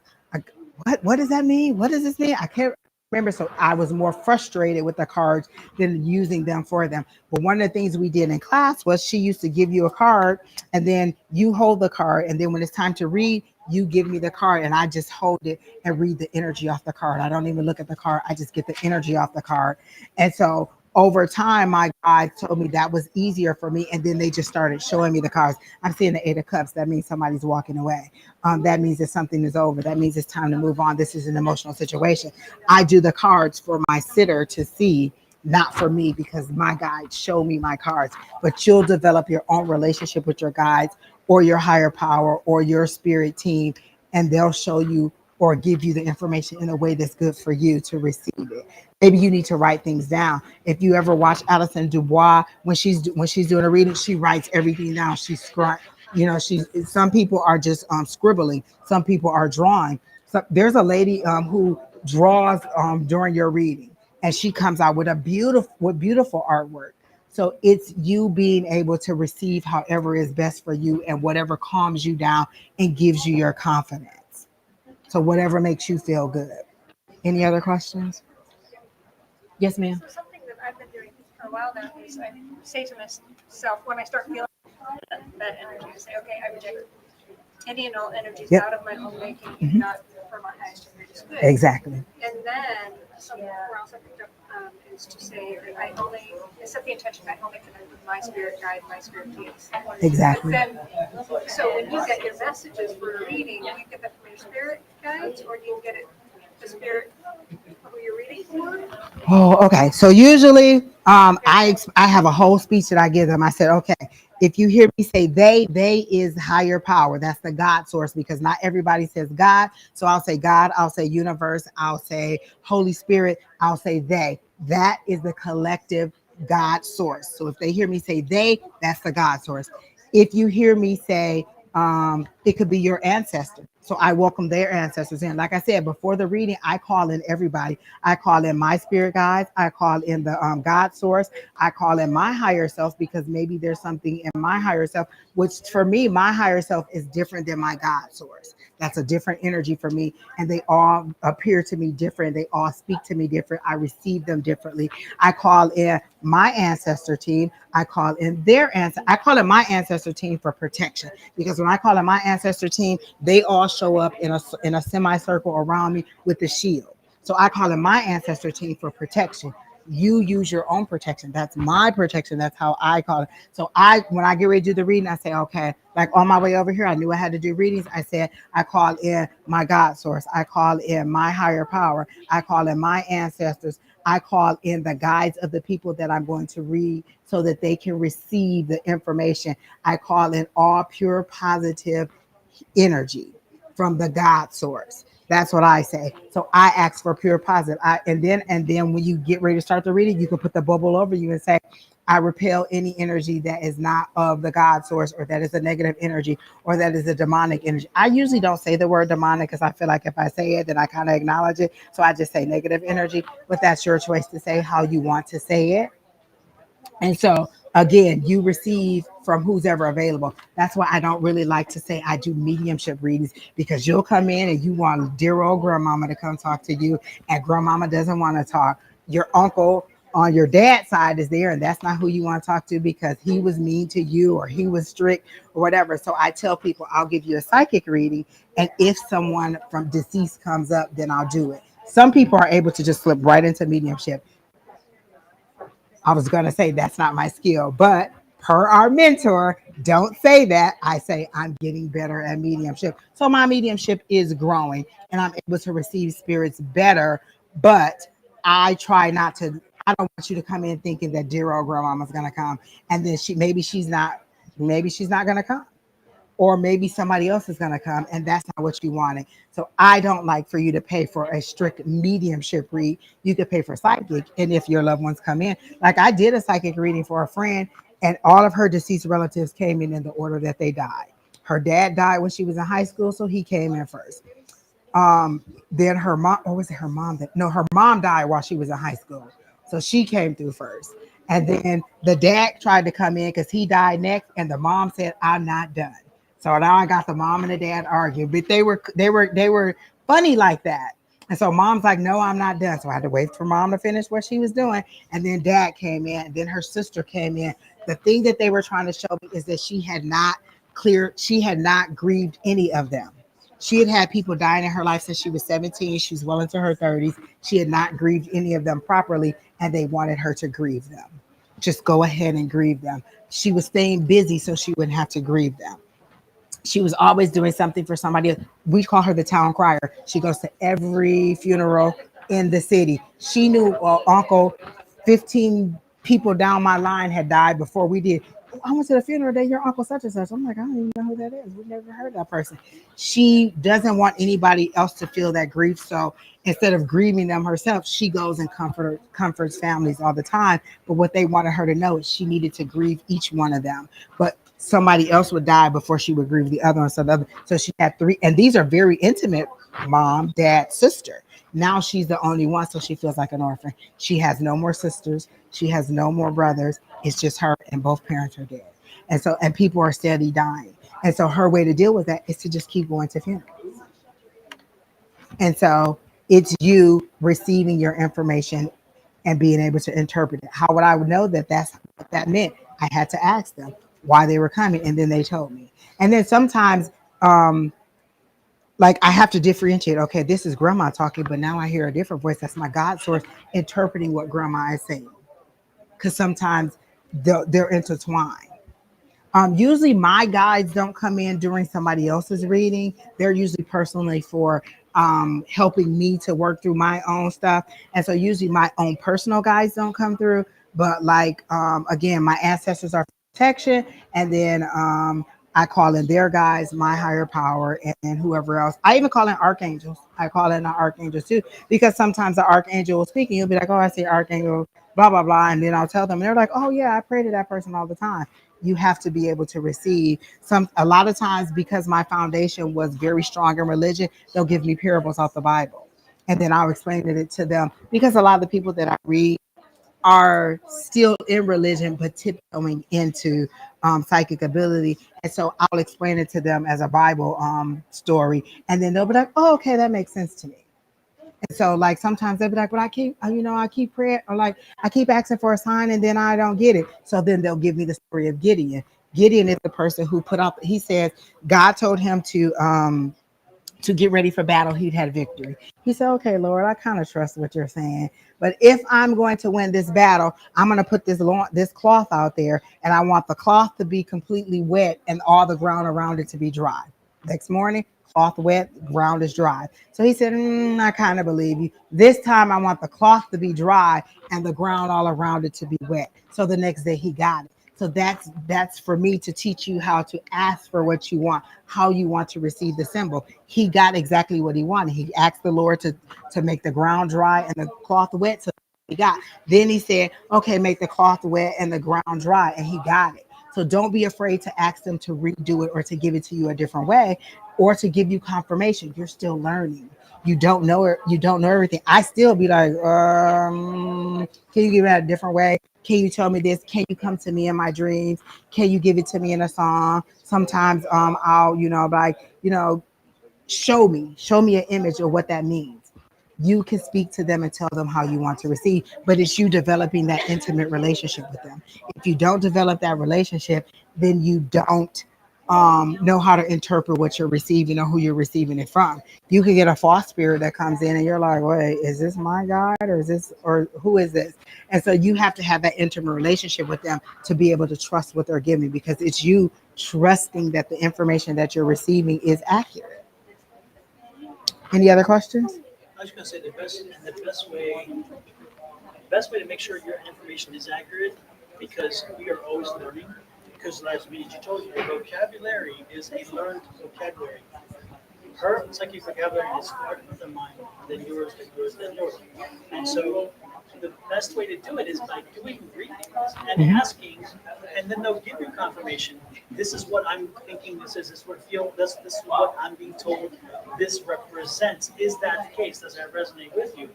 what does that mean? What does this mean? I can't remember. So I was more frustrated with the cards than using them for them. But one of the things we did in class was she used to give you a card and then you hold the card. And then when it's time to read, you give me the card and I just hold it and read the energy off the card. I don't even look at the card. I just get the energy off the card. And so over time, my guide told me that was easier for me. And then they just started showing me the cards. I'm seeing the 8 of Cups. That means somebody's walking away. That means that something is over. That means it's time to move on. This is an emotional situation. I do the cards for my sitter to see, not for me, because my guides show me my cards. But you'll develop your own relationship with your guides or your higher power or your spirit team, and they'll show you or give you the information in a way that's good for you to receive it. Maybe you need to write things down. If you ever watch Alison Dubois, when she's doing a reading, she writes everything down. Some people are just scribbling. Some people are drawing. So there's a lady who draws during your reading, and she comes out with beautiful artwork. So it's you being able to receive however is best for you and whatever calms you down and gives you your confidence. So whatever makes you feel good. Any other questions? Yes, ma'am. So something that I've been doing for a while now is I say to myself when I start feeling bad energy, I say, okay, I reject any and all energies out of my own making, not for my highest and greatest good. Exactly. And then something else I picked up is to say that I set the intention I only connect with my spirit guide, my spirit teams. Exactly. So when you get your messages for a reading, do you get that from your spirit guides or do you get it the spirit who you're reading for? Oh, okay. So usually, I have a whole speech that I give them. I said, okay, if you hear me say they is higher power. That's the God source because not everybody says God. So I'll say God. I'll say universe. I'll say Holy Spirit. I'll say they. That is the collective God source. So if they hear me say they, that's the God source. If you hear me say it could be your ancestor. So I welcome their ancestors in. Like I said, before the reading, I call in everybody. I call in my spirit guides. I call in the God source. I call in my higher self because maybe there's something in my higher self, which for me, my higher self is different than my God source. That's a different energy for me. And they all appear to me different. They all speak to me different. I receive them differently. I call in my ancestor team. I call in their ancestor. I call in my ancestor team for protection because when I call in my ancestor team, they all show up in a semicircle around me with the shield. So I call in my ancestor team for protection. You use your own protection. That's my protection. That's how I call it. So when I get ready to do the reading, I say, okay, like on my way over here, I knew I had to do readings. I said, I call in my God source. I call in my higher power. I call in my ancestors. I call in the guides of the people that I'm going to read so that they can receive the information. I call in all pure positive energy from the God source. That's what I say. So I ask for pure positive. And then when you get ready to start the reading, you can put the bubble over you and say, I repel any energy that is not of the God source, or that is a negative energy, or that is a demonic energy. I usually don't say the word demonic because I feel like if I say it, then I kind of acknowledge it. So I just say negative energy, but that's your choice to say how you want to say it. And so again, you receive from who's ever available. That's why I don't really like to say I do mediumship readings, because you'll come in and you want dear old grandmama to come talk to you, and grandmama doesn't want to talk. Your uncle on your dad's side is there, and that's not who you want to talk to because he was mean to you or he was strict or whatever. So I tell people I'll give you a psychic reading, and if someone from deceased comes up, then I'll do it. Some people are able to just slip right into mediumship. I was going to say that's not my skill, but per our mentor, don't say that. I say I'm getting better at mediumship. So my mediumship is growing and I'm able to receive spirits better, but I try not to. I don't want you to come in thinking that dear old grandmama's going to come, and then maybe she's not going to come, or maybe somebody else is going to come, and that's not what you wanted. So I don't like for you to pay for a strict mediumship read. You could pay for psychic, and if your loved ones come in, like I did a psychic reading for a friend, and all of her deceased relatives came in the order that they died. Her dad died when she was in high school, so he came in first. Then her mom, or was it her mom that? No, her mom died while she was in high school, so she came through first. And then the dad tried to come in because he died next, and the mom said, "I'm not done." So now I got the mom and the dad arguing, but they were funny like that. And so mom's like, "No, I'm not done." So I had to wait for mom to finish what she was doing, and then dad came in, and then her sister came in. The thing that they were trying to show me is that she had not grieved any of them. She had had people dying in her life since she was 17. She was well into her 30s. She had not grieved any of them properly, and they wanted her to grieve them. Just go ahead and grieve them. She was staying busy so she wouldn't have to grieve them. She was always doing something for somebody else. We call her the town crier. She goes to every funeral in the city. She knew uncle 15 people down my line had died before we did. "Oh, I went to the funeral day, your uncle such and such." I'm like, "I don't even know who that is. We've never heard that person." She doesn't want anybody else to feel that grief. So instead of grieving them herself, she goes and comforts families all the time. But what they wanted her to know is she needed to grieve each one of them. But somebody else would die before she would grieve the other one. So she had three, and these are very intimate: mom, dad, sister. Now she's the only one, so she feels like an orphan. She has no more sisters. She has no more brothers. It's just her, and both parents are dead. And people are steady dying. And so her way to deal with that is to just keep going to funerals. And so it's you receiving your information and being able to interpret it. How would I know that that's what that meant? I had to ask them why they were coming, and then they told me. And then sometimes, like I have to differentiate. Okay, this is grandma talking, but now I hear a different voice. That's my God source interpreting what grandma is saying. Because sometimes they're intertwined. Usually my guides don't come in during somebody else's reading. They're usually personally for helping me to work through my own stuff. And so usually my own personal guides don't come through. But like, again, my ancestors are protection. And then I call in their guides, my higher power, and whoever else. I even call in archangels. I call in the archangels too, because sometimes the archangel will speak and you'll be like, "Oh, I see archangel, blah, blah, blah." And then I'll tell them, and they're like, "Oh yeah, I pray to that person all the time." You have to be able to receive a lot of times, because my foundation was very strong in religion, they'll give me parables off the Bible, and then I'll explain it to them, because a lot of the people that I read are still in religion but tiptoeing into psychic ability, and so I'll explain it to them as a Bible story, and then they'll be like, "Oh, okay, that makes sense to me." And so, like, sometimes they'll be like, "But I keep praying, or like I keep asking for a sign and then I don't get it." So then they'll give me the story of Gideon. Gideon is the person who put up, he says God told him to get ready for battle. He'd had victory. He said, "Okay, Lord, I kind of trust what you're saying, but if I'm going to win this battle, I'm going to put this cloth out there, and I want the cloth to be completely wet and all the ground around it to be dry." Next morning, cloth wet, ground is dry. So he said, "I kind of believe you. This time I want the cloth to be dry and the ground all around it to be wet." So the next day he got it. So that's for me to teach you how to ask for what you want, how you want to receive the symbol. He got exactly what he wanted. He asked the Lord to make the ground dry and the cloth wet. So he got. Then he said, "Okay, make the cloth wet and the ground dry," and he got it. So don't be afraid to ask them to redo it or to give it to you a different way, or to give you confirmation. You're still learning. You don't know it. You don't know everything. I still be like, "Can you give it a different way? Can you tell me this? Can you come to me in my dreams? Can you give it to me in a song? Sometimes I'll, like, show me an image of what that means. You can speak to them and tell them how you want to receive, but it's you developing that intimate relationship with them. If you don't develop that relationship, then you don't know how to interpret what you're receiving or who you're receiving it from. You could get a false spirit that comes in and you're like, wait, is this my God or is this, or who is this? And so you have to have that intimate relationship with them to be able to trust what they're giving, because it's you trusting that the information that you're receiving is accurate. Any other questions? I was going to say the best way to make sure your information is accurate, because we are always learning. Because last meeting you told you your vocabulary is a learned vocabulary. Her psychic vocabulary is larger than mine, than yours, than yours. And so the best way to do it is by doing readings and asking, and then they'll give you confirmation. This is what I'm thinking. This is what I feel. This is what I'm being told. This represents. Is that the case? Does that resonate with you?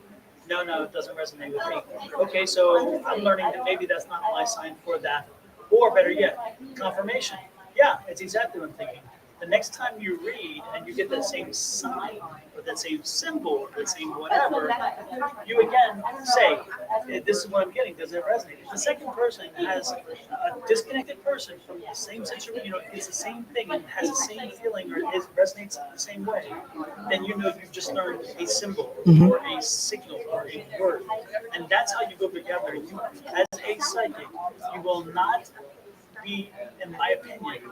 No, it doesn't resonate with me. Okay, so I'm learning that maybe that's not my sign for that. Or better yet, confirmation. Yeah, it's exactly what I'm thinking. The next time you read and you get that same sign or that same symbol or that same whatever, you again say, this is what I'm getting. Does it resonate? If the second person has a disconnected person from the same situation, it's the same thing and has the same feeling or it resonates the same way, then you know you've just learned a symbol or a signal or a word. And that's how you go together. You, as a psychic, you will not be, in my opinion,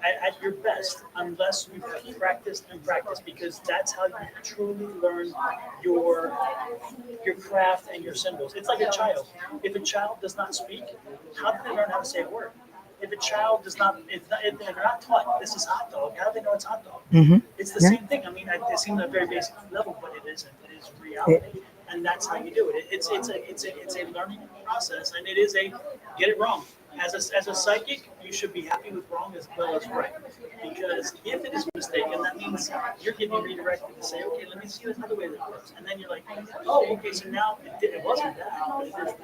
at your best unless you have practiced and practiced, because that's how you truly learn your craft and your symbols. It's like a child. If a child does not speak, how do they learn how to say a word? If a child does not, if they're not taught this is hot dog, how do they know it's hot dog? It's the same thing. I mean, it seems at a very basic level, but it isn't. It is reality, and that's how you do it. It's a learning process, and it is a get it wrong. As a psychic, you should be happy with wrong as well as right. Because if it is mistaken, that means you're getting redirected to say, okay, let me see another way that works. And then you're like, oh, okay, so now it wasn't that, but it is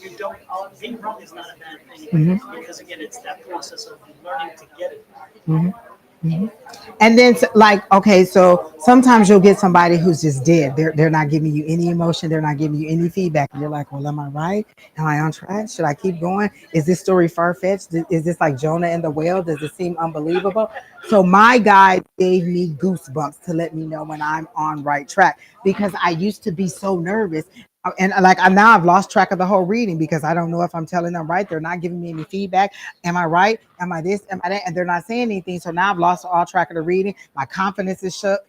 this. You don't, being wrong is not a bad thing. Because again, it's that process of learning to get it. And then okay, so sometimes you'll get somebody who's just dead. They're not giving you any emotion. They're not giving you any feedback. And you're like, well, am I right? Am I on track? Should I keep going? Is this story far-fetched? Is this like Jonah and the whale? Does it seem unbelievable? So my guide gave me goosebumps to let me know when I'm on right track, because I used to be so nervous. And now I've lost track of the whole reading because I don't know if I'm telling them right. They're not giving me any feedback. Am I right? Am I this? Am I that? And they're not saying anything. So now I've lost all track of the reading. My confidence is shook.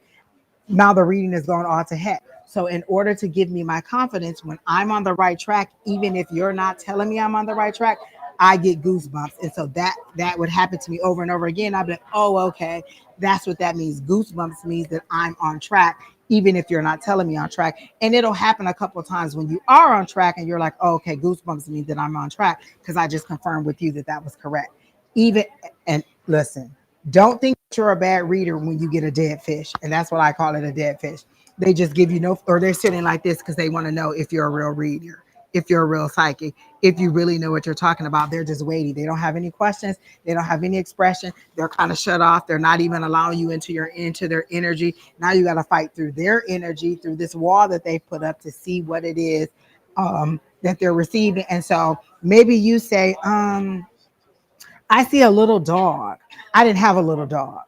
Now the reading is going all to heck. So in order to give me my confidence when I'm on the right track, even if you're not telling me I'm on the right track, I get goosebumps. And so that would happen to me over and over again. I'd be like, oh, okay, that's what that means. Goosebumps means that I'm on track, even if you're not telling me on track. And it'll happen a couple of times when you are on track and you're like, oh, okay, goosebumps means that I'm on track because I just confirmed with you that was correct. And listen, don't think you're a bad reader when you get a dead fish. And that's what I call it, a dead fish. They just give you no, or they're sitting like this because they want to know if you're a real reader, if you're a real psychic, if you really know what you're talking about. They're just waiting. They don't have any questions. They don't have any expression. They're kind of shut off. They're not even allowing you into their energy. Now you got to fight through their energy, through this wall that they put up to see what it is that they're receiving. And so maybe you say, I see a little dog. I didn't have a little dog.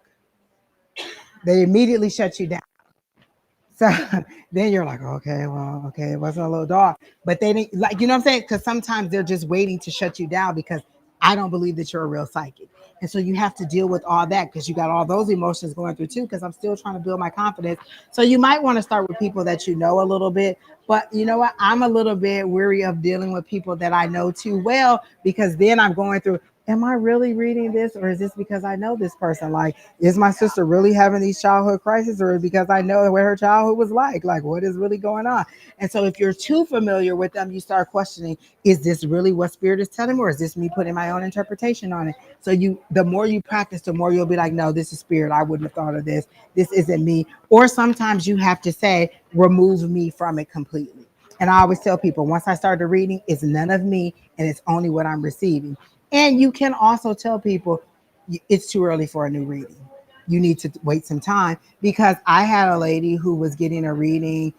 They immediately shut you down. So then you're like, okay, it wasn't a little dog. But they didn't, like, you know what I'm saying? Because sometimes they're just waiting to shut you down because I don't believe that you're a real psychic. And so you have to deal with all that because you got all those emotions going through too, because I'm still trying to build my confidence. So you might want to start with people that you know a little bit. But you know what? I'm a little bit weary of dealing with people that I know too well, because then I'm going through, am I really reading this, or is this because I know this person? Like, is my sister really having these childhood crises, or because I know what her childhood was like what is really going on? And so if you're too familiar with them, you start questioning, is this really what spirit is telling me, or is this me putting my own interpretation on it? So the more you practice, the more you'll be like, no, this is spirit. I wouldn't have thought of this. This isn't me. Or sometimes you have to say, remove me from it completely. And I always tell people, once I started reading, it's none of me and it's only what I'm receiving. And you can also tell people it's too early for a new reading. You need to wait some time, because I had a lady who was getting a reading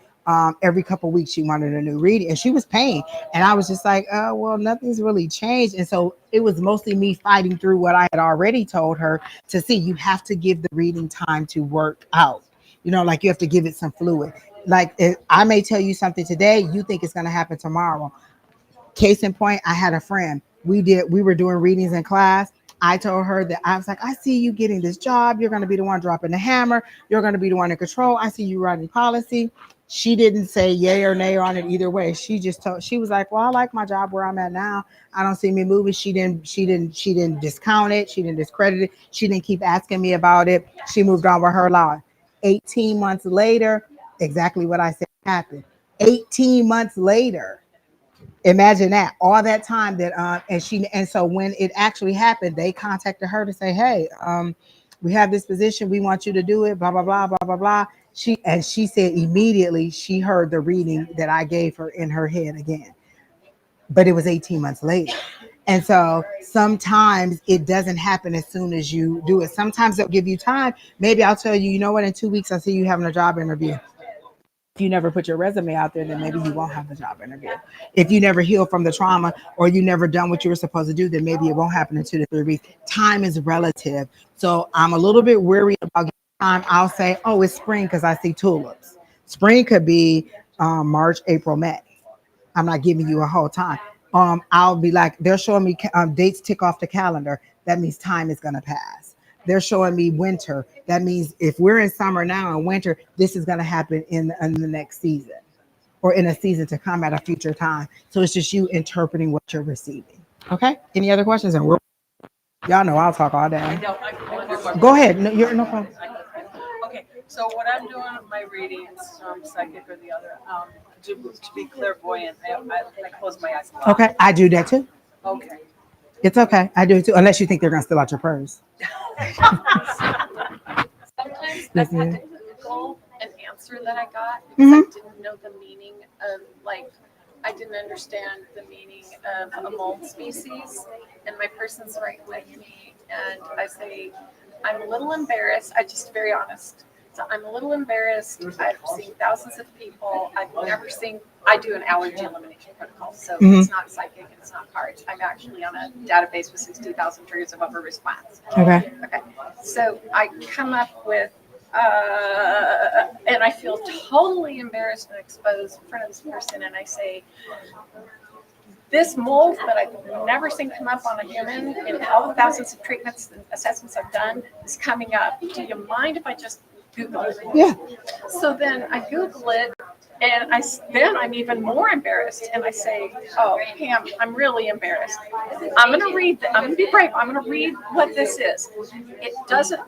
every couple weeks. She wanted a new reading and she was paying. And I was just like, oh, well, nothing's really changed. And so it was mostly me fighting through what I had already told her to see. You have to give the reading time to work out. Like you have to give it some fluid. Like I may tell you something today, you think it's going to happen tomorrow. Case in point, I had a friend. We were doing readings in class. I told her that I was like, I see you getting this job. You're going to be the one dropping the hammer. You're going to be the one in control. I see you writing policy. She didn't say yay or nay on it either way. She was like, well, I like my job where I'm at now. I don't see me moving. She didn't discount it. She didn't discredit it. She didn't keep asking me about it. She moved on with her life. 18 months later, exactly what I said happened. 18 months later. Imagine that, all that time that and so when it actually happened, they contacted her to say, hey, we have this position, we want you to do it, blah blah blah blah blah blah. She said immediately she heard the reading that I gave her in her head again, but it was 18 months later. And so sometimes it doesn't happen as soon as you do it. Sometimes they'll give you time. Maybe I'll tell you, you know what, in 2 weeks I see you having a job interview. If you never put your resume out there, then maybe you won't have the job interview. If you never heal from the trauma, or you never done what you were supposed to do, then maybe it won't happen in 2 to 3 weeks. Time is relative. So I'm a little bit weary about time. I'll say, oh, it's spring because I see tulips. Spring could be March, April, May. I'm not giving you a whole time. I'll be like, they're showing me dates tick off the calendar. That means time is going to pass. They're showing me winter. That means if we're in summer now and winter, this is going to happen in the next season, or in a season to come at a future time. So it's just you interpreting what you're receiving. Okay. Any other questions? And y'all know I'll talk all day. I know. Go ahead. No, you're no problem. Okay, so what I'm doing my readings, psychic or the other, to be clairvoyant, I close my eyes a lot. Okay. I do that too. Okay. It's okay. I do it too. Unless you think they're going to steal out your purse. Sometimes I've had to Google an answer that I got because I didn't know the meaning of, like, I didn't understand the meaning of a mold species, and my person's right with me, and I say, I'm a little embarrassed. I just very honest. So I'm a little embarrassed. I've seen thousands of people. I've never seen. I do an allergy elimination protocol, so it's not psychic, it's not cards. I'm actually on a database with 60,000 triggers of over response. Okay. Okay. So I come up with, and I feel totally embarrassed and exposed in front of this person, and I say, this mold that I've never seen come up on a human in all the thousands of treatments and assessments I've done is coming up. Do you mind if I just Google it? Yeah. So then I Google it, and then I'm even more embarrassed, and I say, oh, Pam, I'm really embarrassed. I'm going to read, I'm going to be brave. I'm going to read what this is. It doesn't,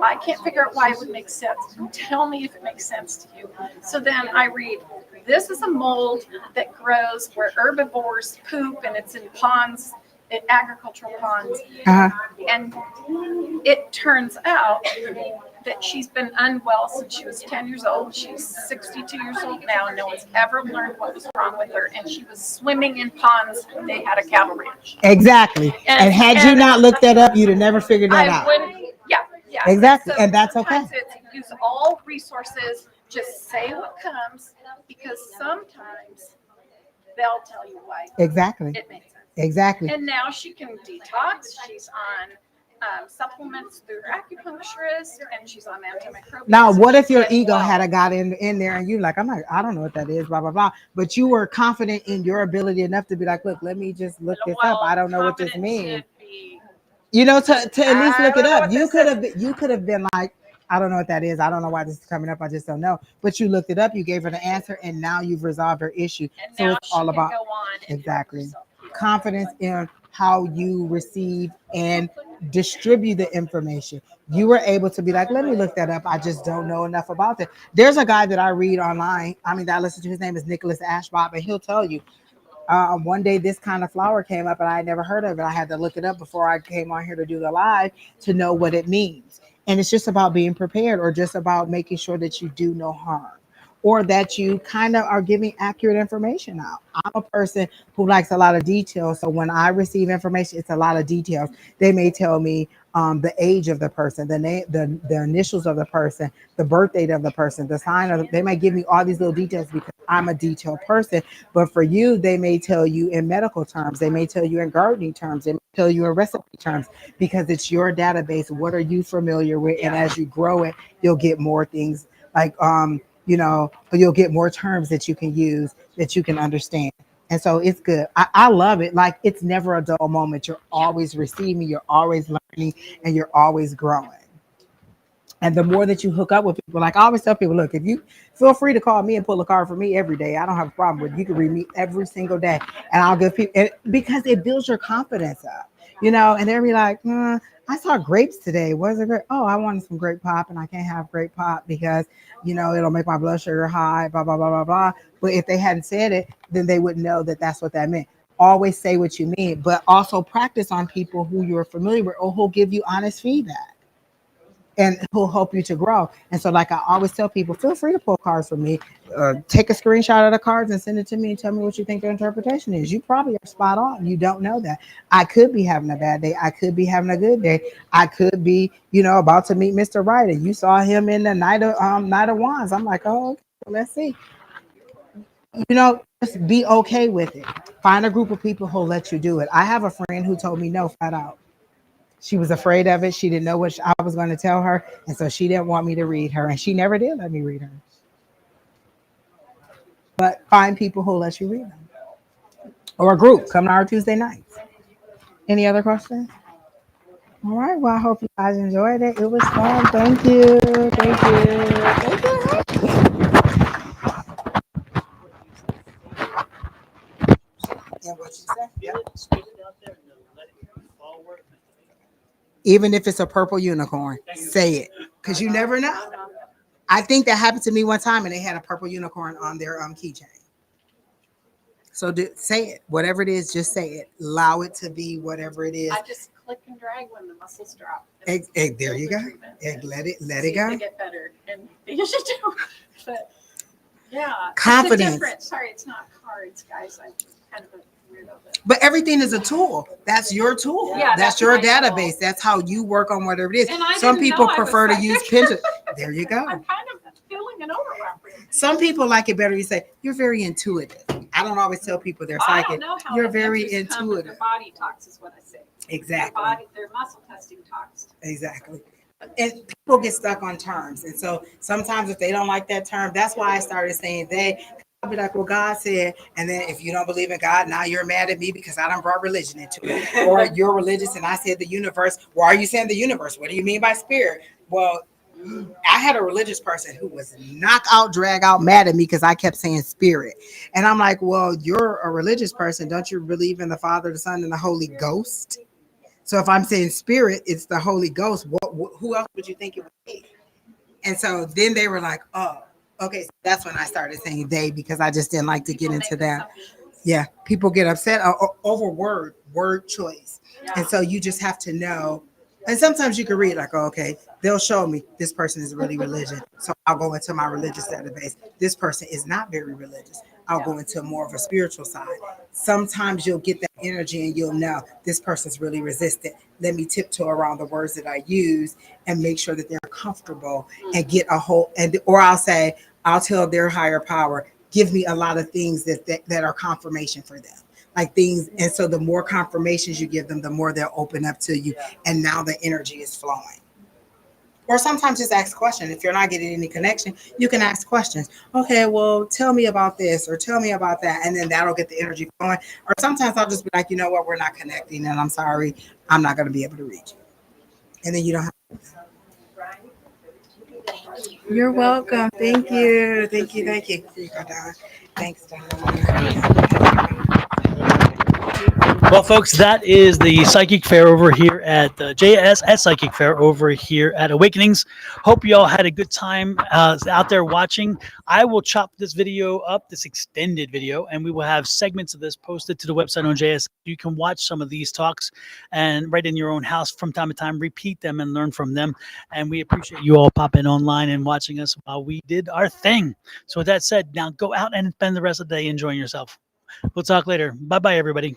I can't figure out why it would make sense. Tell me if it makes sense to you. So then I read, this is a mold that grows where herbivores poop, and it's in ponds, in agricultural ponds. And it turns out that she's been unwell since she was 10 years old. She's 62 years old now, and no one's ever learned what was wrong with her. And she was swimming in ponds when they had a cattle ranch. Exactly. And had you not looked that up, you'd have never figured that out. Yeah. Exactly. So and that's okay. It's use all resources. Just say what comes, because sometimes they'll tell you why. Exactly. It makes sense. Exactly. And now she can detox. She's on supplements through her acupuncturist, and she's on antimicrobials. Now, what if your ego had got in there and you like, I don't know what that is, blah, blah, blah. But you were confident in your ability enough to be like, look, let me just look this up. I don't know what this means. You know, to at least look it up. You could have been like, I don't know what that is. I don't know why this is coming up. I just don't know. But you looked it up. You gave her the answer, and now you've resolved her issue. And so now it's all about exactly confidence in how you receive and distribute the information. You were able to be like, let me look that up. I just don't know enough about it. There's a guy that I read online. That I listen to. His name is Nicholas Ashbop, and he'll tell you. One day this kind of flower came up, and I had never heard of it. I had to look it up before I came on here to do the live to know what it means. And it's just about being prepared, or just about making sure that you do no harm, or that you kind of are giving accurate information out. I'm a person who likes a lot of details. So when I receive information, it's a lot of details. They may tell me the age of the person, the name, the initials of the person, the birth date of the person, the sign of they might give me all these little details because I'm a detailed person. But for you, they may tell you in medical terms, they may tell you in gardening terms, they may tell you in recipe terms, because it's your database. What are you familiar with? And as you grow it, you'll get more things like you'll get more terms that you can use, that you can understand. And so it's good. I love it. Like, it's never a dull moment. You're always receiving, you're always learning, and you're always growing. And the more that you hook up with people, like I always tell people, look, if you feel free to call me and pull a card for me every day, I don't have a problem with it. You can read me every single day, and I'll give people because it builds your confidence up, and they'll be like, I saw grapes today. Was it great? Oh, I wanted some grape pop, and I can't have grape pop because it'll make my blood sugar high, blah blah blah blah blah. But if they hadn't said it, then they wouldn't know that that's what that meant. Always say what you mean, but also practice on people who you're familiar with or who'll give you honest feedback and who'll help you to grow. And so, like I always tell people, feel free to pull cards from me. Take a screenshot of the cards and send it to me and tell me what you think the interpretation is. You probably are spot on. You don't know that. I could be having a bad day. I could be having a good day. I could be, about to meet Mr. Right, and you saw him in the Knight of Wands. I'm like, oh, okay, well, let's see. Just be okay with it. Find a group of people who'll let you do it. I have a friend who told me no, flat out. She was afraid of it. She didn't know what I was going to tell her. And so she didn't want me to read her. And she never did let me read her. But find people who let you read them. Or a group. Come to our Tuesday nights. Any other questions? All right. Well, I hope you guys enjoyed it. It was fun. Thank you. Thank you. Thank you. And what you said? Yep. Even if it's a purple unicorn, say it, because you never know. I think that happened to me one time, and they had a purple unicorn on their keychain. So say it, whatever it is, just say it. Allow it to be whatever it is. I just click and drag when the muscles drop. There you go. Let it go. They get better, and they usually do. But yeah, confidence. Sorry, it's not cards, guys. I'm kind of a weirdo. But everything is a tool. That's your tool. Yeah, that's your database. Tool. That's how you work on whatever it is. Some people prefer to use Pinterest. There you go. I'm kind of feeling an overlap. Some people like it better. You say, you're very intuitive. I don't always tell people they're psychic. I don't know how you're very intuitive. Their body talks is what I say. Exactly. Their muscle testing talks. Exactly. And people get stuck on terms. And so sometimes if they don't like that term, that's why I started saying they. I'll be like, well, God said, and then if you don't believe in God, now you're mad at me because I done brought religion into it. Or you're religious and I said the universe. Why are you saying the universe? What do you mean by spirit? Well, I had a religious person who was knock out, drag out, mad at me because I kept saying spirit. And I'm like, well, you're a religious person. Don't you believe in the Father, the Son, and the Holy Ghost? So if I'm saying spirit, it's the Holy Ghost. Who else would you think it would be? And so then they were like, oh. Okay, so that's when I started saying they, because I just didn't like to get into that. Yeah, people get upset over word choice. Yeah. And so you just have to know. And sometimes you can read like, oh, okay, they'll show me this person is really religious. So I'll go into my religious database. This person is not very religious. I'll go into more of a spiritual side. Sometimes you'll get that energy and you'll know this person's really resistant. Let me tiptoe around the words that I use and make sure that they're comfortable and get a whole, or I'll tell their higher power, give me a lot of things that are confirmation for them. Like things, and so the more confirmations you give them, the more they'll open up to you. And now the energy is flowing. Or sometimes just ask questions. If you're not getting any connection, you can ask questions. Okay, well, tell me about this or tell me about that. And then that'll get the energy flowing. Or sometimes I'll just be like, you know what, we're not connecting and I'm sorry, I'm not going to be able to reach you. And then you don't have to. You're welcome. Thank you. Thank you. Thank you. Here you go, Don. Thanks, Don. Well, folks, that is the Psychic Fair over here at the JSS Psychic Fair over here at Awakenings. Hope you all had a good time out there watching. I will chop this video up, this extended video, and we will have segments of this posted to the website on JSS. You can watch some of these talks and right in your own house from time to time, repeat them and learn from them. And we appreciate you all popping online and watching us while we did our thing. So with that said, now go out and spend the rest of the day enjoying yourself. We'll talk later. Bye-bye, everybody.